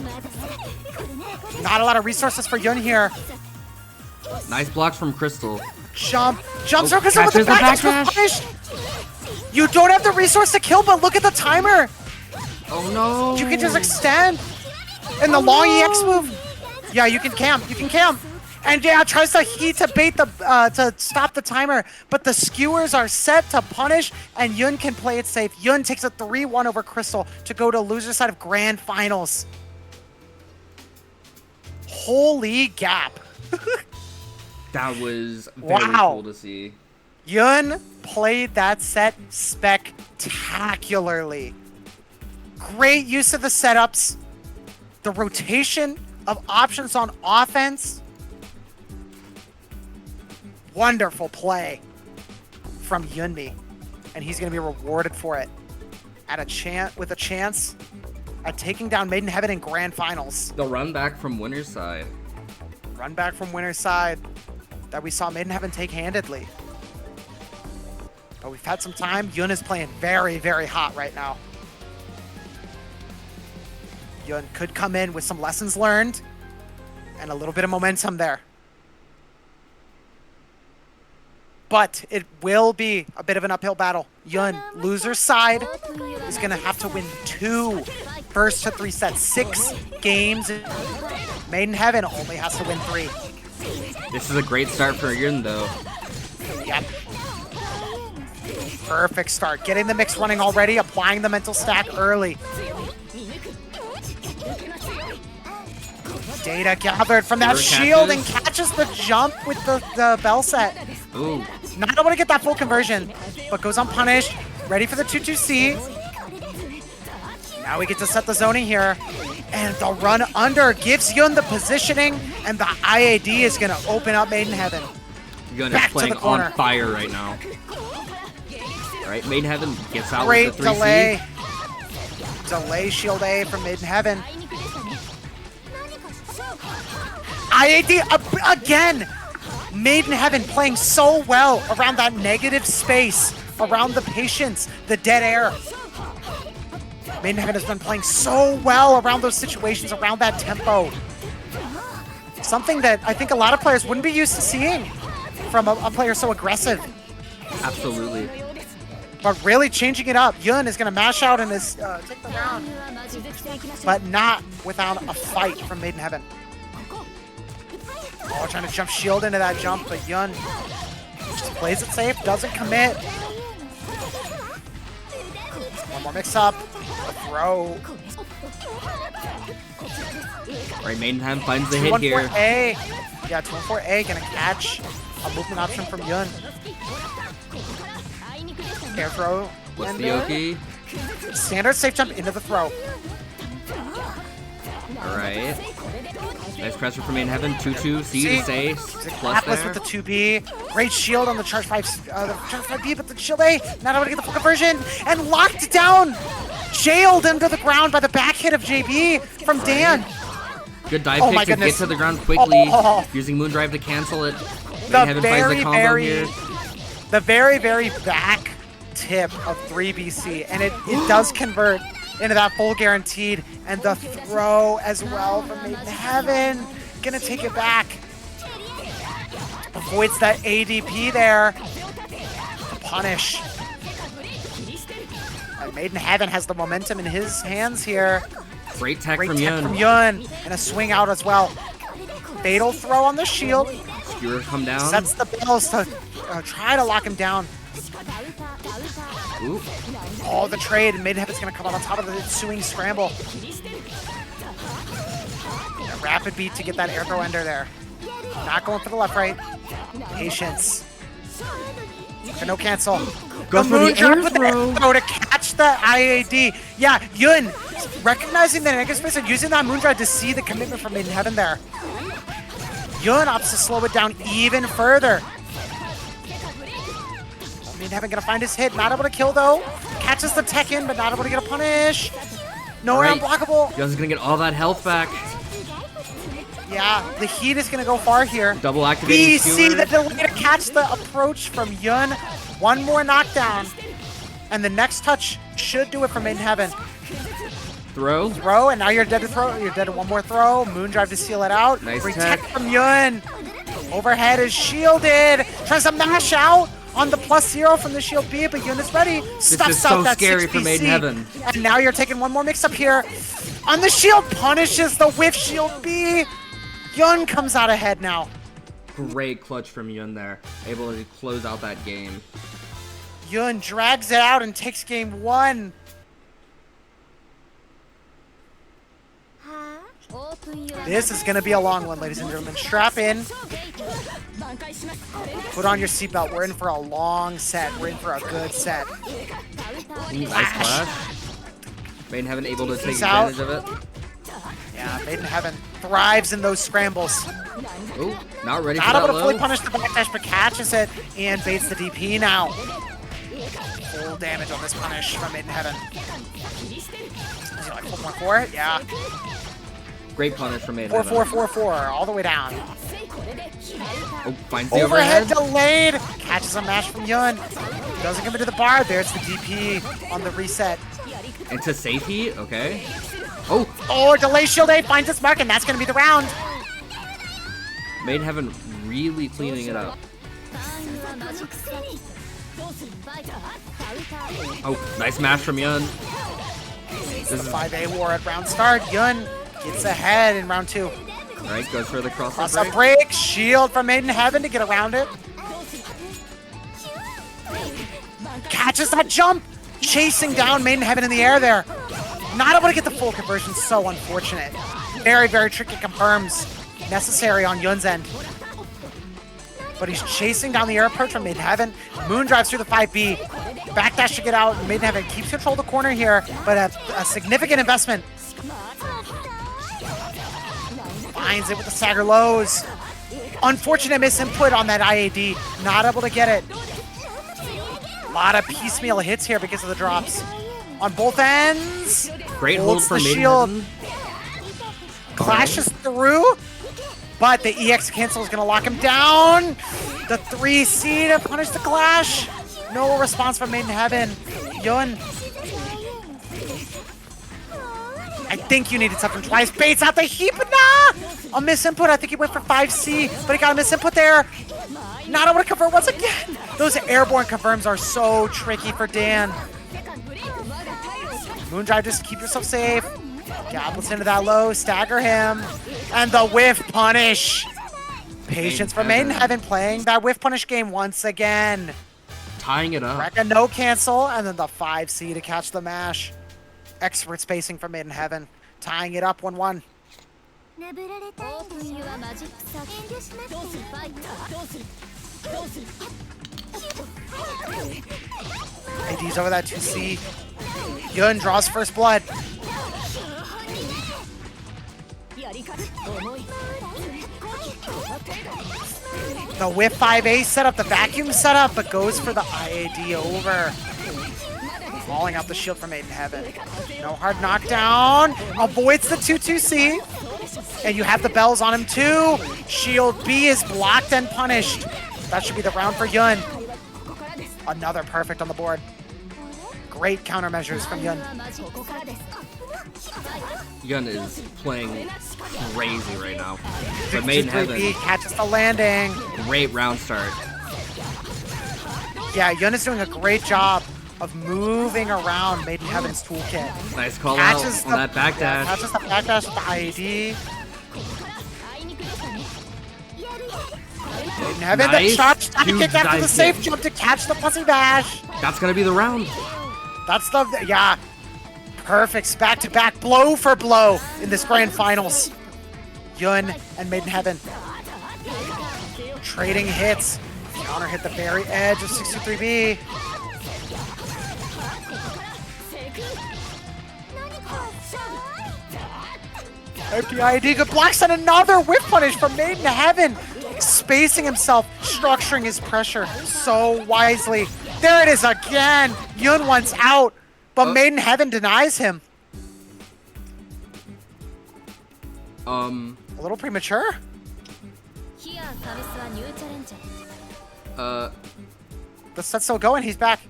Not a lot of resources for Yun here. Nice blocks from Crystal. Jump throw because with catches the the back backdash. punished. You don't have the resource to kill, but look at the timer. Oh no! You can just extend. And the long EX move. Yeah, you can camp. And yeah, tries to heat to bait the to stop the timer, but the skewers are set to punish, and Yun can play it safe. Yun takes a 3-1 over Crystal to go to loser side of Grand Finals. Holy gap. That was very cool to see. Yun played that set spectacularly. Great use of the setups, the rotation of options on offense. Wonderful play from Yunmi, and he's going to be rewarded for it with a chance at taking down Made in Heaven in Grand Finals. The run back from winner's side. Run back from winner's side that we saw Made in Heaven take handedly. But we've had some time. Yun is playing very, very hot right now. Yun could come in with some lessons learned and a little bit of momentum there. But it will be a bit of an uphill battle. Yun, loser's side, is going to have to win 2 first to 3 sets. 6 games. Made in Heaven only has to win 3. This is a great start for Yun, though. Yep. Perfect start. Getting the mix running already, applying the mental stack early. Data gathered from that shield and catches the jump with the bell set. Ooh. Not able to get that full conversion, but goes unpunished. Ready for the 2-2C. Now we get to set the zoning here. And the run under gives Yun the positioning, and the IAD is going to open up Made in Heaven. Yun is playing on fire right now. Alright, Made in Heaven gets out Great with the 3C. delay. Delay shield A from Made in Heaven. IAD again! Made in Heaven playing so well around that negative space, around the patience, the dead air. Made in Heaven has been playing so well around those situations, around that tempo. Something that I think a lot of players wouldn't be used to seeing from a player so aggressive. Absolutely. But really changing it up. Yun is going to mash out and take the round. But not without a fight from Made in Heaven. Oh, trying to jump shield into that jump, but Yun just plays it safe, doesn't commit. One more mix up. A throw. Alright, Made in Heaven finds the hit here. 2-1-4-A. Yeah, 2-1-4-A gonna catch a movement option from Yun. Air throw. What's the Oki? Standard safe jump into the throw. Alright. Nice pressure from Made in Heaven. 2-2C to stay. Plus Atlas there. with the 2B. Great shield on the charge 5B, but the shield A not able to get the full conversion. And locked down. Jailed under the ground by the back hit of JB from Dan. Good dive Oh pick my to goodness. get to the ground quickly. Oh. Using Moondrive to cancel it. Made in The Heaven finds the combo here. very, very back tip of 3BC. And it does convert into that full guaranteed. And the throw as well from Made in Heaven. Gonna take it back. Avoids that ADP there. Punish. And Made in Heaven has the momentum in his hands here. Great tech Great from tech Yun. from Yun. And a swing out as well. Fatal throw on the shield. Skewer come down. Sets the bells to try to lock him down. Ooh. Oh, the trade. Made in Heaven's going to come out on top of the ensuing scramble. A rapid beat to get that air throw ender there. Not going for the left right. Patience. No cancel. Goes for the air with throw. the throw to catch the IAD. Yeah, Yun recognizing the negative space and using that Moondrive to see the commitment from Made in Heaven there. Yun opts to slow it down even further. Made in Heaven gonna find his hit. Not able to kill though. Catches the tech in, but not able to get a punish. Nowhere unblockable. Yun's gonna get all that health back. Yeah, the heat is gonna go far here. Double activating We see skewer. the delay to catch the approach from Yun. One more knockdown. And the next touch should do it for Made in Heaven. Throw. Throw, and now you're dead to throw. You're dead to one more throw. Moondrive to seal it out. Nice Protect tech. from Yun. Overhead is shielded. Tries to mash out on the +0 from the shield B, but Yun is ready. Stuffs is out so that scary 6 for Maiden BC. Heaven. And now you're taking one more mix up here. On the shield, punishes the whiff shield B. Yun comes out ahead now. Great clutch from Yun there. Able to close out that game. Yun drags it out and takes game 1. This is going to be a long one, ladies and gentlemen. Strap in. Put on your seatbelt. We're in for a long set. We're in for a good set. Nice clash. Maiden Heaven able to take He's out. advantage of it. Yeah, Maiden Heaven thrives in those scrambles. Oh, not ready for Not that able to fully low. punish the backdash, but catches it and baits the DP now. Full damage on this punish from Maiden Heaven. Is he like 4.4? Yeah. Great punish from Maiden 4, Heaven. 4, 4, 4, all the way down. Oh, finds the Overhead overhead. delayed. Catches a mash from Yun. Doesn't give it to the bar. There's the DP on the reset. Into safety. Okay. Oh, Oh, delay shield A finds its mark, and that's going to be the round. Maiden Heaven really cleaning it up. Oh, nice mash from Yun. This is 5A war at round start. Yun gets ahead in round 2. Right, goes for the cross Cross break. up break. Shield from Maiden Heaven to get around it. Catches that jump. Chasing down Maiden Heaven in the air there. Not able to get the full conversion. So unfortunate. Very, very tricky confirms. Necessary on Yun's end. But he's chasing down the air approach from Maiden Heaven. Moon drives through the 5B. Backdash to get out. Maiden Heaven keeps control of the corner here, but a significant investment. Finds it with the stagger lows. Unfortunate misinput on that IAD. Not able to get it. A lot of piecemeal hits here because of the drops. On both ends. Great hold Holds for the Maiden shield. Heaven. Clashes through. But the EX cancel is going to lock him down. The 3C to punish the clash. No response from Maiden Heaven. Yun. I think you needed something twice. Baits out the heap. Nah! A misinput. I think he went for 5C, but he got a misinput there. Not able to convert once again. Those airborne confirms are so tricky for Dan. Moondrive, just keep yourself safe. Gablets into that low, stagger him. And the whiff punish. Patience for Maiden Heaven playing that whiff punish game once again. Tying it up. Rekka no cancel, and then the 5C to catch the mash. Expert spacing for Maiden Heaven. Tying it up 1-1. AD's over that 2C. Yun draws first blood. The whip 5A setup, the vacuum setup, but goes for the IAD over. Falling out the shield from Maiden Heaven. No hard knockdown. Avoids the 2-2C. And you have the bells on him too. Shield B is blocked and punished. That should be the round for Yun. Another perfect on the board. Great countermeasures from Yun. Yun is playing crazy right now. But Maiden 2-3B Heaven, catches the landing. great round start. Yeah, Yun is doing a great job of moving around Maiden Heaven's toolkit. Nice call out Catches on the, that backdash. yeah, catches the backdash with the IAD. Maiden Heaven, Nice. the shot trying to Huge kick after the dive safe kick. jump to catch the pussy bash. That's gonna be the round. That's the, yeah. Perfect, back-to-back, blow for blow in this grand finals. Yun and Maiden Heaven. Trading hits. Counter hit the very edge of 63B. Empty ID, good blocks and another whip punish from Maiden Heaven. Spacing himself, structuring his pressure so wisely. There it is again. Yun wants out, but Maiden Heaven denies him. A little premature. Uh, The set's still going. He's back.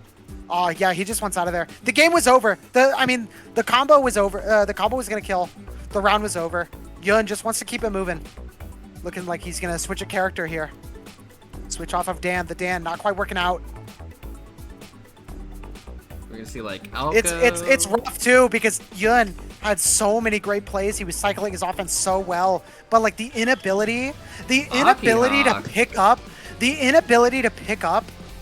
Oh yeah, he just wants out of there. The game was over. The combo was over. The combo was gonna kill. The round was over. Yun just wants to keep it moving. Looking like he's gonna switch a character here. Switch off of Dan. The Dan not quite working out. We're gonna see like Alco. It's rough too because Yun had so many great plays. He was cycling his offense so well, but like the inability to pick up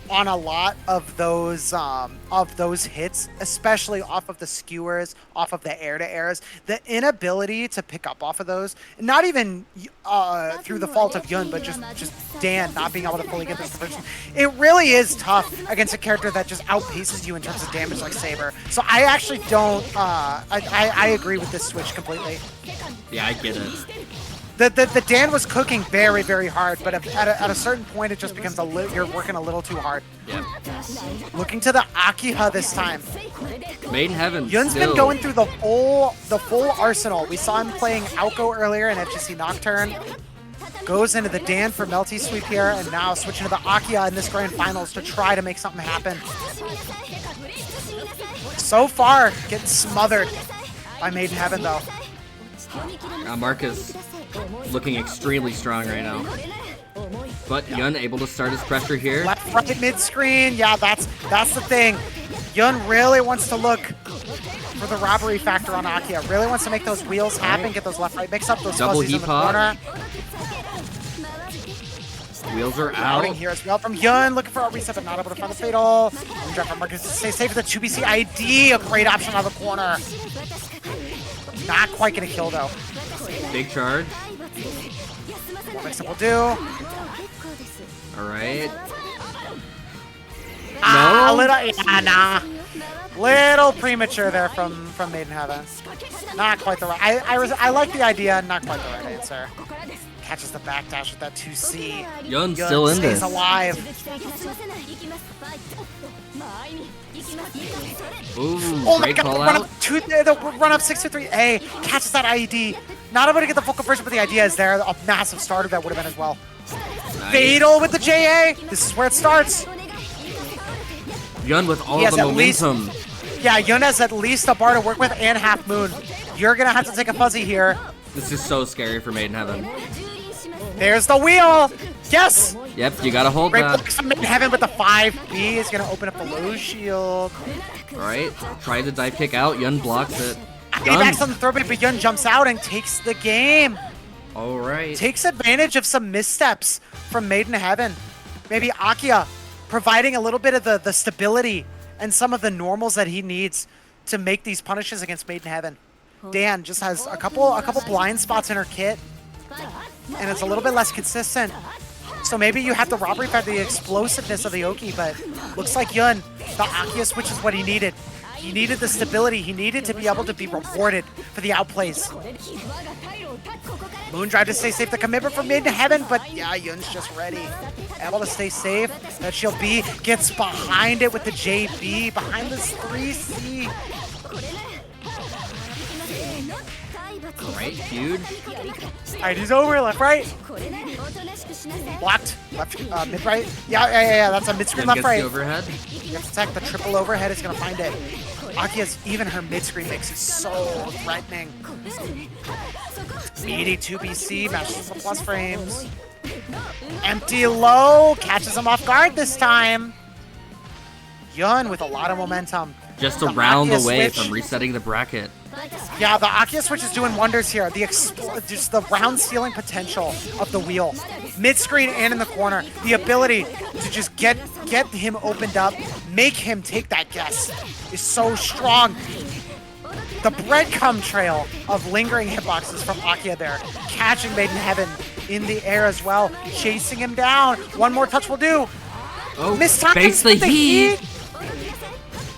on a lot of those hits, especially off of the skewers, off of the air-to-airs, the inability to pick up off of those, not even through the fault of Yun, but just Dan not being able to fully get this position. It really is tough against a character that just outpaces you in terms of damage like Saber. So I actually don't, I agree with this switch completely. Yeah, I get it. The Dan was cooking very, very hard, but at a certain point, it just becomes you're working a little too hard. Yep. Looking to the Akiha this time. Maiden Heaven. Yun's been going through the full arsenal. We saw him playing Alco earlier in FGC Nocturne. Goes into the Dan for Melty sweep here, and now switching to the Akiha in this grand finals to try to make something happen. So far, getting smothered by Maiden Heaven though. Marcus looking extremely strong right now. But Yun able to start his pressure here. Left right mid screen. Yeah, that's the thing. Yun really wants to look for the robbery factor on Akiha. Really wants to make those wheels happen, get those left right mix up, those double fuzzies in heat the corner. Wheels are Routing out. here as well from Yun, looking for a reset, but not able to find the fatal. Drop from Marcus to stay safe with the 2BC ID, a great option out of the corner. Not quite gonna kill though. Big charge. What mix up will do? Alright. Ah, No? Little premature there from Maiden Heaven. Not quite the right. I like the idea, not quite the right answer. Catches the backdash with that 2C. Yun still in stays this. alive. Ooh, Oh my great god, call run out. up, the run up 6-3-A. Catches that IED. Not able to get the full conversion, but the idea is there. A massive starter that would have been as well. Nice. Fatal with the JA. This is where it starts. Yun with all He of has the at least- momentum. Yeah, Yun has at least a bar to work with and Half Moon. You're going to have to take a fuzzy here. This is so scary for Maiden Heaven. There's the wheel. Yes. Yep, you gotta hold Great that. blocks from Maiden Heaven, but the 5B is going to open up the low shield. Alright, try the dive kick out. Yun blocks it. He backs on the throw bait, but Yun jumps out and takes the game. Alright. Takes advantage of some missteps from Maiden Heaven. Maybe Akiha providing a little bit of the stability and some of the normals that he needs to make these punishes against Maiden Heaven. Dan just has a couple blind spots in her kit, and it's a little bit less consistent. So maybe you have the robbery factor, the explosiveness of the Oki, but looks like Yun, the Akiha switch is what he needed. He needed the stability. He needed to be able to be rewarded for the outplays. Moondrive to stay safe. The commitment from Maiden Heaven, but yeah, Yun's just ready. Able to stay safe. That shield B gets behind it with the JB, behind this 3C. Alright, huge. Alright, he's over, left, right. Blocked, left, mid, right. Yeah, that's a mid-screen Yun left, gets right. the overhead. You have to attack the triple overhead, is gonna find it. Akiha's, even her mid-screen mix is so threatening. Meaty 2BC, matches the plus frames. Empty low, catches him off guard this time. Yun with a lot of momentum. Just The a round Akiha away switch. from resetting the bracket. Yeah, the Akiha switch is doing wonders here. Just the round stealing potential of the wheel. Mid-screen and in the corner. The ability to just get him opened up, make him take that guess is so strong. The breadcrumb trail of lingering hitboxes from Akiha there. Catching Maiden Heaven in the air as well. Chasing him down. One more touch will do. Oh, Mistimes face the with the heat.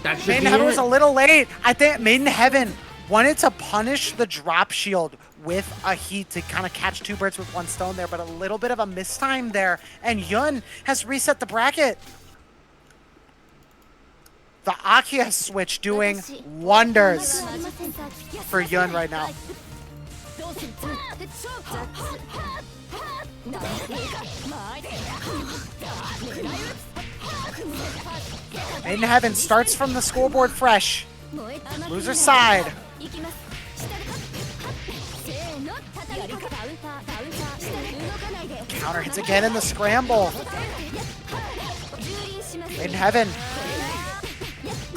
That should Maiden be Heaven it. was a little late. I think Maiden Heaven wanted to punish the drop shield with a heat to kind of catch two birds with one stone there, but a little bit of a mistime there. And Yun has reset the bracket. The Akiha switch doing wonders for Yun right now. Maiden Heaven starts from the scoreboard fresh. Loser side. Counter hits again in the scramble. Maiden Heaven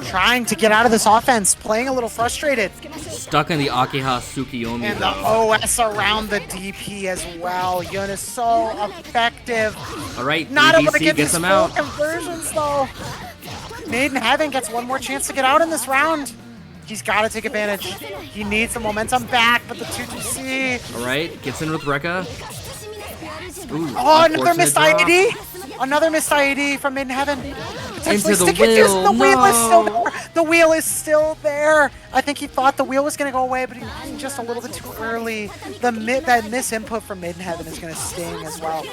trying to get out of this offense, playing a little frustrated. Stuck in the Akiha Tsukiyomi And the though. OS around the DP as well. Yun is so effective. Alright, Not able to EDC get gets these him full out. conversions though. Maiden Heaven gets one more chance to get out in this round. He's got to take advantage. He needs the momentum back, but the 2-2C. Alright, gets in with Rekka. Ooh, Oh, another unfortunate missed draw. IED. Another missed IED from Maiden Heaven. Potentially Into the stick it. Yes, wheel, the wheel is still no. there. The wheel is still there. I think he thought the wheel was going to go away, but he just a little bit too early. That miss input from Maiden Heaven is going to sting as well.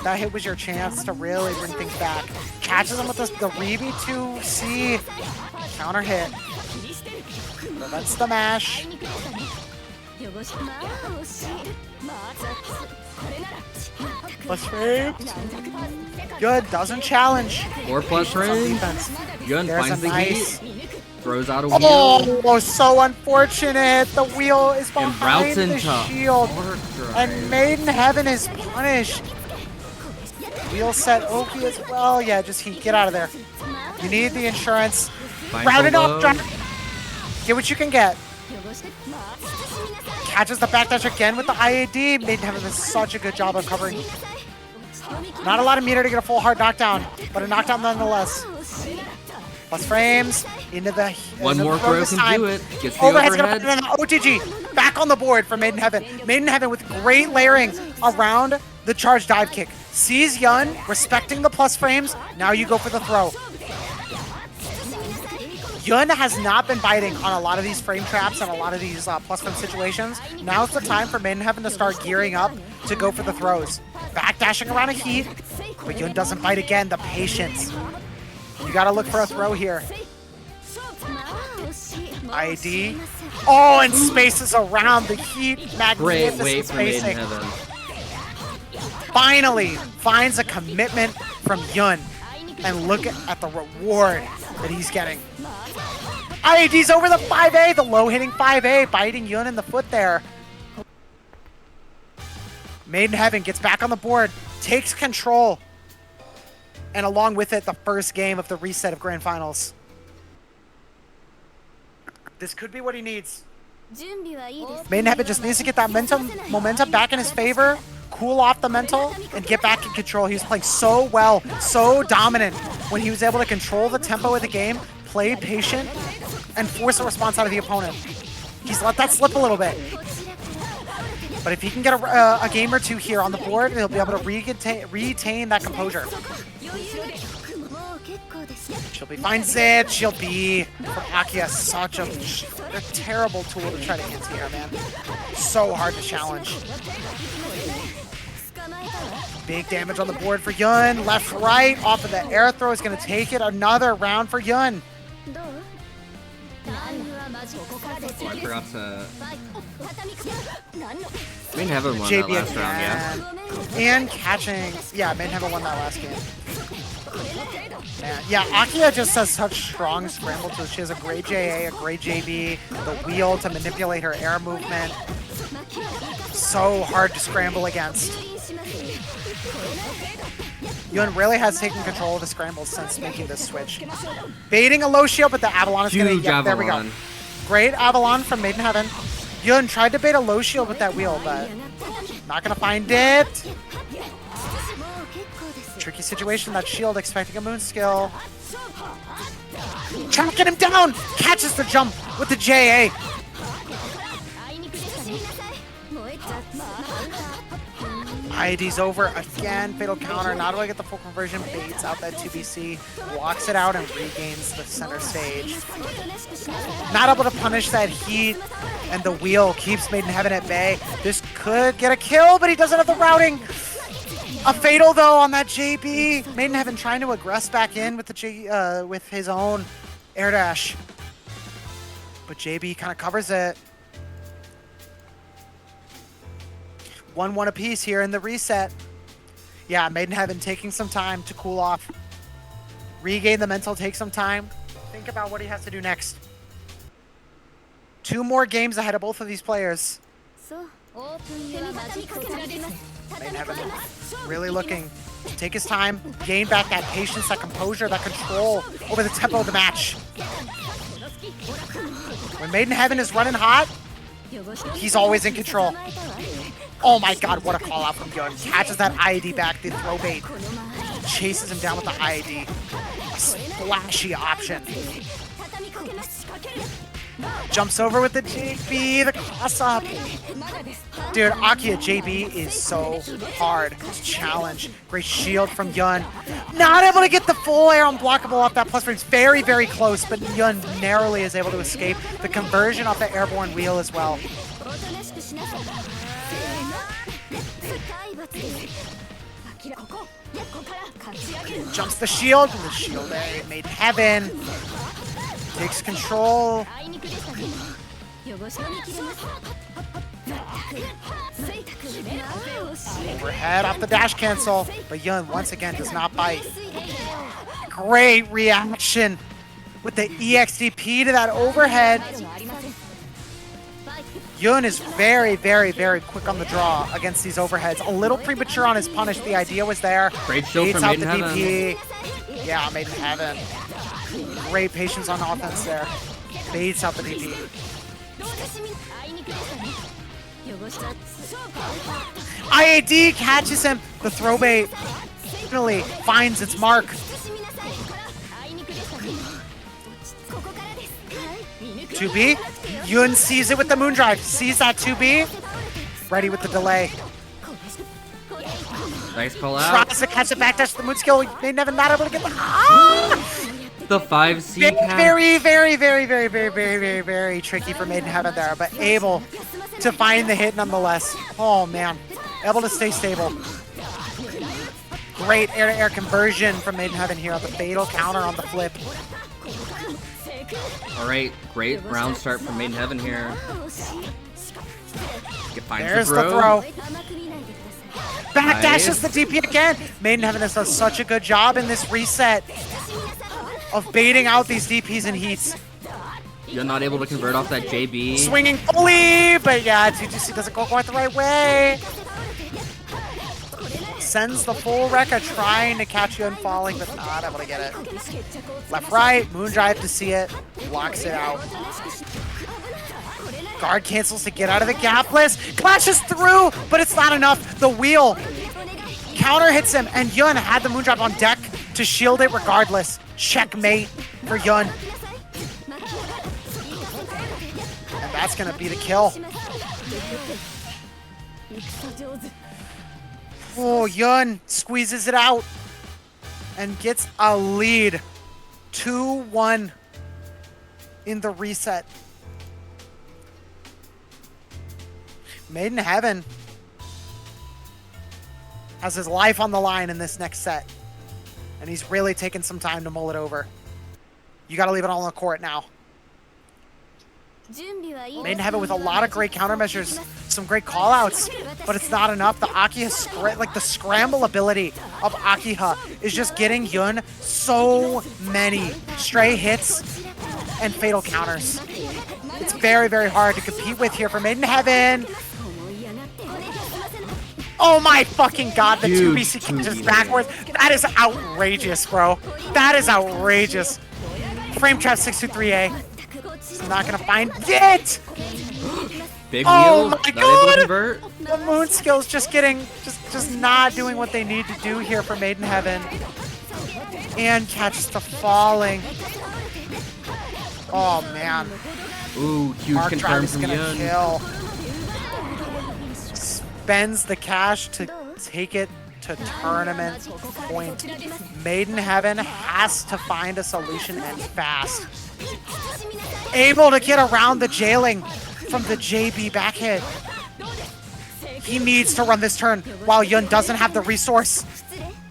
That hit was your chance to really bring things back. Catches him with the Reeby 2C. Counter hit. Prevents the mash. Plus frames. Good, doesn't challenge. 4+ On range. defense. Yun There's finds a the nice. heat. Throws out a wheel. Oh, so unfortunate. The wheel is And routes behind the into shield. Hard Drive. And Maiden Heaven is punished. Wheel set Oki as well. Yeah, just heat. Get out of there. You need the insurance. Finds Round it the up, low. drop. Get what you can get. Catches the backdash again with the IAD. Maiden Heaven does such a good job of covering. Not a lot of meter to get a full hard knockdown, but a knockdown nonetheless. Plus frames into the One into more the throw throw this can time. do it. Gets the Overhead's gonna overhead. put it in the OTG. Back on the board for Maiden Heaven. Maiden Heaven with great layering around the charge dive kick. Sees Yun, respecting the plus frames. Now you go for the throw. Yun has not been biting on a lot of these frame traps and a lot of these plus frame situations. Now's the time for Maiden Heaven to start gearing up to go for the throws. Backdashing around a heat, but Yun doesn't bite again. The patience. You gotta look for a throw here. ID. Oh, and spaces around the heat. Great Magnificent wait for Maiden spacing. Heaven. Finally finds a commitment from Yun. And look at the reward that he's getting. IAD's over the 5A, the low-hitting 5A, biting Yun in the foot there. Maiden Heaven gets back on the board, takes control, and along with it, the first game of the reset of Grand Finals. This could be what he needs. Maiden Heaven just needs to get that momentum back in his favor, cool off the mental, and get back in control. He was playing so well, so dominant when he was able to control the tempo of the game, play patient, and force a response out of the opponent. He's let that slip a little bit. But if he can get a game or two here on the board, he'll be able to retain that composure. Shield B finds it. Shield B from Akia. Such a terrible tool to try to anti-air, man. So hard to challenge. Big damage on the board for Yun. Left, right, off of the air throw is going to take it. Another round for Yun. Oh, I forgot to... Maiden Heaven won that JB last round, yeah. And catching. Yeah, Maiden Heaven won that last game. Man. Yeah, Akia just has such strong scramble tools. She has a great JA, a great JB, the wheel to manipulate her air movement. So hard to scramble against. Yun really has taken control of the scrambles since making this switch. Baiting a low shield, but the Avalon is going to... Huge Yeah, there we go. Avalon. Great Avalon from Maiden Heaven. Yun tried to bait a low shield with that wheel, but not going to find it. Tricky situation, that shield expecting a moon skill. Trying to get him down! Catches the jump with the JA. ID's over again. Fatal counter. Not able to get the full conversion. Baits out that 2BC. Walks it out and regains the center stage. Not able to punish that heat. And the wheel keeps Maiden Heaven at bay. This could get a kill, but he doesn't have the routing. A fatal though on that JB. Maiden Heaven trying to aggress back in with the with his own air dash. But JB kind of covers it. 1-1 apiece here in the reset. Yeah, Maiden Heaven taking some time to cool off. regain the mental, take some time, think about what he has to do next. 2 more games ahead of both of these players. Main Heaven really looking to take his time, gain back that patience, that composure, that control over the tempo of the match. When Maiden Heaven is running hot, he's always in control. Oh my god, what a call out from Yun. Catches that IED back, the throw bait. Chases him down with the IED. A splashy option. Jumps over with the JB, the cross up. Dude, Akiha JB is so hard to challenge. Great shield from Yun. Not able to get the full air unblockable off that plus range. Very, very close, but Yun narrowly is able to escape. The conversion off the airborne wheel as well. Jumps the shield, and the shield A made Heaven. Takes control. Overhead off the dash cancel, but Yun once again does not bite. Great reaction with the EXDP to that overhead. Yun is very, very, very quick on the draw against these overheads. A little premature on his punish. The idea was there. Great shield from Maiden Heaven. DP. Yeah, Maiden Heaven. Great patience on offense there. Baits out the DP. IAD catches him. The throw bait finally finds its mark. 2B. Yun sees it with the Moondrive. Sees that 2B. Ready with the delay. Nice call out. Tries to catch the backdash with the moon skill. They never not able to get the. Ah! The 5C catch. Very, very, very, very, very, very, very, very tricky for Maiden Heaven there, but able to find the hit nonetheless. Oh man, able to stay stable. Great air-to-air conversion from Maiden Heaven here on the fatal counter on the flip. All right, great round start from Maiden Heaven here. There's the throw. Backdashes the DP again. Maiden Heaven has done such a good job in this reset of baiting out these DPs and heats. You're not able to convert off that JB. Swinging fully, but yeah, TGC doesn't go quite the right way. Sends the full Rekka trying to catch Yun falling, but not able to get it. Left, right, Moondrive to see it. Blocks it out. Guard cancels to get out of the gapless. Clashes through, but it's not enough. The wheel counter hits him, and Yun had the Moondrive on deck to shield it regardless. Checkmate for Yun. And that's going to be the kill. Oh, Yun squeezes it out and gets a lead. 2-1 in the reset. Maiden Heaven has his life on the line in this next set. And he's really taking some time to mull it over. You got to leave it all on the court now. Maiden Heaven with a lot of great countermeasures, some great callouts, but it's not enough. The Akiha, like the scramble ability of Akiha is just getting Yun so many stray hits and fatal counters. It's very, very hard to compete with here for Maiden Heaven. Oh my fucking god, the 2BC catches backwards. That is outrageous, bro. That is outrageous. Frame trap 623A. He's not gonna find it! Big oh wheel, my god! The moon skills just not doing what they need to do here for Maiden Heaven. And catches the falling. Oh man. Ooh, huge Mark confirm Drive is from gonna Yun. kill. Spends the cash to take it to tournament point. Maiden Heaven has to find a solution and fast. Able to get around the jailing from the JB back hit. He needs to run this turn while Yun doesn't have the resource.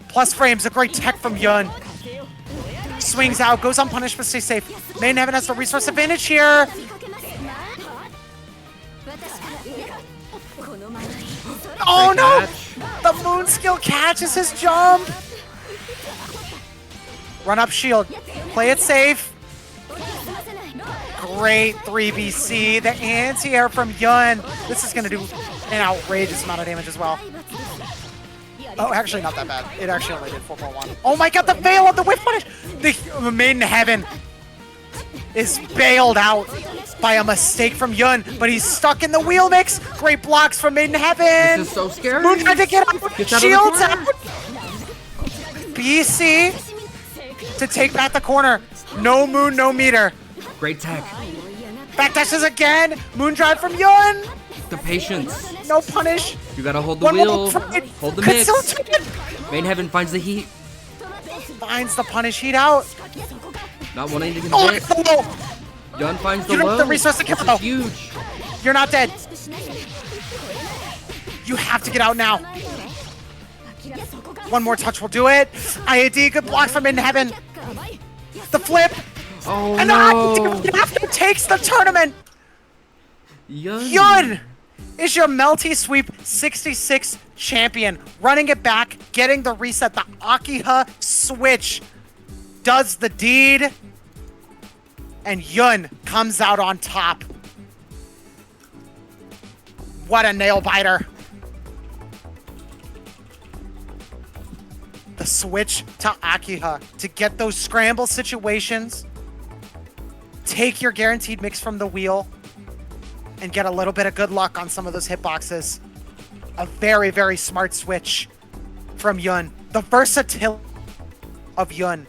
Plus frames, a great tech from Yun. Swings out, goes unpunished, but stays safe. Maiden Heaven has the resource advantage here. Oh no! The moon skill catches his jump! Run up shield. Play it safe. Great 3BC. The anti-air from Yun. This is going to do an outrageous amount of damage as well. Oh, actually not that bad. It actually only did 4.1. Oh my god, the veil of the whiff punish! The Maiden Heaven is bailed out by a mistake from Yun, but he's stuck in the wheel mix. Great blocks from Maiden Heaven. This is so scary. Moon tried to get out. Shields out. BC to take back the corner. No Moon, no meter. Great tech. Backdashes again. Moon drive from Yun. The patience. No punish. You gotta hold the One wheel. more frame. Hold the Could mix. still take it. Main Heaven finds the heat. Finds the punish heat out. Not wanting to get Oh, hit. the low. Yun finds the You don't low. have the resource to kill This though. is huge. You're not dead. You have to get out now. One more touch will do it. IAD, good block from In Heaven. The flip. Oh And no. the IAD takes the tournament. Yun. Yun is your Melty Sweep 66 champion. Running it back, getting the reset. The Akiha switch does the deed. And Yun comes out on top. What a nail biter. The switch to Akiha to get those scramble situations. Take your guaranteed mix from the wheel and get a little bit of good luck on some of those hitboxes. A very, very smart switch from Yun. The versatility of Yun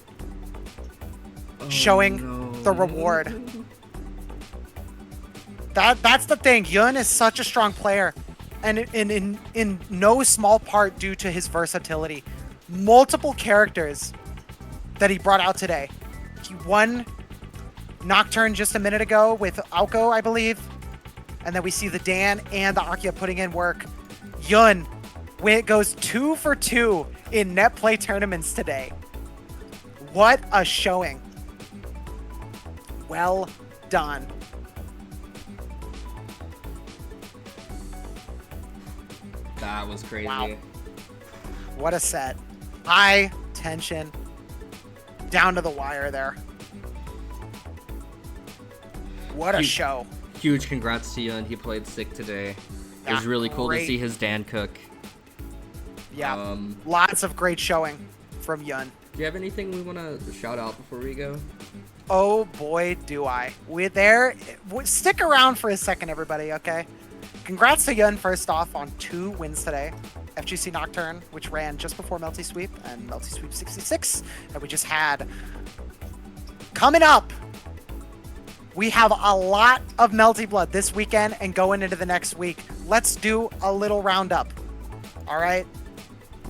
showing the reward. That's the thing. Yun is such a strong player, and in no small part due to his versatility. Multiple characters that he brought out today. He won Nocturne just a minute ago with Aoko, I believe. And then we see the Dan and the Akia putting in work. Yun goes 2 for 2 in net play tournaments today. What a showing. Well done. That was crazy. Wow. What a set. High tension. Down to the wire there. What a show. Huge congrats to Yun. He played sick today. It was Yeah, really cool to great. see his Dan cook. Yeah. Lots of great showing from Yun. Do you have anything we want to shout out before we go? Oh boy, do I. We're there. Stick around for a second, everybody, okay? Congrats to Yun, first off, on 2 wins today. FGC Nocturne, which ran just before Melty Sweep, and Melty Sweep 66, that we just had. Coming up, we have a lot of Melty Blood this weekend and going into the next week. Let's do a little roundup, all right?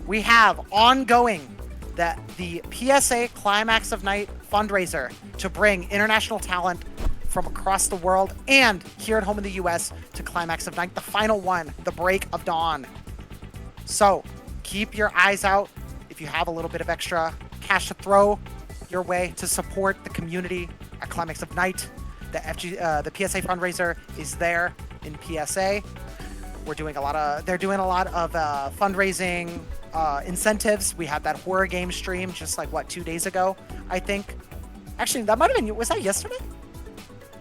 We have ongoing the PSA Climax of Night fundraiser to bring international talent from across the world and here at home in the US to Climax of Night, the final one, the Break of Dawn. So keep your eyes out if you have a little bit of extra cash to throw your way to support the community at Climax of Night. The PSA fundraiser is there in PSA. They're doing a lot of fundraising incentives. We had that horror game stream just like 2 days ago, I think. Actually, that might have been, was that yesterday?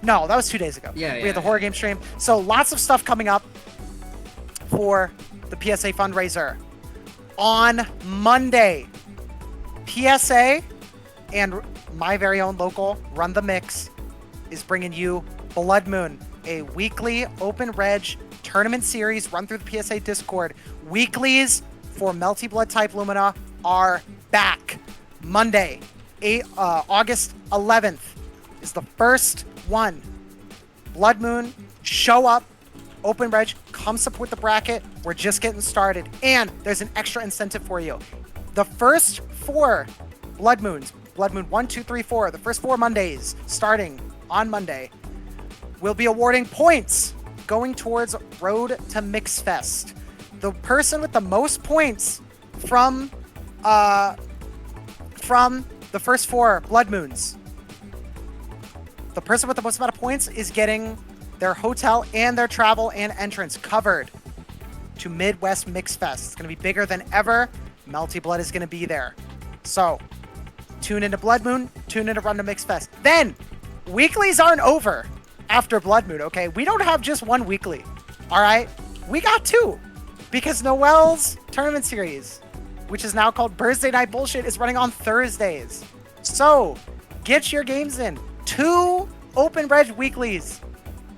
No, that was 2 days ago. Yeah, We had the horror game stream. So lots of stuff coming up for the PSA fundraiser. On Monday, PSA and my very own local Run the Mix is bringing you Blood Moon, a weekly open reg tournament series run through the PSA Discord. Weeklies for Melty Blood type Lumina are back. Monday, August 11th is the first one. Blood Moon, show up, open reg, come support the bracket. We're just getting started. And there's an extra incentive for you. The first 4 Blood Moons, Blood Moon 1, 2, 3, 4, the first 4 Mondays starting on Monday, we'll be awarding points going towards Road to Mix Fest. The person with the most points from the first 4 Blood Moons, the person with the most amount of points is getting their hotel and their travel and entrance covered to Midwest Mix Fest. It's going to be bigger than ever. Melty Blood is going to be there. So Tune into Blood Moon, tune into Run to Mix Fest. Then, weeklies aren't over after Blood Moon, okay? We don't have just one weekly, all right? We got 2, because Noel's tournament series, which is now called Thursday Night Bullshit, is running on Thursdays. So, get your games in. 2 Open Reg weeklies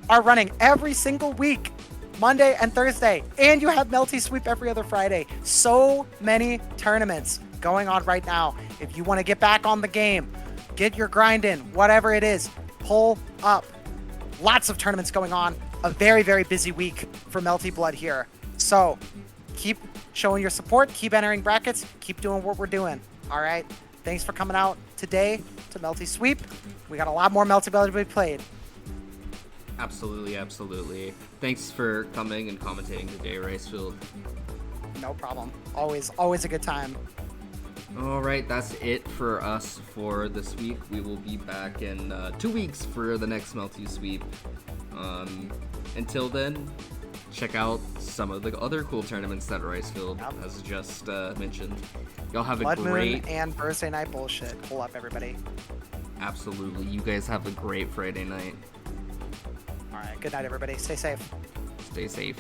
are running every single week, Monday and Thursday, and you have Melty Sweep every other Friday. So many tournaments going on right now. If you want to get back on the game, get your grind in, whatever it is, pull up. Lots of tournaments going on. A very, very busy week for Melty Blood here. So keep showing your support, keep entering brackets, keep doing what we're doing. All right. Thanks for coming out today to Melty Sweep. We got a lot more Melty Blood to be played. Absolutely, absolutely. Thanks for coming and commentating today, Ricefield. No problem. Always a good time. All right, that's it for us for this week. We will be back in 2 weeks for the next Melty Sweep. Until then, check out some of the other cool tournaments that Ricefield has just mentioned. Y'all have Blood a great... Moon and Thursday Night Bullshit. Pull up, everybody. Absolutely. You guys have a great Friday night. All right. Good night, everybody. Stay safe. Stay safe.